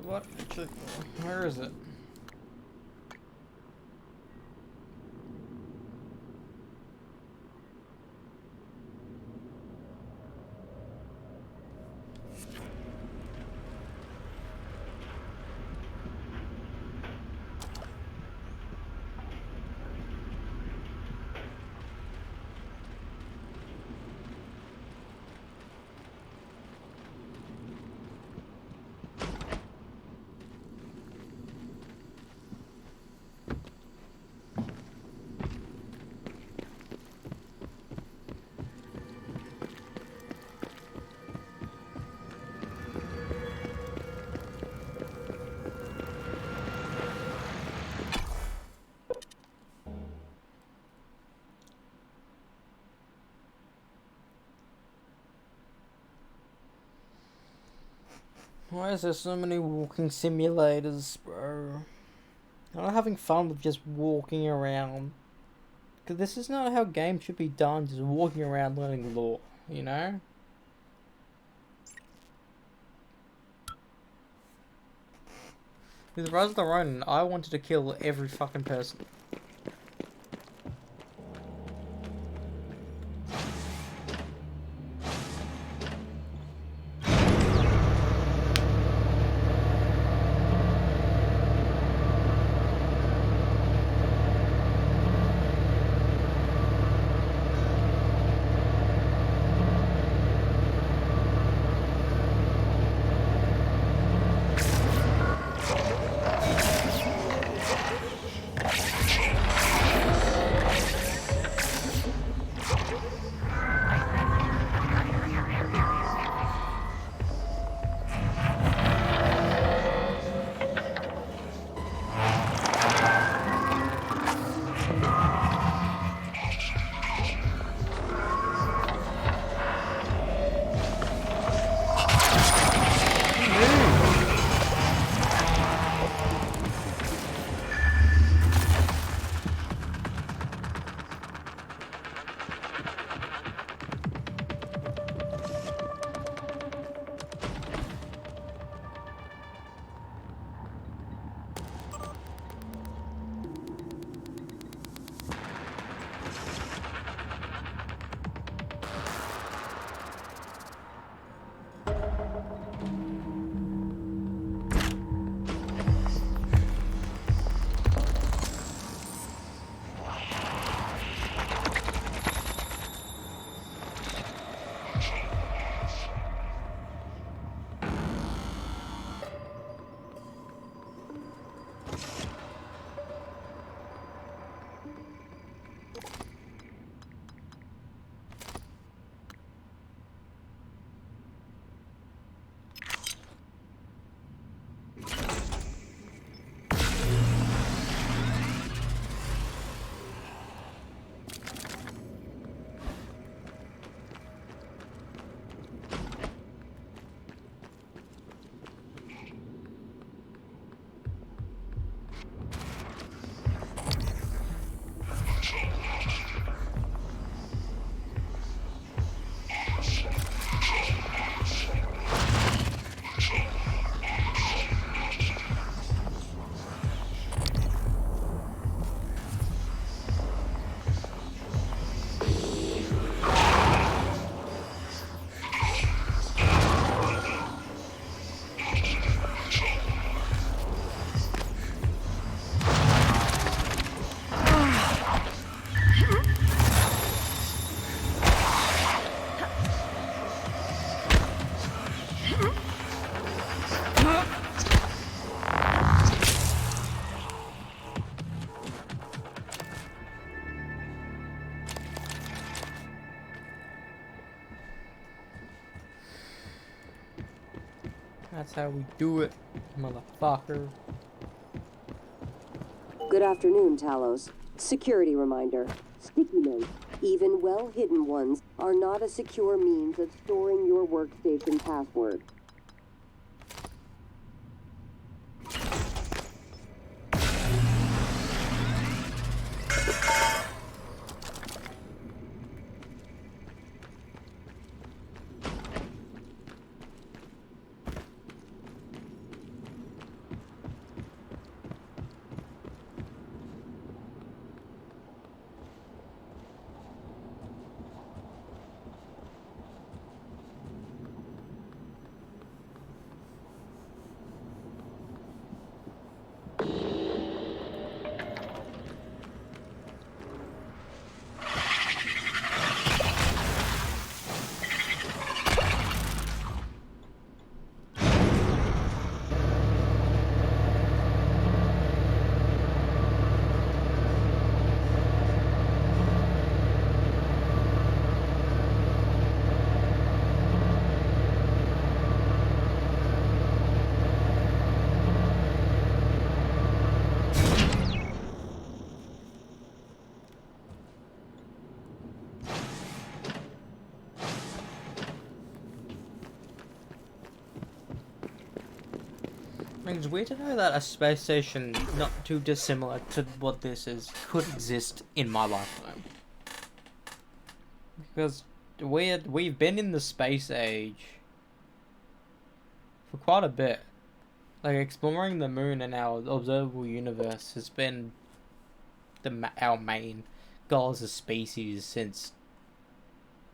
What? Where is it? Why is there so many walking simulators, bro? I'm not having fun with just walking around. Because this is not how games should be done, just walking around learning lore, you know? With Rise of the Ronin, I wanted to kill every fucking person. That's how we do it, motherfucker. Good afternoon, Talos. Security reminder. Sticky notes, even well-hidden ones, are not a secure means of storing your workstation password. I mean, it's weird to know that a space station not too dissimilar to what this is could exist in my lifetime. Because we've been in the space age for quite a bit. Like, exploring the moon and our observable universe has been our main goal as a species since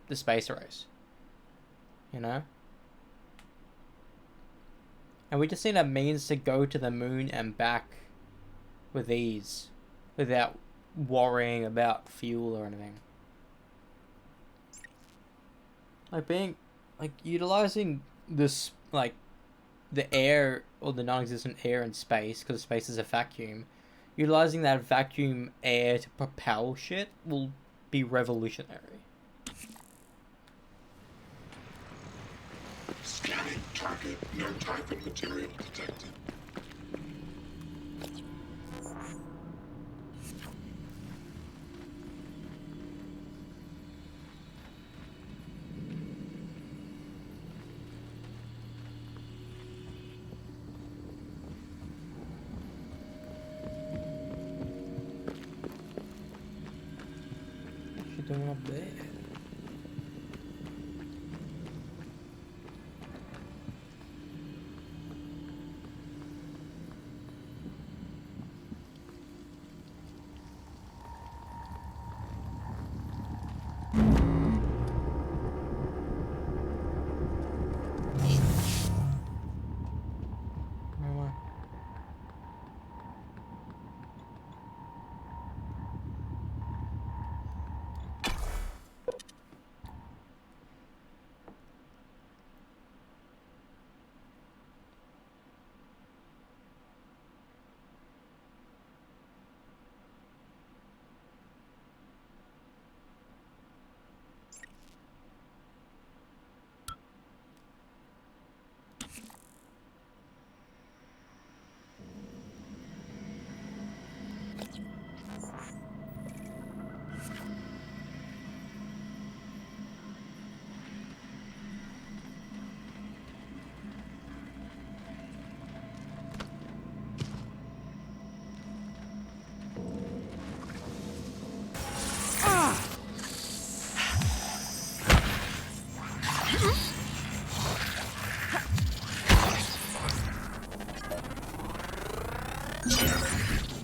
the space race. You know? And we just need a means to go to the moon and back with ease, without worrying about fuel or anything. Like utilizing this, like, the air or the non-existent air in space, because space is a vacuum, utilizing that vacuum air to propel shit will be revolutionary. Scanning target. No type of material detected. What's she doing up there?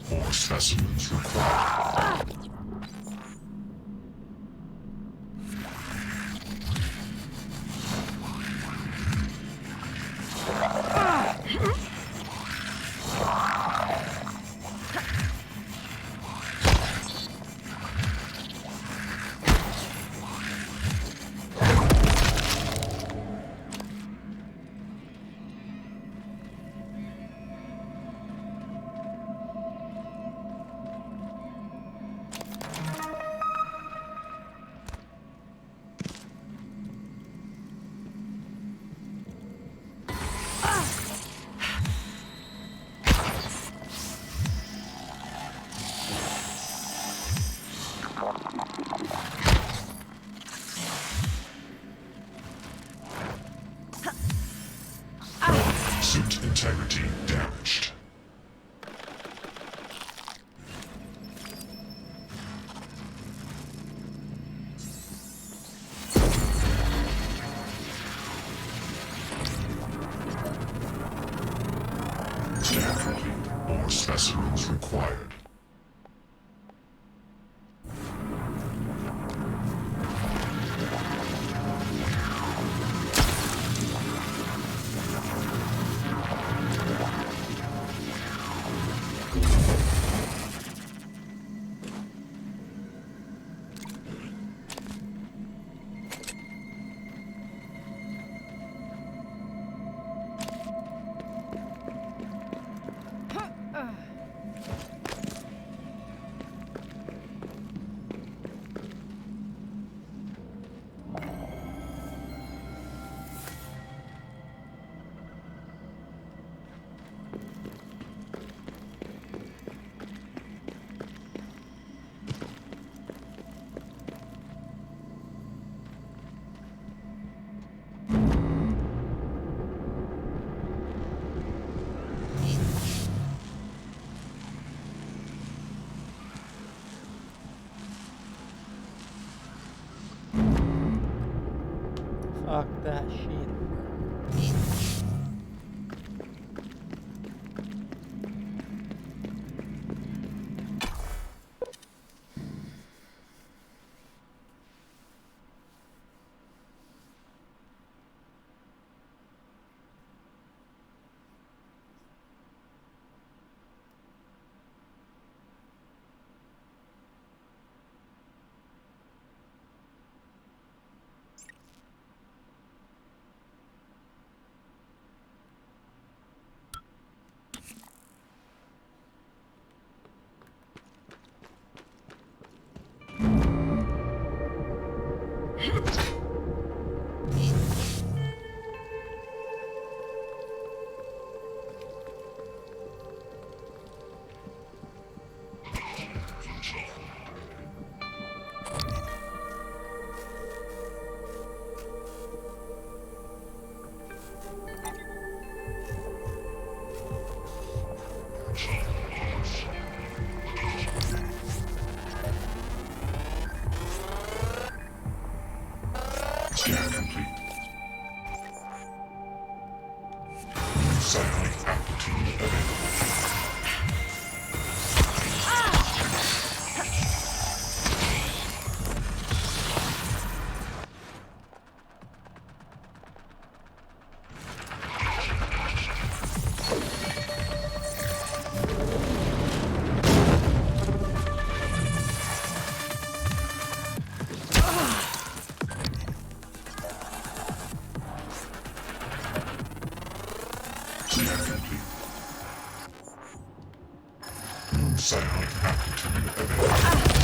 More specimens required. Suit integrity damaged. Scan complete. More specimens required. Fuck that shit. Scan complete. New psionic amplitude available. Scan complete. New psionic amplitude available.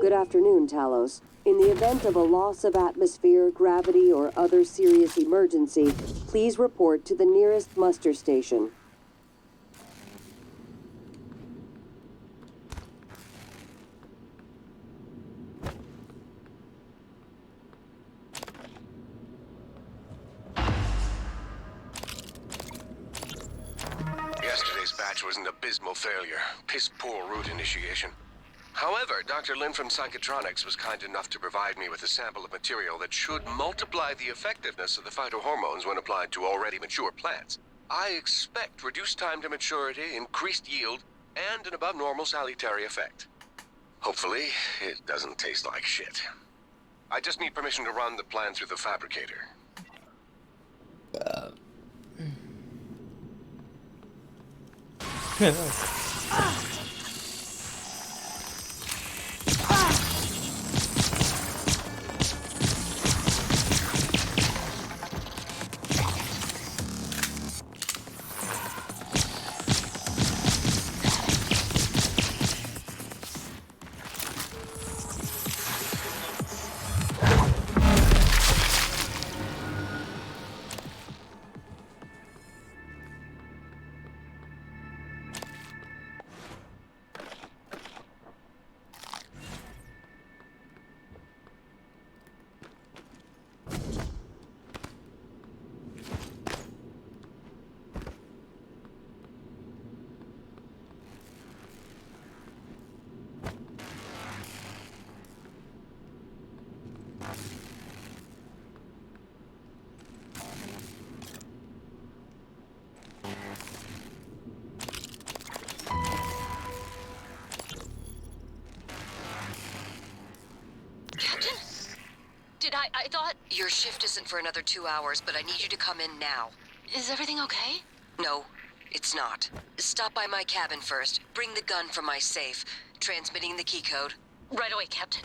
Good afternoon, Talos. In the event of a loss of atmosphere, gravity, or other serious emergency, please report to the nearest muster station. Yesterday's batch was an abysmal failure. Piss-poor route initiation. However, Dr. Lin from Psychotronics was kind enough to provide me with a sample of material that should multiply the effectiveness of the phytohormones when applied to already mature plants. I expect reduced time to maturity, increased yield, and an above-normal salutary effect. Hopefully, it doesn't taste like shit. I just need permission to run the plan through the fabricator. I thought... Your shift isn't for another 2 hours, but I need you to come in now. Is everything okay? No, it's not. Stop by my cabin first. Bring the gun from my safe. Transmitting the key code. Right away, Captain.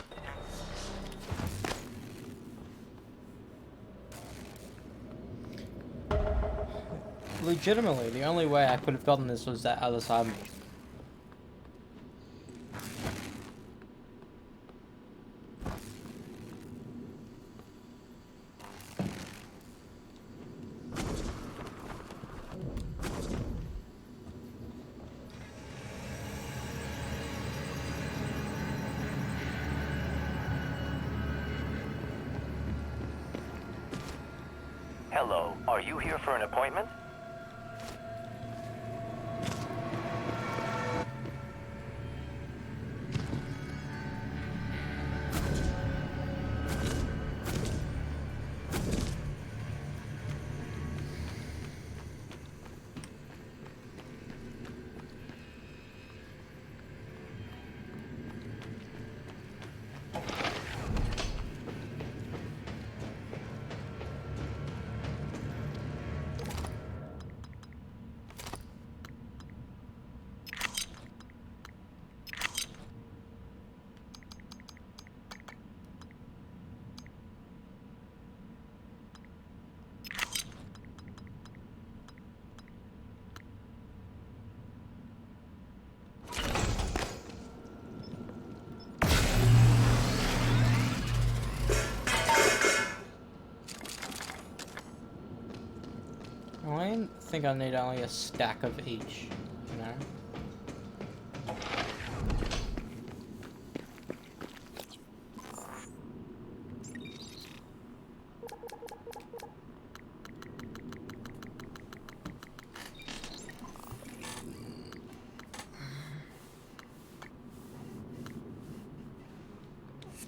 Legitimately, the only way I could have gotten this was that other side. Hello, are you here for an appointment? I think I need only a stack of each, you know?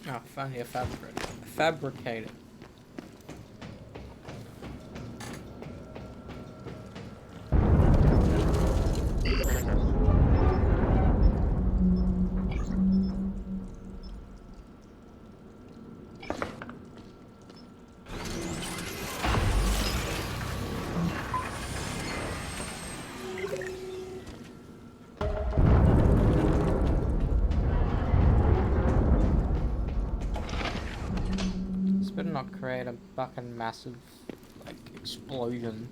Oh, finally a fabricator. Better not create a fucking massive, like, explosion.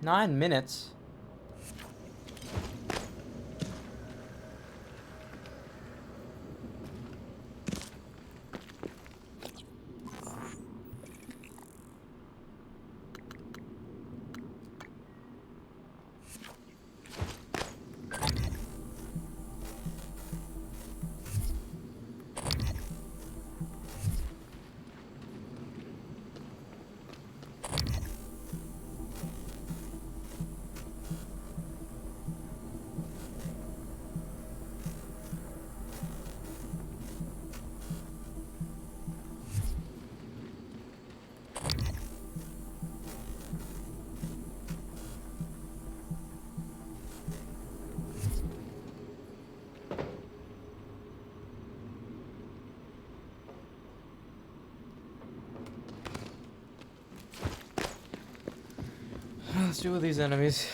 9 minutes? Let's deal with these enemies.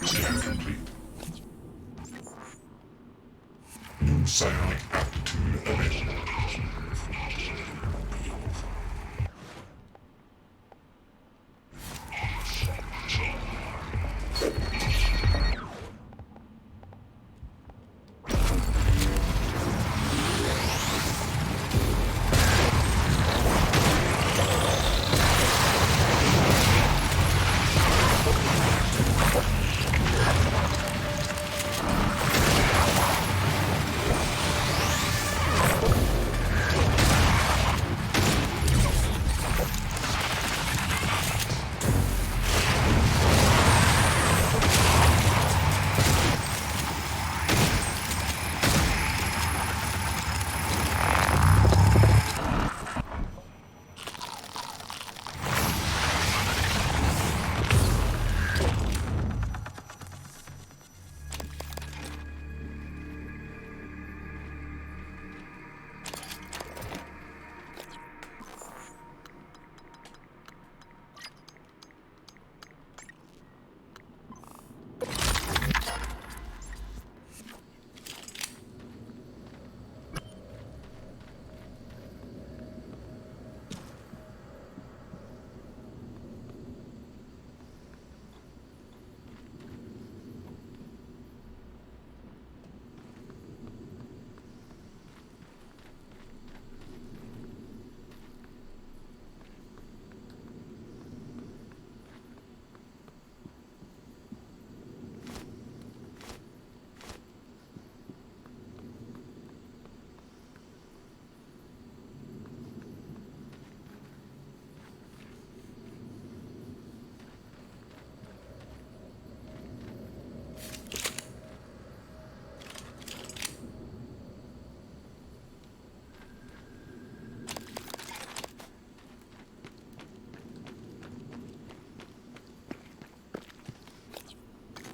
Scan complete. New psionic aptitude available.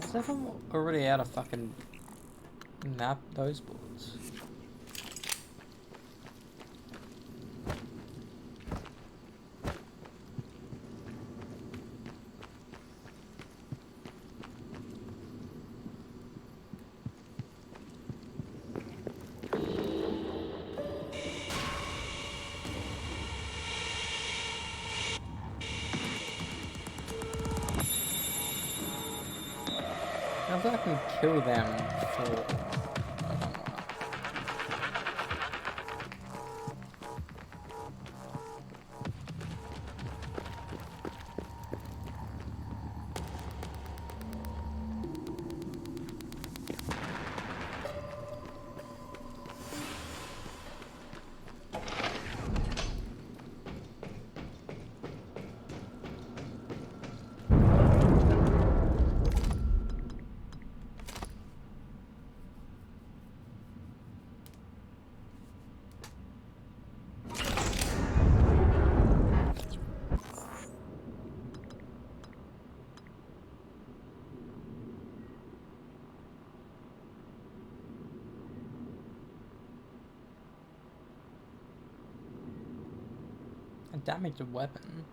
As if I'm already out of fucking nap those bullets. I think I can kill them for... A damaged weapon.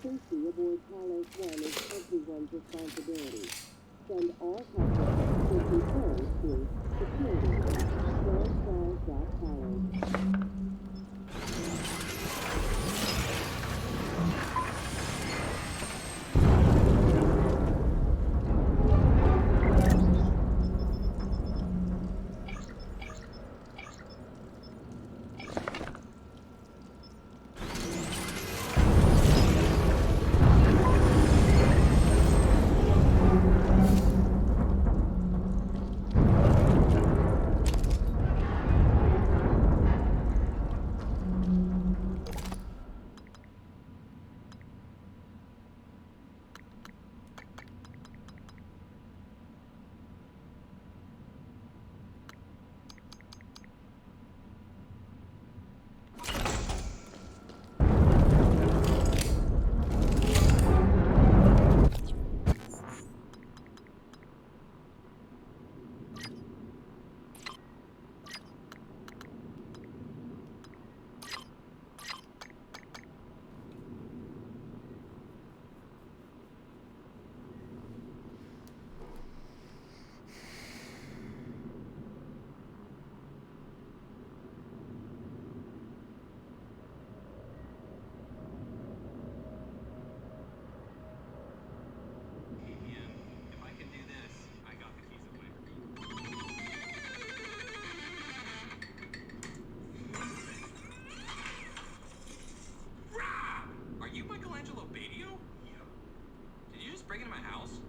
Safety aboard Talos 1 is everyone's responsibility. Send all passengers with concerns to security@transstars.talos. If I can do this, I got the keys of Lamborghini. Rah! Are you Michelangelo Badio? Yep. Did you just break into my house?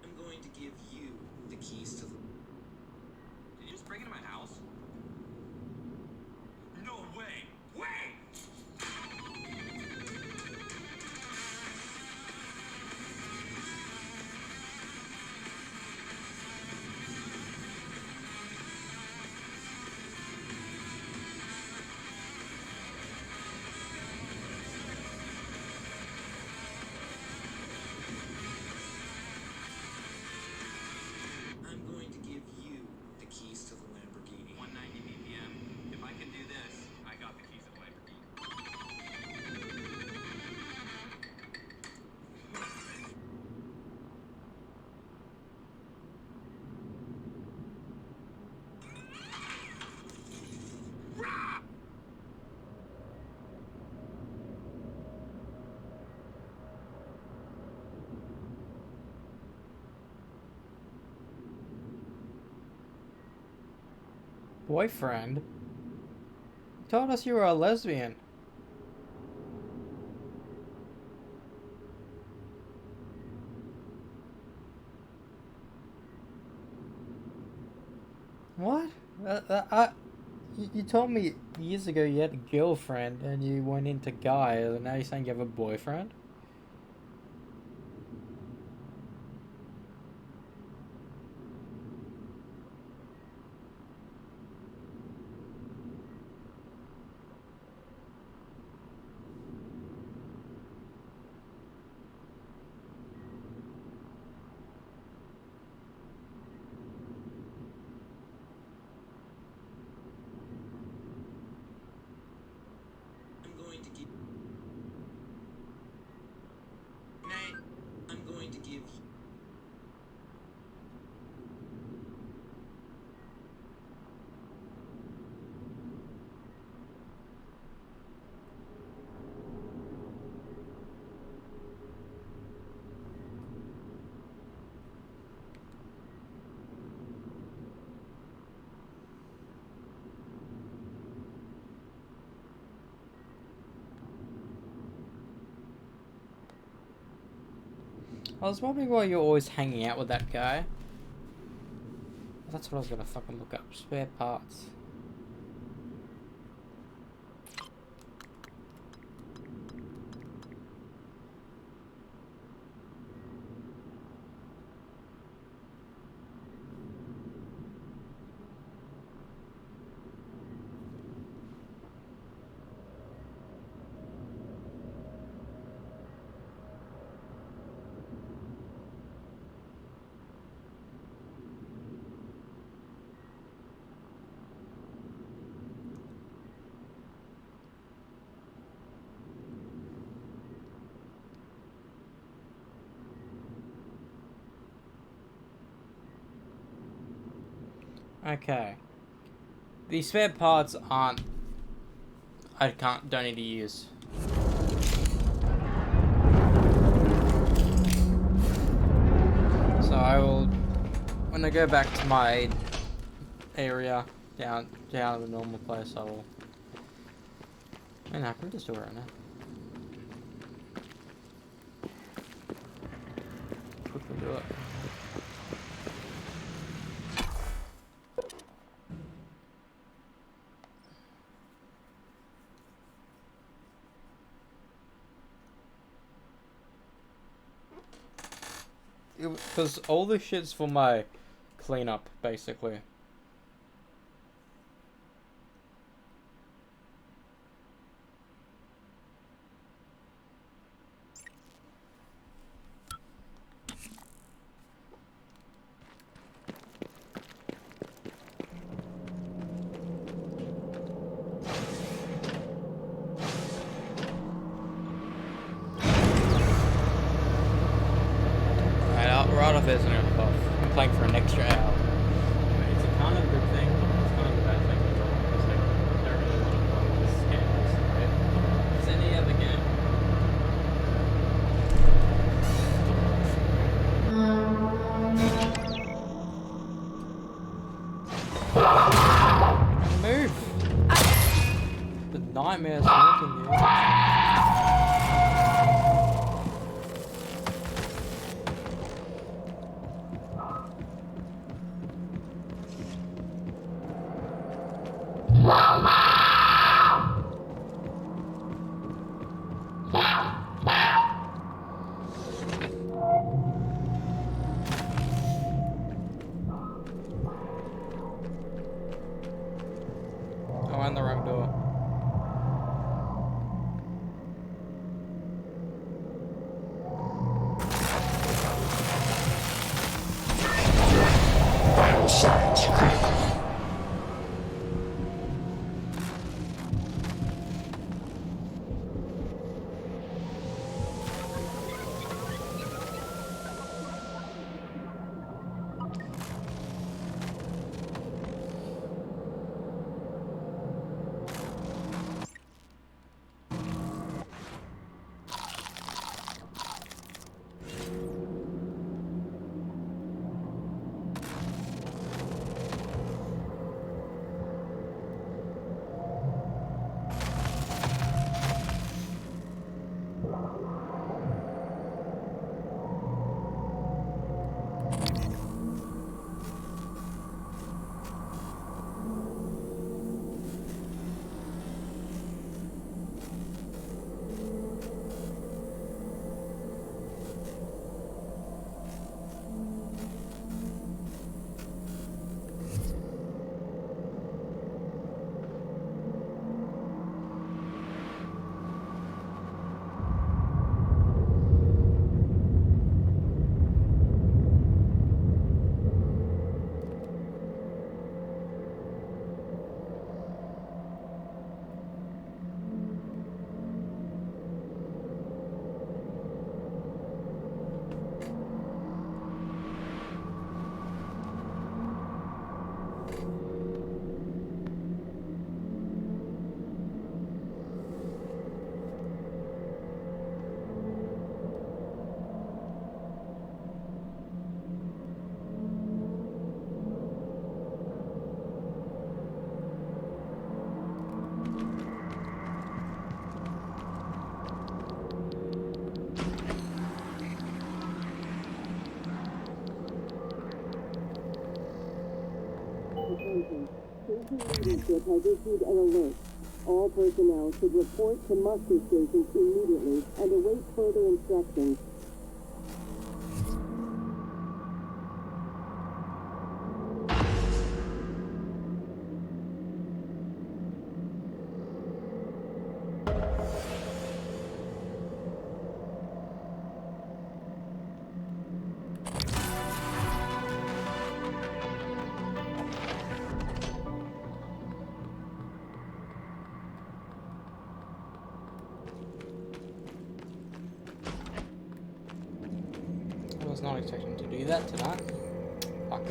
I'm going to give you the keys to the... Did you just break into my house? No way! Wait! I'm going to give you the keys to the Lamborghini. 190 BPM. If I can do this, I got the keys of Lamborghini. Boyfriend? You told us you were a lesbian. What? You told me years ago you had a girlfriend and you went into guys, and now you're saying you have a boyfriend? I'm going to give... Nate, I'm going to give you... I was wondering why you're always hanging out with that guy. That's what I was gonna fucking look up. Spare parts. Okay. These spare parts aren't... don't need to use. So I will... When I go back to my area, down to the normal place, I will... I can just do it right now. Quickly do it. Because all this shit's for my cleanup, basically. Right off isn't it? I'm playing for an extra hour. I mean, it's a kind of good thing. It's kind of a bad thing as well. Because like, I don't really want to play this game. If there's any other game. Move! The nightmare's haunting you. Oh, and the wrong door. Leadership has issued an alert. All personnel should report to muster stations immediately and await further instructions. I was not expecting to do that tonight. Fuck.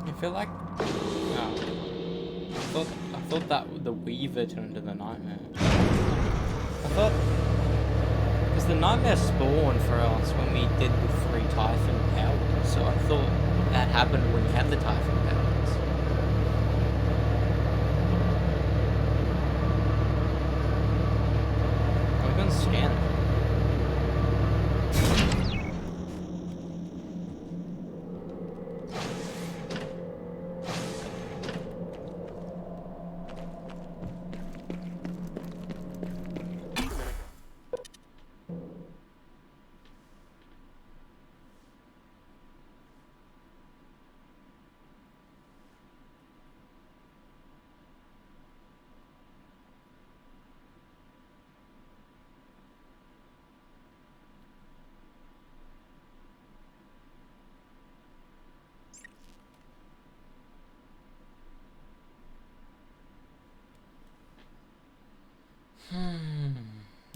I feel like I thought that the Weaver turned into the Nightmare. I thought because the Nightmare spawned for us when we did the 3 Typhon powers, so I thought that happened when we had the Typhon powers. I'm gonna scan it.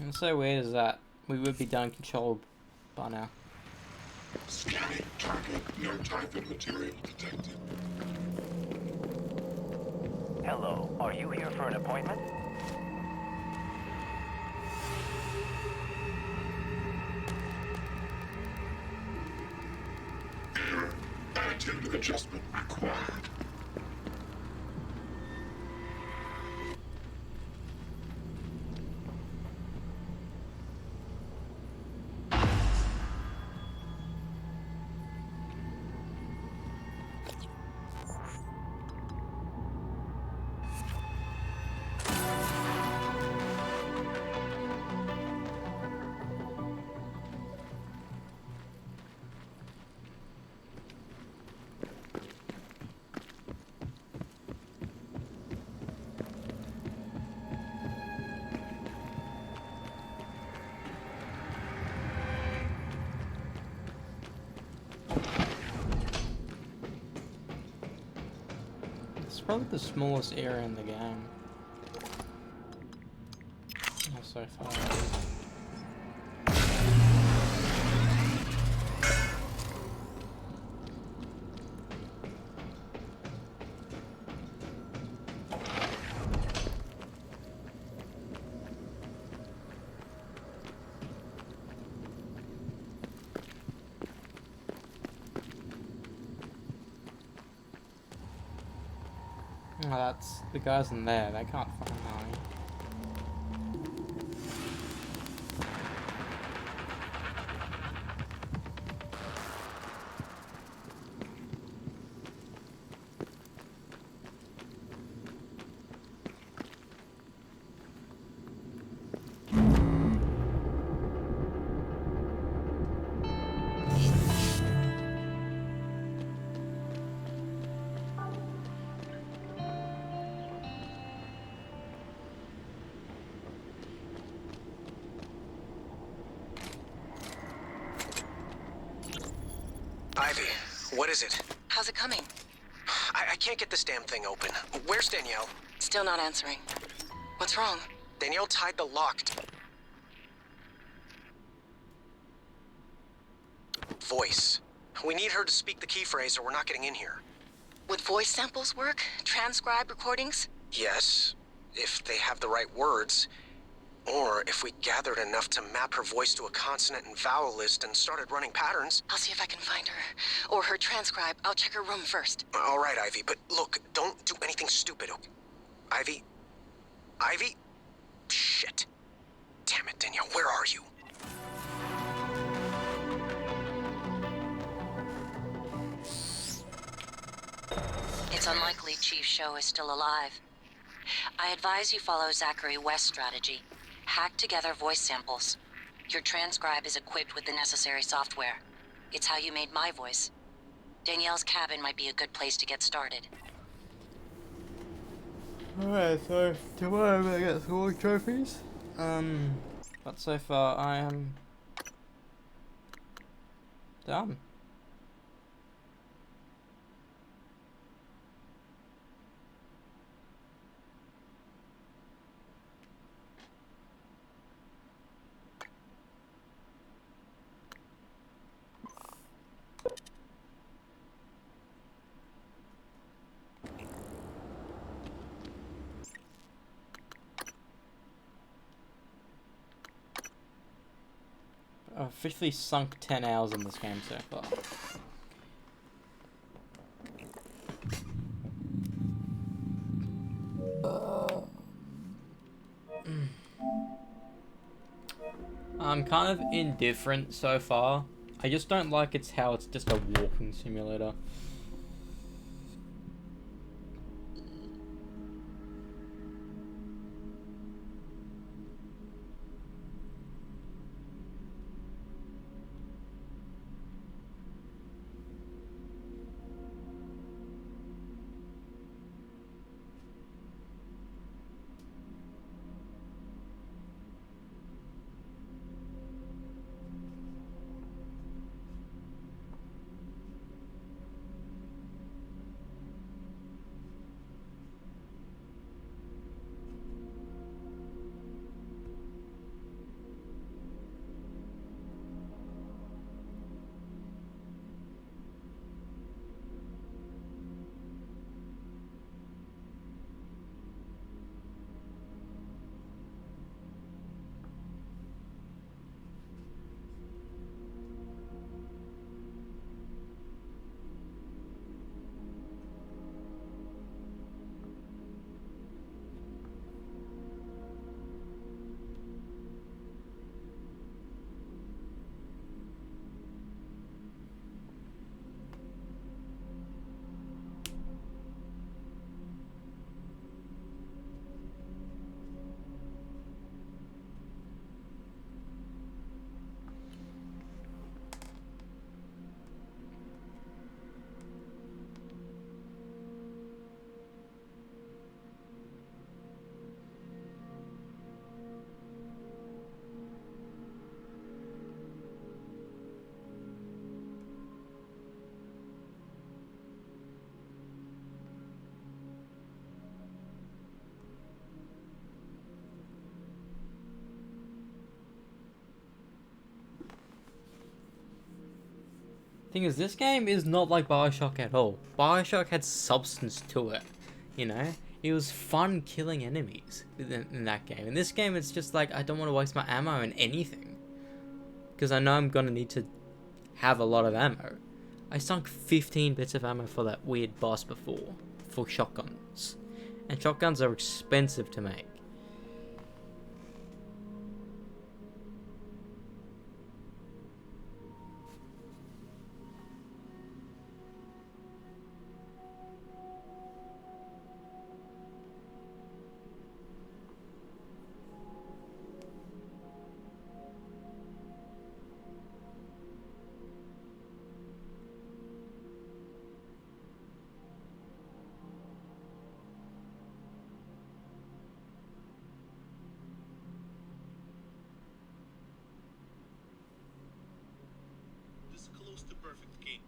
It's so weird is that we would be done control by now. Scanning target, no Typhon material detected. Hello, are you here for an appointment? Error. Attitude adjustment required. It's probably the smallest area in the game. Not so far. Oh, that's the guys in there. They can't fucking hide. Ivy, what is it? How's it coming? I can't get this damn thing open. Where's Danielle? Still not answering. What's wrong? Danielle tied the lock. Voice. We need her to speak the key phrase or we're not getting in here. Would voice samples work? Transcribe recordings? Yes, if they have the right words. Or if we gathered enough to map her voice to a consonant and vowel list and started running patterns. I'll see if I can find her. Or her transcribe. I'll check her room first. All right, Ivy, but look, don't do anything stupid, okay? Ivy? Ivy? Shit. Damn it, Danielle, where are you? It's unlikely Chief Show is still alive. I advise you follow Zachary West's strategy. Hack together voice samples. Your transcribe is equipped with the necessary software. It's how you made my voice. Danielle's cabin might be a good place to get started. Alright, so tomorrow I'm gonna get some more trophies. But so far I am done. I've officially sunk 10 hours in this game so far. I'm kind of indifferent so far. I just don't like how it's just a walking simulator. Thing is, this game is not like Bioshock at all. Bioshock had substance to it, you know? It was fun killing enemies in that game. In this game, it's just like, I don't want to waste my ammo in anything. Because I know I'm going to need to have a lot of ammo. I sunk 15 bits of ammo for that weird boss before, for shotguns. And shotguns are expensive to make. This close to perfect game.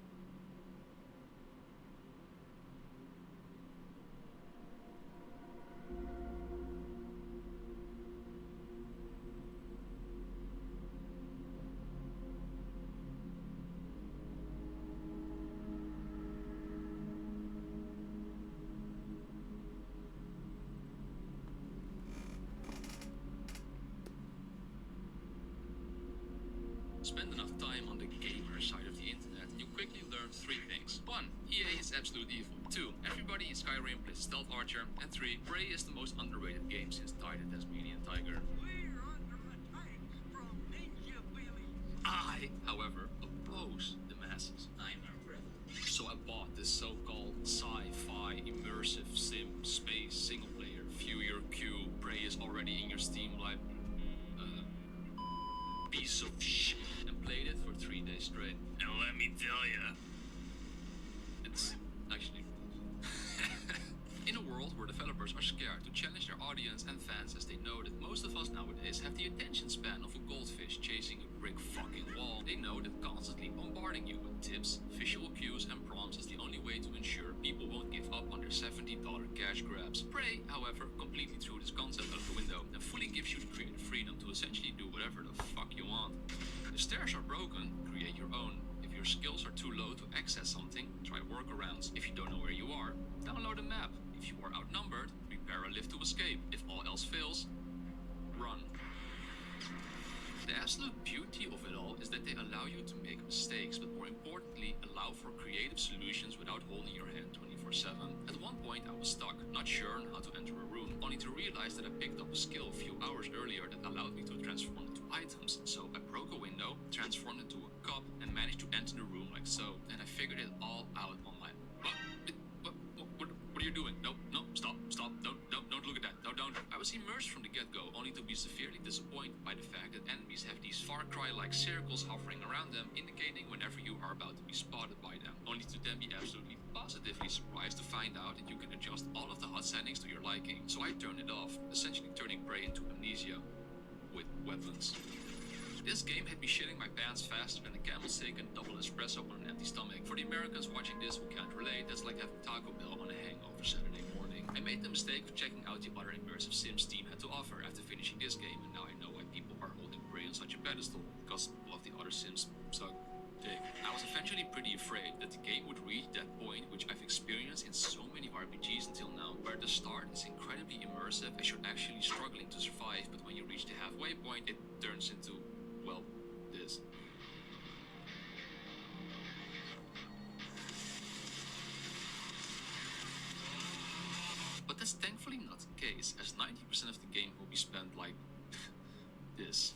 Spend enough time on the gamer side of the internet and you quickly learn 3 things. 1. EA is absolute evil. 2. Everybody in Skyrim plays Stealth Archer. And 3. Prey is the most underrated game since died at Tasmanian Tiger. I, however, oppose the masses. I'm a rebel. So I bought this so-called sci-fi immersive sim space single player. View your queue. Prey is already in your Steam library. Piece of shit. And played it for 3 days straight. And let me tell ya, it's actually in a world where developers are scared to challenge their audience and fans as they know that most of us nowadays have the attention span of a goldfish chasing a brick fucking wall, they know that constantly bombarding you with tips, visual cues and prompts is the only way to ensure people won't give up on their $70 cash grabs. Prey, however, completely threw this concept out the window and fully gives you the creative freedom to essentially do whatever the fuck you want. The stairs are broken, create your own. If your skills are too low to access something, try workarounds. If you don't know where you are, download a map. If you are outnumbered, prepare a lift to escape. If all else fails, run. The absolute beauty of it all is that they allow you to make mistakes, but more importantly, allow for creative solutions without holding your hand 24/7. At one point I was stuck, not sure on how to enter a room, only to realize that I picked up a skill a few hours earlier that allowed me to transform into items. So I broke a window, transformed into a cup, and managed to enter the room like so. And I figured it all out on my... What are you doing? No, stop, don't look at that. No, don't. I was immersed from the get-go, only to be severely disappointed by the fact that enemies have these Far Cry-like circles hovering around them, indicating whenever you are about to be spotted by them, only to then be absolutely positively surprised to find out that you can adjust all of the HUD settings to your liking. So I turned it off, essentially turning Prey into Amnesia with weapons. This game had me shitting my pants faster than a camel's taken double espresso on an empty stomach. For the Americans watching this who can't relate, that's like having Taco Bell on a hangover Saturday morning. I made the mistake of checking out the other immersive sims Steam had to offer after finishing this game, and now I know why people are holding Prey on such a pedestal, because all of the other sims suck dick. I was eventually pretty afraid that the game would reach that point which I've experienced in so many RPGs until now, where the start is incredibly immersive as you're actually struggling to survive, but when you reach the halfway point it turns into, well, this. But that's thankfully not the case, as 90% of the game will be spent like this.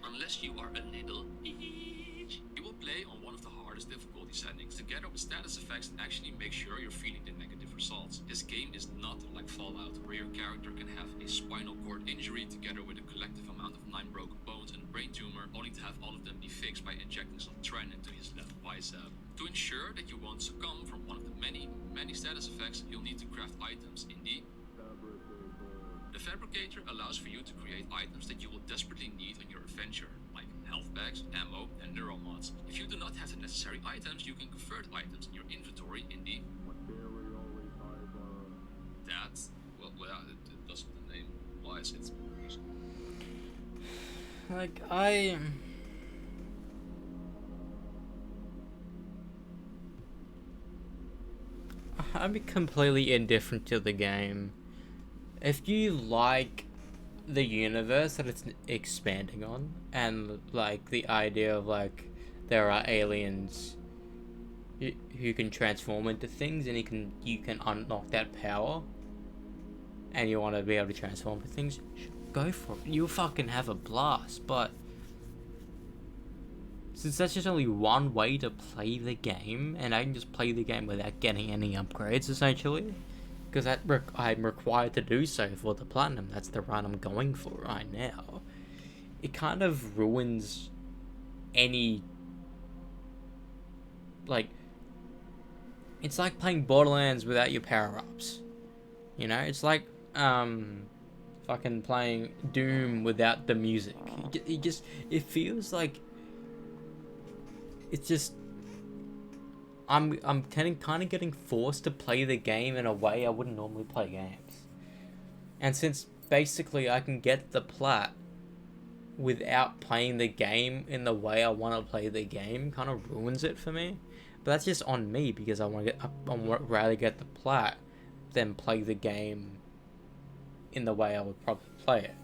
Unless you are a little itch. You will play on one of the hardest difficulty settings, together with status effects that actually make sure you're feeling the negative results. This game is not like Fallout, where your character can have a spinal cord injury together with a collective amount of 9 broken bones and a brain tumor, only to have all of them be fixed by injecting some tren into his left bicep. To ensure that you won't succumb from one of the many status effects, you'll need to craft items in the Fabricator allows for you to create items that you will desperately need on your adventure, like health bags, ammo, and neuromods. If you do not have the necessary items, you can convert items in your inventory in the... That... Well, it does with the name wise, it's... Like, I'm completely indifferent to the game. If you like the universe that it's expanding on, and like the idea of like there are aliens who can transform into things, and you can unlock that power, and you want to be able to transform into things, go for it. You'll fucking have a blast. But since that's just only one way to play the game, and I can just play the game without getting any upgrades essentially, because I'm required to do so for the platinum. That's the run I'm going for right now. It kind of ruins any... Like... It's like playing Borderlands without your power-ups. You know? It's like, fucking playing Doom without the music. It feels like... It's just... I'm kind of getting forced to play the game in a way I wouldn't normally play games. And since basically I can get the plat without playing the game in the way I want to play the game, kind of ruins it for me. But that's just on me, because I'd rather get the plat than play the game in the way I would probably play it.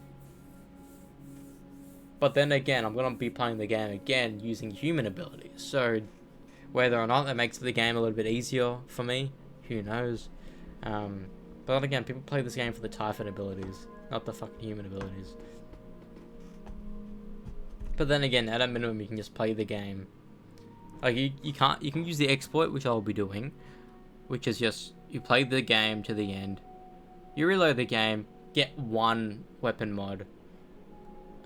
But then again, I'm going to be playing the game again using human abilities. So whether or not that makes the game a little bit easier for me, who knows. But again, people play this game for the Typhon abilities, not the fucking human abilities. But then again, at a minimum, you can just play the game. Like you can use the exploit, which I'll be doing, which is just you play the game to the end, you reload the game, get one weapon mod,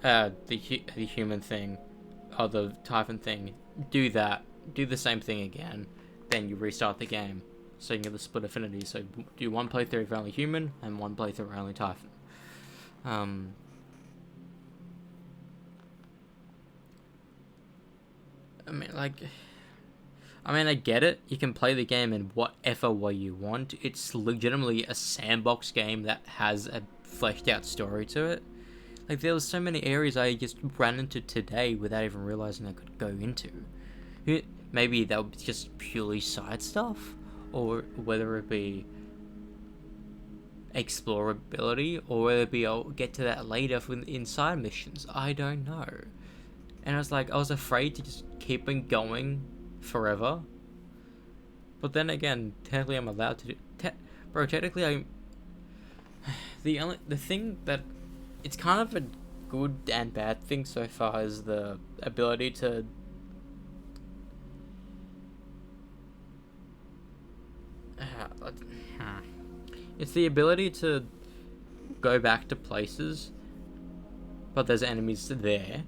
the human thing, or the Typhon thing, do that, do the same thing again, then you restart the game. So you can get the split affinity. So do one playthrough of only human and one playthrough of only Typhon. I get it. You can play the game in whatever way you want. It's legitimately a sandbox game that has a fleshed out story to it. Like, there was so many areas I just ran into today without even realizing I could go into. Maybe that would be just purely side stuff, or whether it be explorability, or whether it be I'll get to that later in side missions. I don't know. And I was afraid to just keep on going forever. But then again, technically I'm allowed to do... technically I'm... The thing that... It's kind of a good and bad thing so far is the ability to... It's the ability to go back to places, but there's enemies there.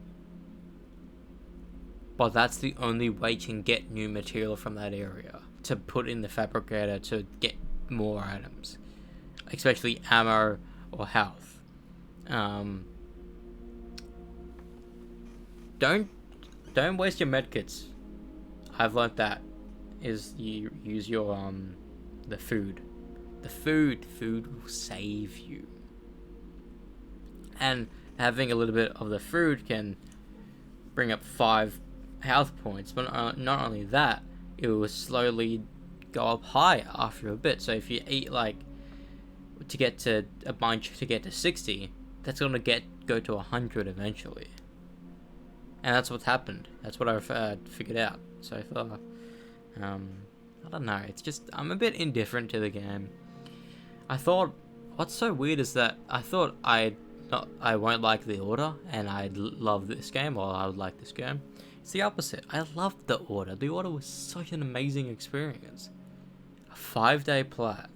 But that's the only way you can get new material from that area to put in the fabricator to get more items, especially ammo or health. Don't waste your medkits. I've learnt that is you use your the food. The food will save you. And having a little bit of the food can bring up 5 health points, but not only that, it will slowly go up higher after a bit. So if you eat to get to a bunch to get to 60, that's gonna go to 100 eventually. And that's what's happened. That's what I've figured out so far. I don't know. It's just I'm a bit indifferent to the game. I thought what's so weird is that I thought I won't like The Order and I'd love this game, or I would like this game. It's the opposite. I loved The Order. The Order was such an amazing experience. A 5-day plat.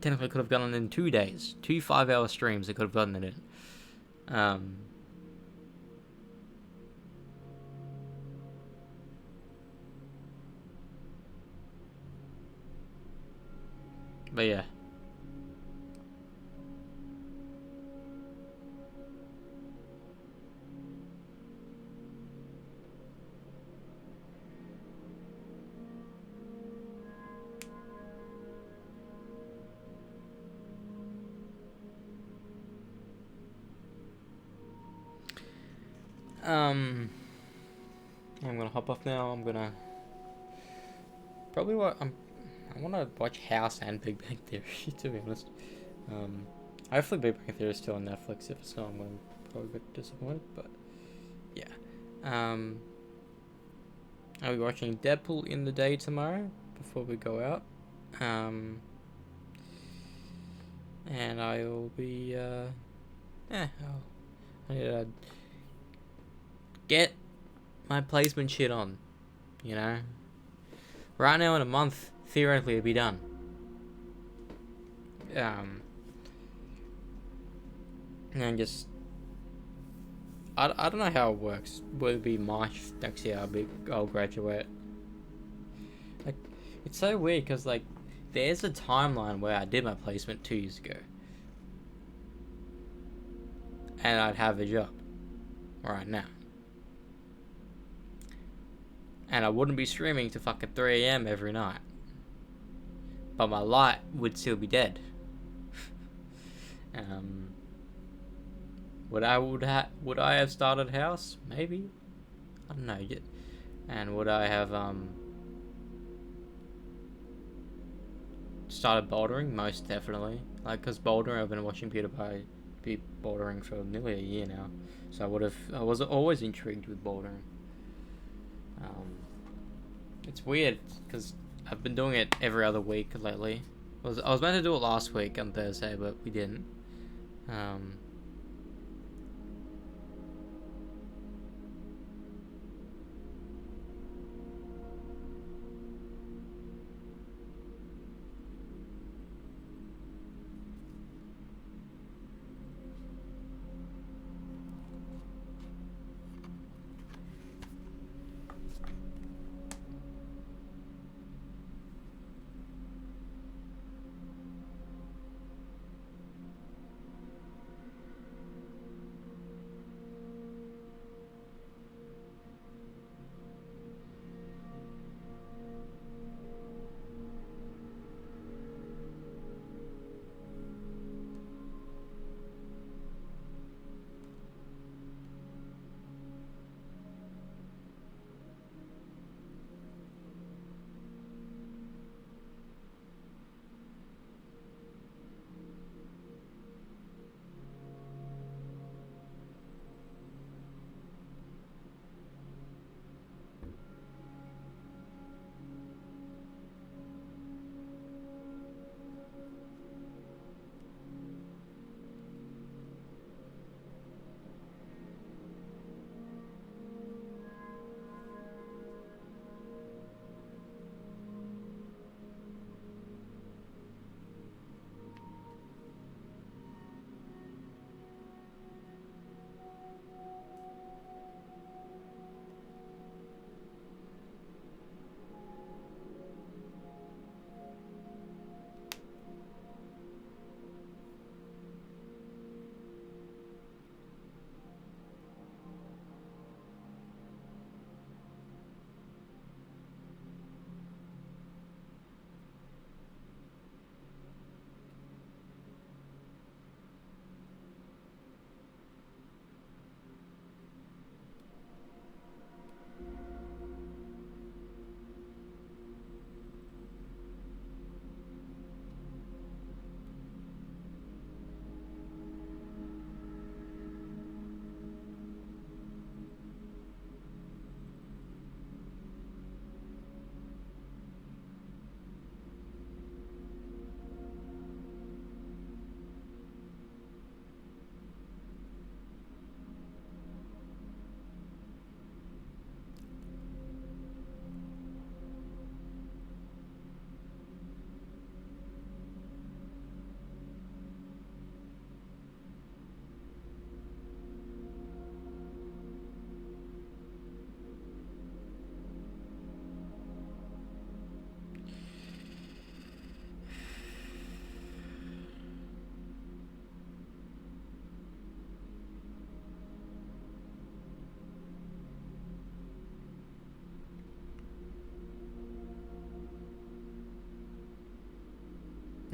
Technically could have gotten it in 2 days. 2 5-hour streams I could have gotten it in. But yeah. I'm gonna hop off now. I'm gonna probably I want to watch House and Big Bang Theory, to be honest. Hopefully Big Bang Theory is still on Netflix. If it's not, I'm going to probably get disappointed, but yeah. I'll be watching Deadpool in the day tomorrow before we go out. And I'll be, I need to get my placement shit on, you know? Right now in a month, theoretically it'd be done. And just I don't know how it works. Will it be March next year? I'll graduate. Like, it's so weird because like there's a timeline where I did my placement 2 years ago, and I'd have a job right now. And I wouldn't be streaming to fucking 3 AM every night. But my light would still be dead. Would I have started House? Maybe. I don't know yet. And would I have started bouldering? Most definitely. Like, because bouldering, I've been watching PewDiePie be bouldering for nearly a year now. So I was always intrigued with bouldering. It's weird, because I've been doing it every other week lately. I was meant to do it last week on Thursday, but we didn't.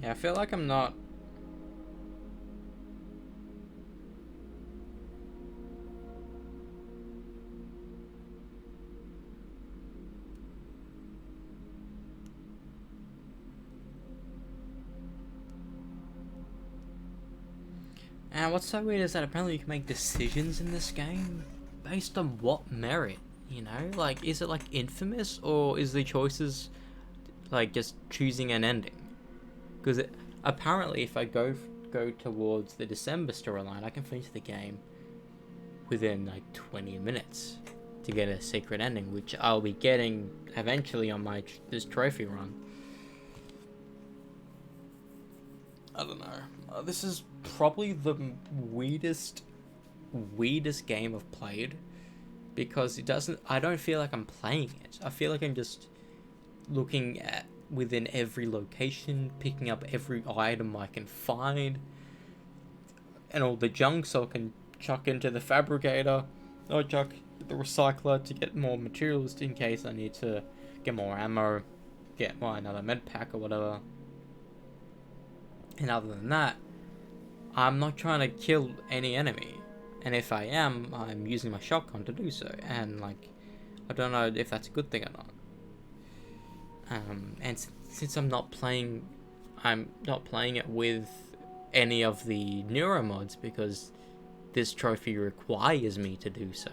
Yeah, I feel like I'm not... And what's so weird is that apparently you can make decisions in this game based on what merit, you know? Like, is it like Infamous, or is the choices like just choosing an ending? Because apparently if I go towards the December storyline, I can finish the game within like 20 minutes to get a secret ending, which I'll be getting eventually on this trophy run. I don't know. This is probably the weirdest game I've played, because I don't feel like I'm playing it. I feel like I'm just looking at within every location, picking up every item I can find, and all the junk so I can chuck into the fabricator, or chuck the recycler to get more materials in case I need to get more ammo, get another med pack or whatever. And other than that, I'm not trying to kill any enemy, and if I am, I'm using my shotgun to do so, and like, I don't know if that's a good thing or not. And since I'm not playing I'm not playing it with any of the neuro mods because this trophy requires me to do so.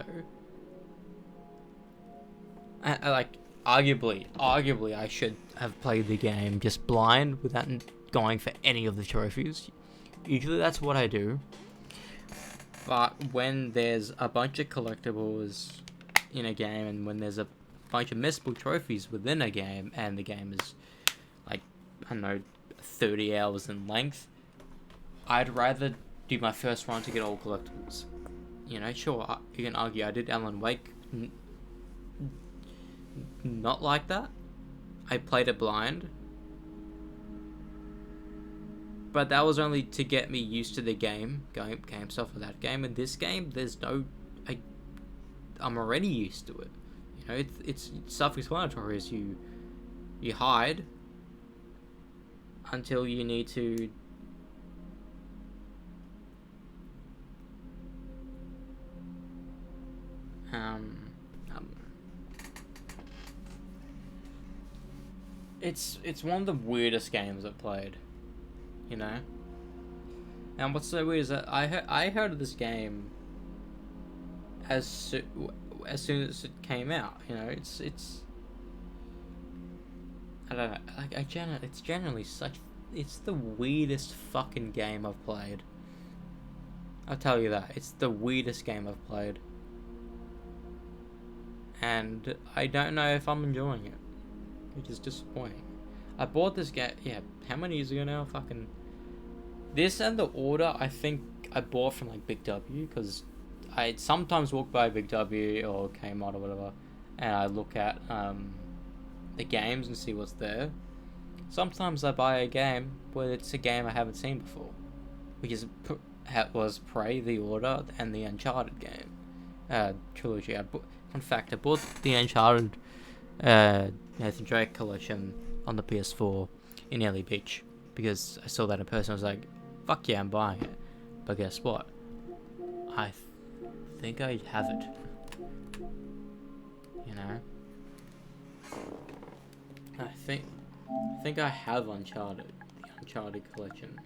I like, arguably, I should have played the game just blind without going for any of the trophies. Usually that's what I do. But when there's a bunch of collectibles in a game, and when there's a bunch of missable trophies within a game, and the game is, like, I don't know, 30 hours in length, I'd rather do my first run to get all collectibles. You know, sure, you can argue I did Alan Wake not like that. I played it blind. But that was only to get me used to the game stuff for that game. In this game, there's no... I'm already used to it. You know, it's self-explanatory. As you hide until you need to... It's one of the weirdest games I've played. You know, and what's so weird is that I heard of this game as soon as it came out. You know, it's I don't know, like it's generally it's the weirdest fucking game I've played. I'll tell you that, it's the weirdest game I've played, and I don't know if I'm enjoying it, which is disappointing. I bought this game, yeah, how many years ago now? Fucking... This and The Order, I think I bought from, like, Big W, because I sometimes walk by Big W or Kmart or whatever, and I look at the games and see what's there. Sometimes I buy a game where it's a game I haven't seen before, which was Prey, The Order, and the Uncharted game. Trilogy. In fact, I bought the Uncharted Nathan Drake collection on the PS4 in Ellie Beach because I saw that in person. I was like, fuck yeah, I'm buying it. But guess what? I think I have it. You know? I think I have Uncharted. The Uncharted collection.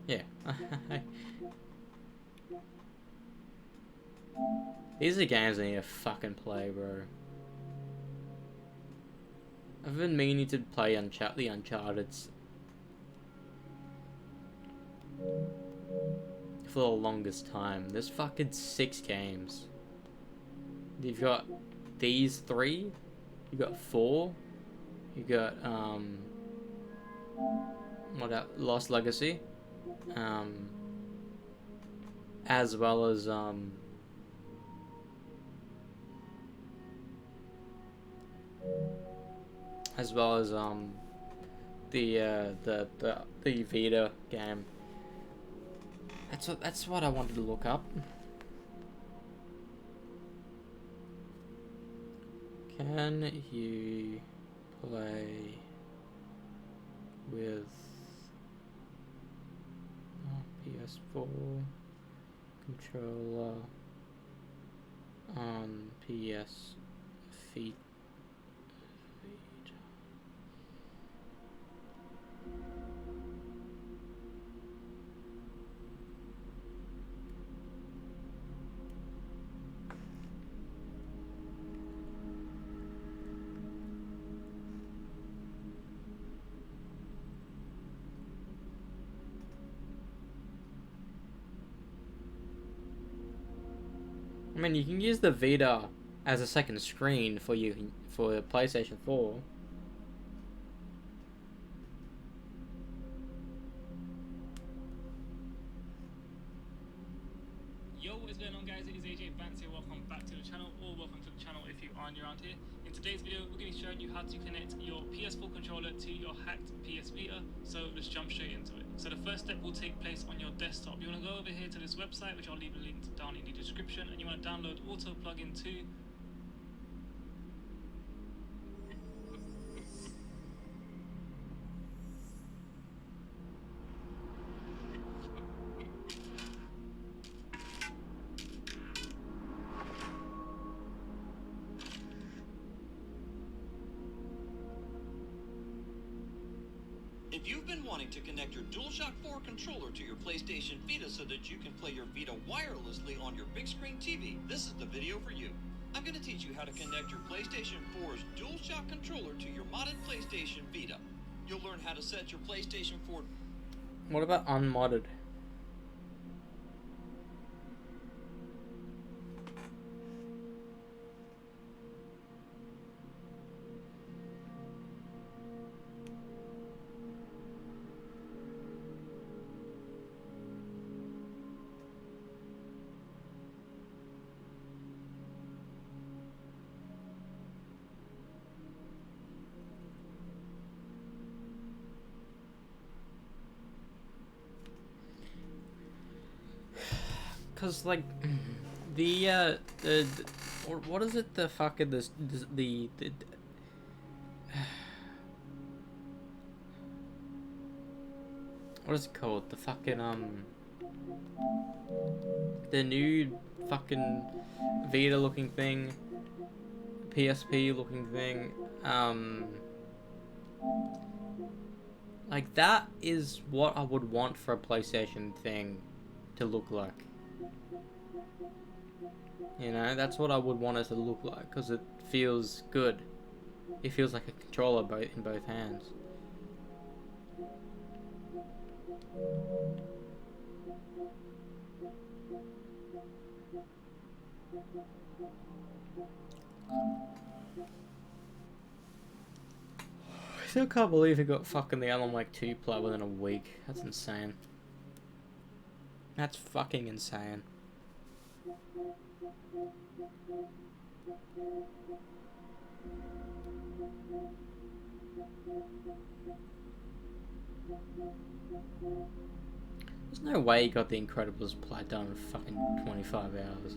Yeah. These are games I need to fucking play, bro. I've been meaning to play the Uncharted's for the longest time. There's fucking 6 games. You've got these 3. You got 4. You got Lost Legacy. As well as the Vita game. That's what I wanted to look up. Can you play with PS4 controller on PS Vita? I mean, you can use the Vita as a second screen for PlayStation 4. Yo, what is going on, guys? It is AJ Vance here. Welcome back to the channel, or welcome to the channel if you are new around here. In today's video, we're going to be showing you how to connect your PS4 controller to your hacked PS Vita. So let's jump straight into it. So the first step will take place on your desktop. You want to go over here to this website, which I'll leave a link down in the description, and you want to download Auto Plugin 2. If you've been wanting to connect your DualShock 4 controller to your PlayStation Vita so that you can play your Vita wirelessly on your big screen TV, this is the video for you. I'm going to teach you how to connect your PlayStation 4's DualShock controller to your modded PlayStation Vita. You'll learn how to set your PlayStation 4... What about unmodded? Cause like the or what is it, the fucking the what is it called, the fucking the new fucking Vita looking thing, PSP looking thing, like that is what I would want for a PlayStation thing to look like. You know, that's what I would want it to look like, because it feels good. It feels like a controller in both hands. I still can't believe he got fucking the Alan Wake 2 play within a week. That's insane. That's fucking insane. There's no way he got The Incredibles play done in fucking 25 hours.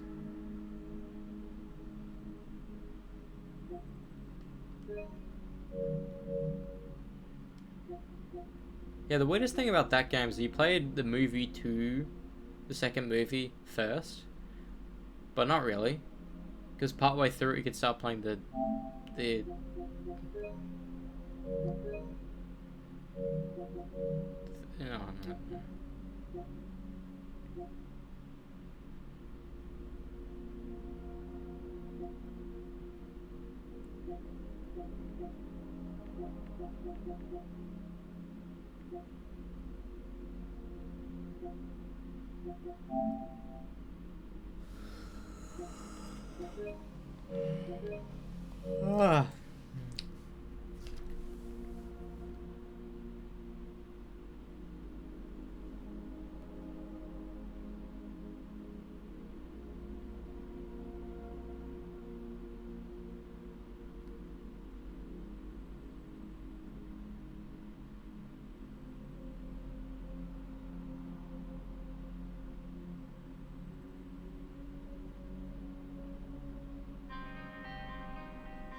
Yeah, the weirdest thing about that game is you played the movie 2, the second movie, first. But not really. Because partway through you could start playing the Ah.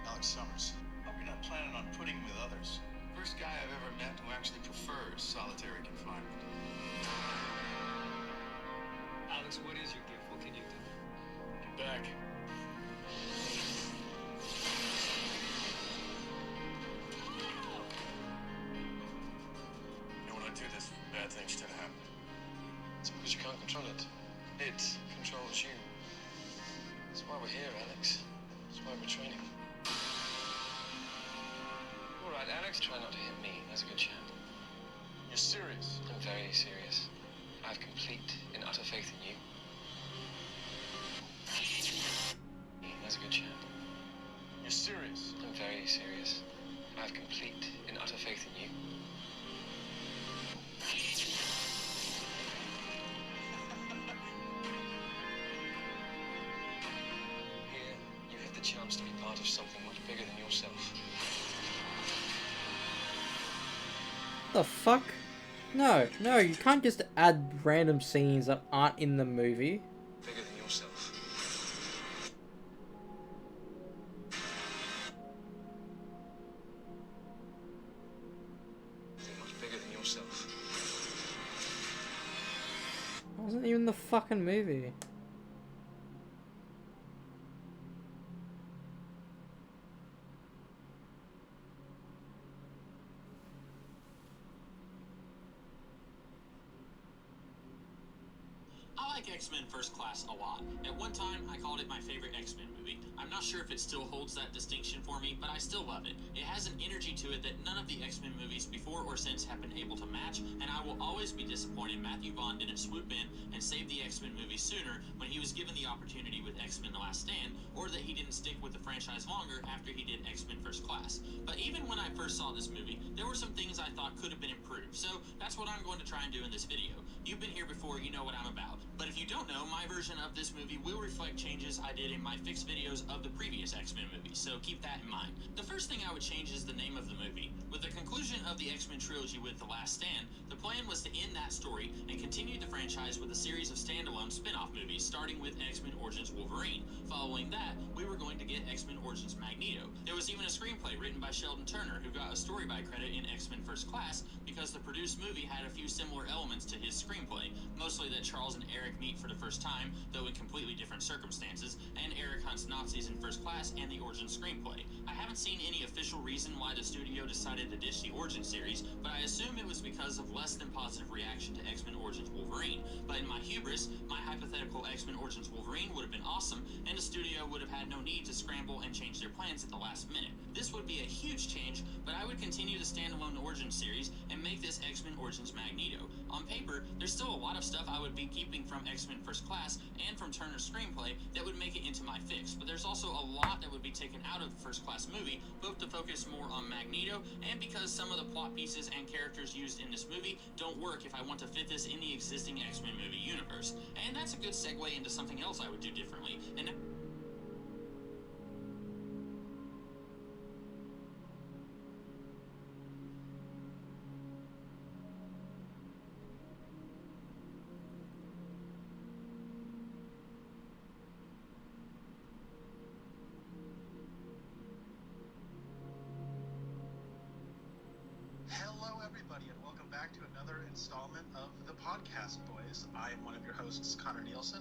Alex Summers. Hope you're not planning on putting with others. First guy I've ever met who actually prefers solitary confinement. Alex, what is your gift? What can you do? Get back. You know, when I do this, bad things tend to happen. It's because you can't control it. It controls you. That's why we're here, Alex. That's why we're training. All right, Alex, try not to hit me. That's a good chap. You're serious? I'm very serious. I have complete and utter faith in you. That's a good chap. You're serious? I'm very serious. I have complete and utter faith in you. Here, you have the chance to be part of something much bigger than yourself. The fuck? No, you can't just add random scenes that aren't in the movie. Bigger than yourself. Much bigger than yourself. Wasn't even the fucking movie. like X-Men First Class a lot. At one time, I called it my favorite X-Men movie. I'm not sure if it still holds that distinction for me, but I still love it. It has an energy to it that none of the X-Men movies before or since have been able to match, and I will always be disappointed Matthew Vaughn didn't swoop in and save the X-Men movie sooner when he was given the opportunity with X-Men The Last Stand, or that he didn't stick with the franchise longer after he did X-Men First Class. But even when I first saw this movie, there were some things I thought could have been improved, so that's what I'm going to try and do in this video. You've been here before, you know what I'm about. But if you don't know, my version of this movie will reflect changes I did in my fixed videos of the previous X-Men movies, so keep that in mind. The first thing I would change is the name of the movie. With the conclusion of the X-Men trilogy with The Last Stand, the plan was to end that story and continue the franchise with a series of standalone spin-off movies, starting with X-Men Origins Wolverine. Following that, we were going to get X-Men Origins Magneto. There was even a screenplay written by Sheldon Turner, who got a story by credit in X-Men First Class because the produced movie had a few similar elements to his screenplay, mostly that Charles and Eric meet for the first time, though in completely different circumstances, and Eric hunts Nazis in First Class and the Origin screenplay. I haven't seen any official reason why the studio decided to ditch the Origin series, but I assume it was because of less than positive reaction to X-Men Origins Wolverine. But in my hubris, my hypothetical X-Men Origins Wolverine would have been awesome, and the studio would have had no need to scramble and change their plans at the last minute. This would be a huge change, but I would continue the standalone Origin series and make this X-Men Origins Magneto. On paper, there's still a lot of stuff I would be keeping from X-Men First Class and from Turner's screenplay that would make it into my fix, but there's also a lot that would be taken out of the First Class movie, both to focus more on Magneto and because some of the plot pieces and characters used in this movie don't work if I want to fit this in the existing X-Men movie universe. And that's a good segue into something else I would do differently. And Hello, everybody, and welcome back to another installment of the Podcast Boys. I am one of your hosts, Connor Nielsen.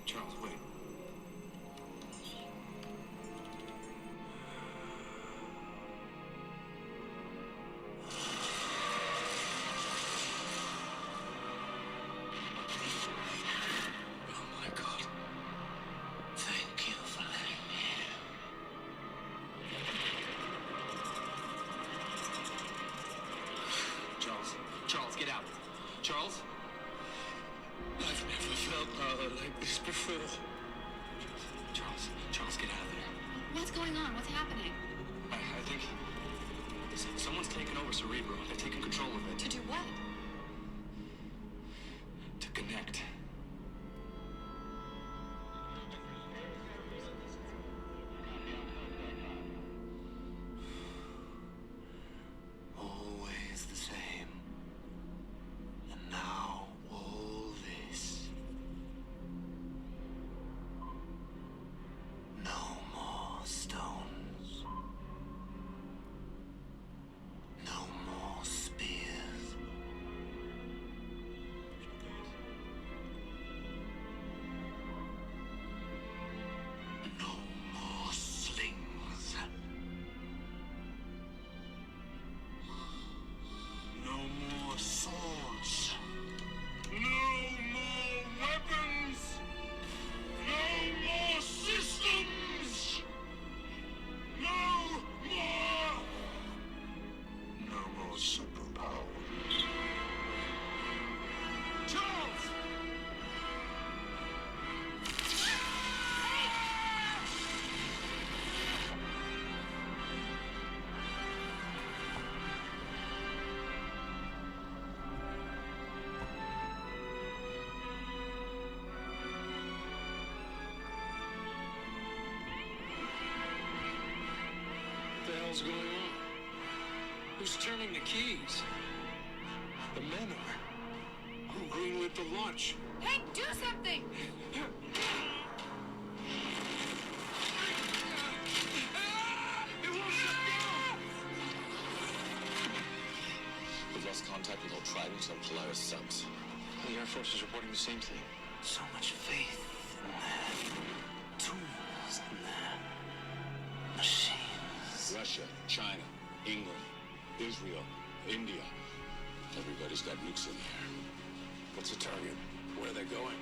Charles, wait. Oh my God. Thank you for letting me in. Charles, get out. Charles? I've never felt power like this before. Charles, get out of there. What's going on? What's happening? I think someone's taken over Cerebro. They're taking control of it. To do what? To connect. Always the same. And now all this. No more stones. No more spears. No more slings. No more swords. No more weapons. No more systems. No more. No more superpower. Charles! What the hell's going on? Who's turning the keys? The men are. Who greenlit the launch? Hey, do something! lost contact with all Tridents and Polaris subs. The Air Force is reporting the same thing. So much faith in their tools and their machines. Russia, China, England, Israel, India. Everybody's got nukes in the air. What's the target? Where are they going?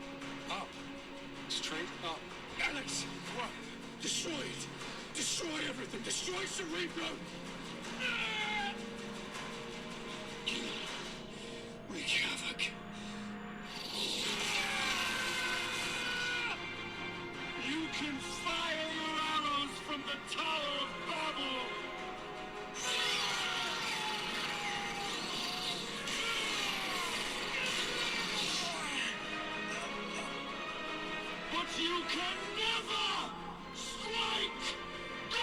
Up. Straight up. Alex! What? Destroy it! Destroy everything! Destroy Cerebro! Wreak havoc. You can fire your arrows from the Tower of Babel! But you can never strike gold!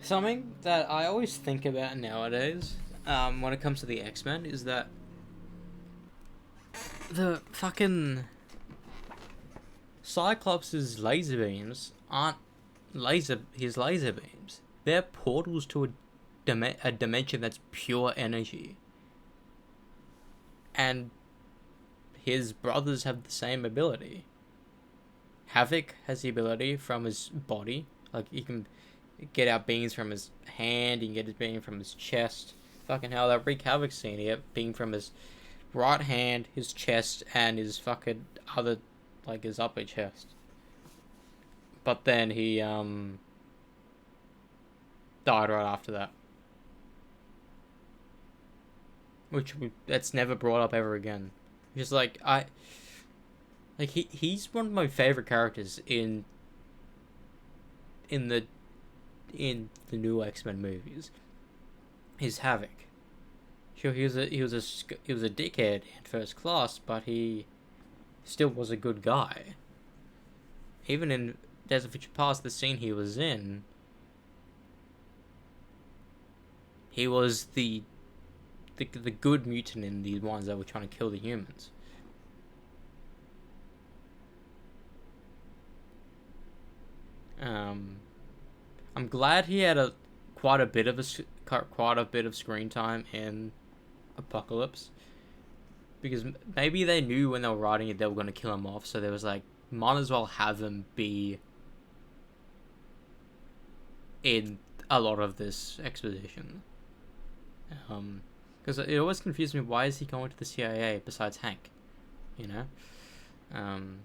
Something that I always think about nowadays, when it comes to the X-Men, is that the fucking Cyclops' laser beams aren't his laser beams. They're portals to a dimension that's pure energy. And his brothers have the same ability. Havoc has the ability from his body, like he can get out beams from his hand, he can get his beam from his chest. Fucking hell, that Wreak Havoc scene here, beam from his right hand, his chest, and his fucking other, like his upper chest. But then he, died right after that. That's never brought up ever again. Just like, he's one of my favorite characters in the new X-Men movies. Is Havoc. Sure, he was a dickhead in First Class, but he still was a good guy. Even in Days of Future Past, the scene he was in, he was the good mutant in the ones that were trying to kill the humans. I'm glad he had quite a bit of screen time in Apocalypse, because maybe they knew when they were writing it they were going to kill him off, so there was like, might as well have him be in a lot of this exposition. Because it always confused me, why is he going to the CIA besides Hank, you know? Um,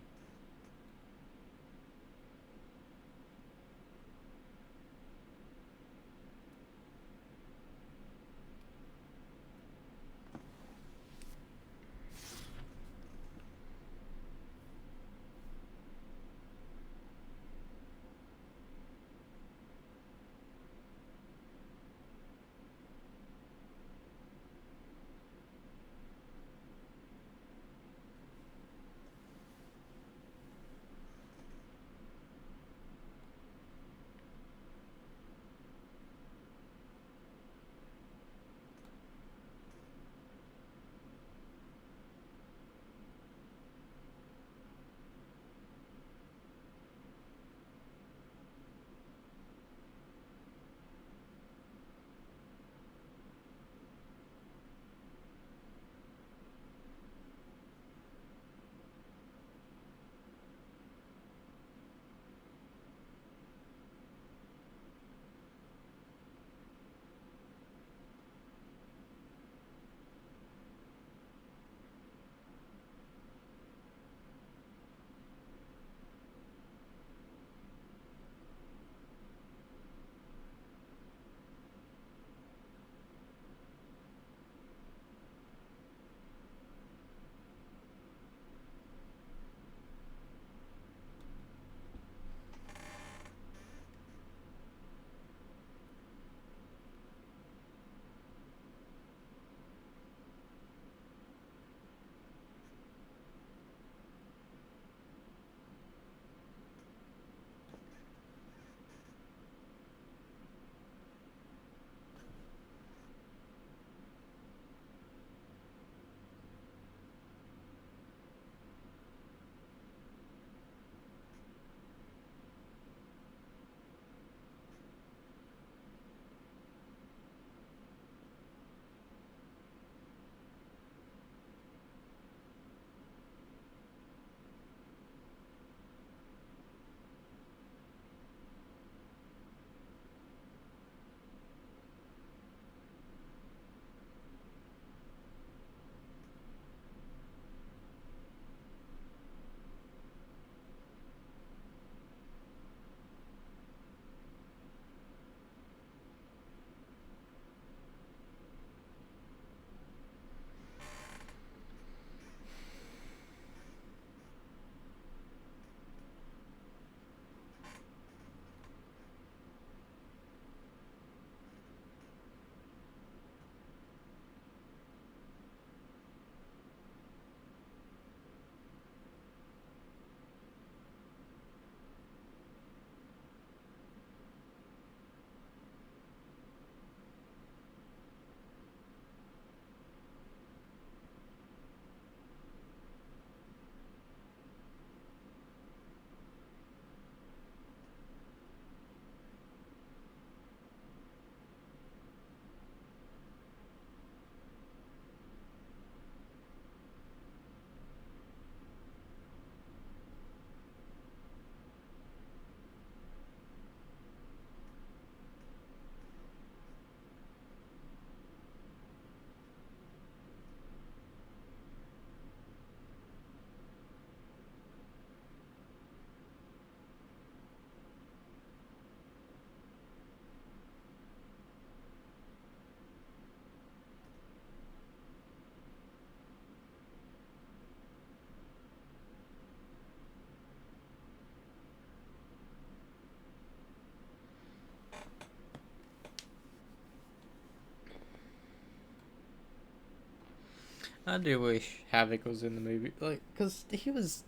I do wish Havoc was in the movie, like, cause he was,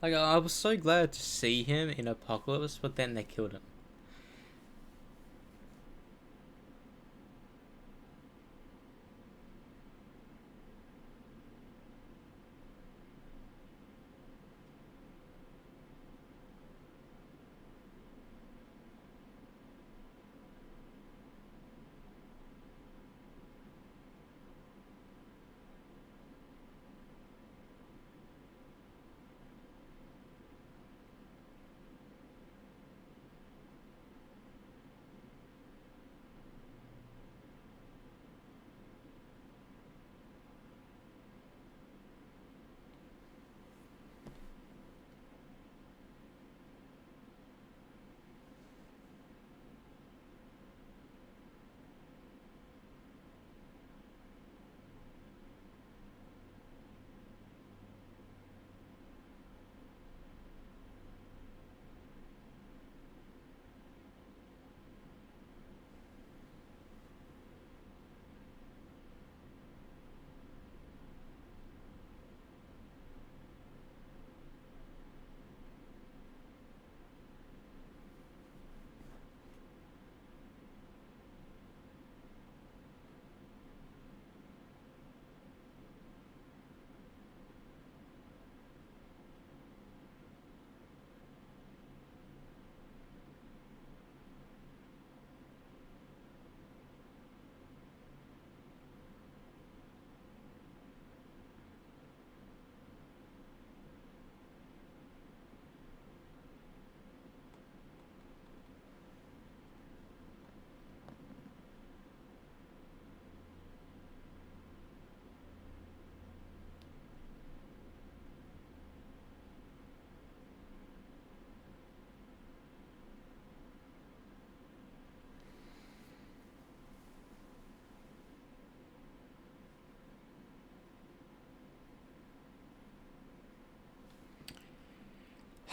like, I was so glad to see him in Apocalypse, but then they killed him.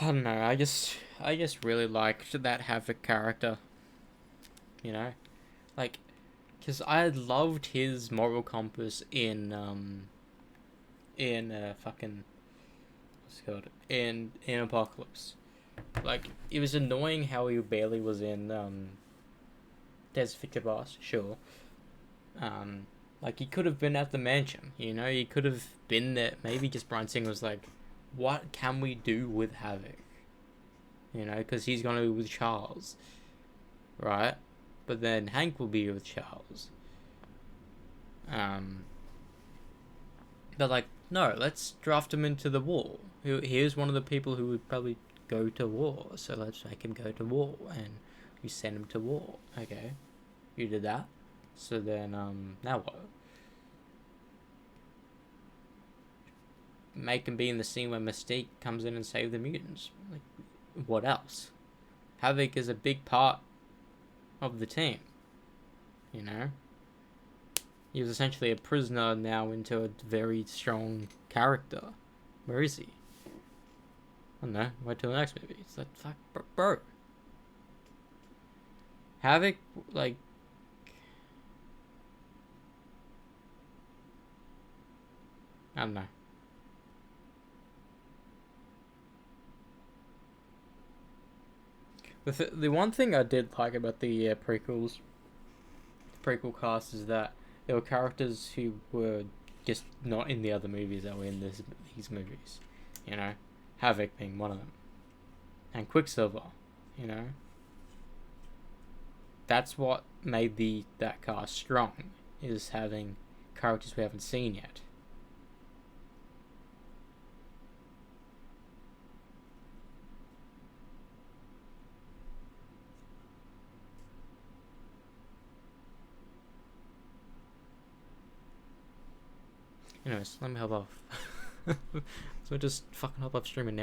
I don't know, I just really liked that Havoc character. You know? Like, because I loved his moral compass in fucking, what's it called? In Apocalypse. Like, it was annoying how he barely was in, Des Future Boss, sure. Like, he could have been at the mansion, you know? He could have been there. Maybe just Bryan Singer was like, what can we do with Havoc? You know, because he's going to be with Charles. Right? But then Hank will be with Charles. But, like, no, let's draft him into the war. Here's one of the people who would probably go to war, so let's make him go to war, and you send him to war. Okay, you did that. So then, now what? Make him be in the scene where Mystique comes in and save the mutants. Like, what else? Havoc is a big part of the team. You know? He was essentially a prisoner now into a very strong character. Where is he? I don't know. Wait till the next movie. It's like, fuck, bro. Havoc, like... I don't know. The one thing I did like about the prequel cast is that there were characters who were just not in the other movies that were in these movies. You know? Havoc being one of them. And Quicksilver, you know? That's what made that cast strong, is having characters we haven't seen yet. Anyways, let me hop off. So just fucking hop off streaming now.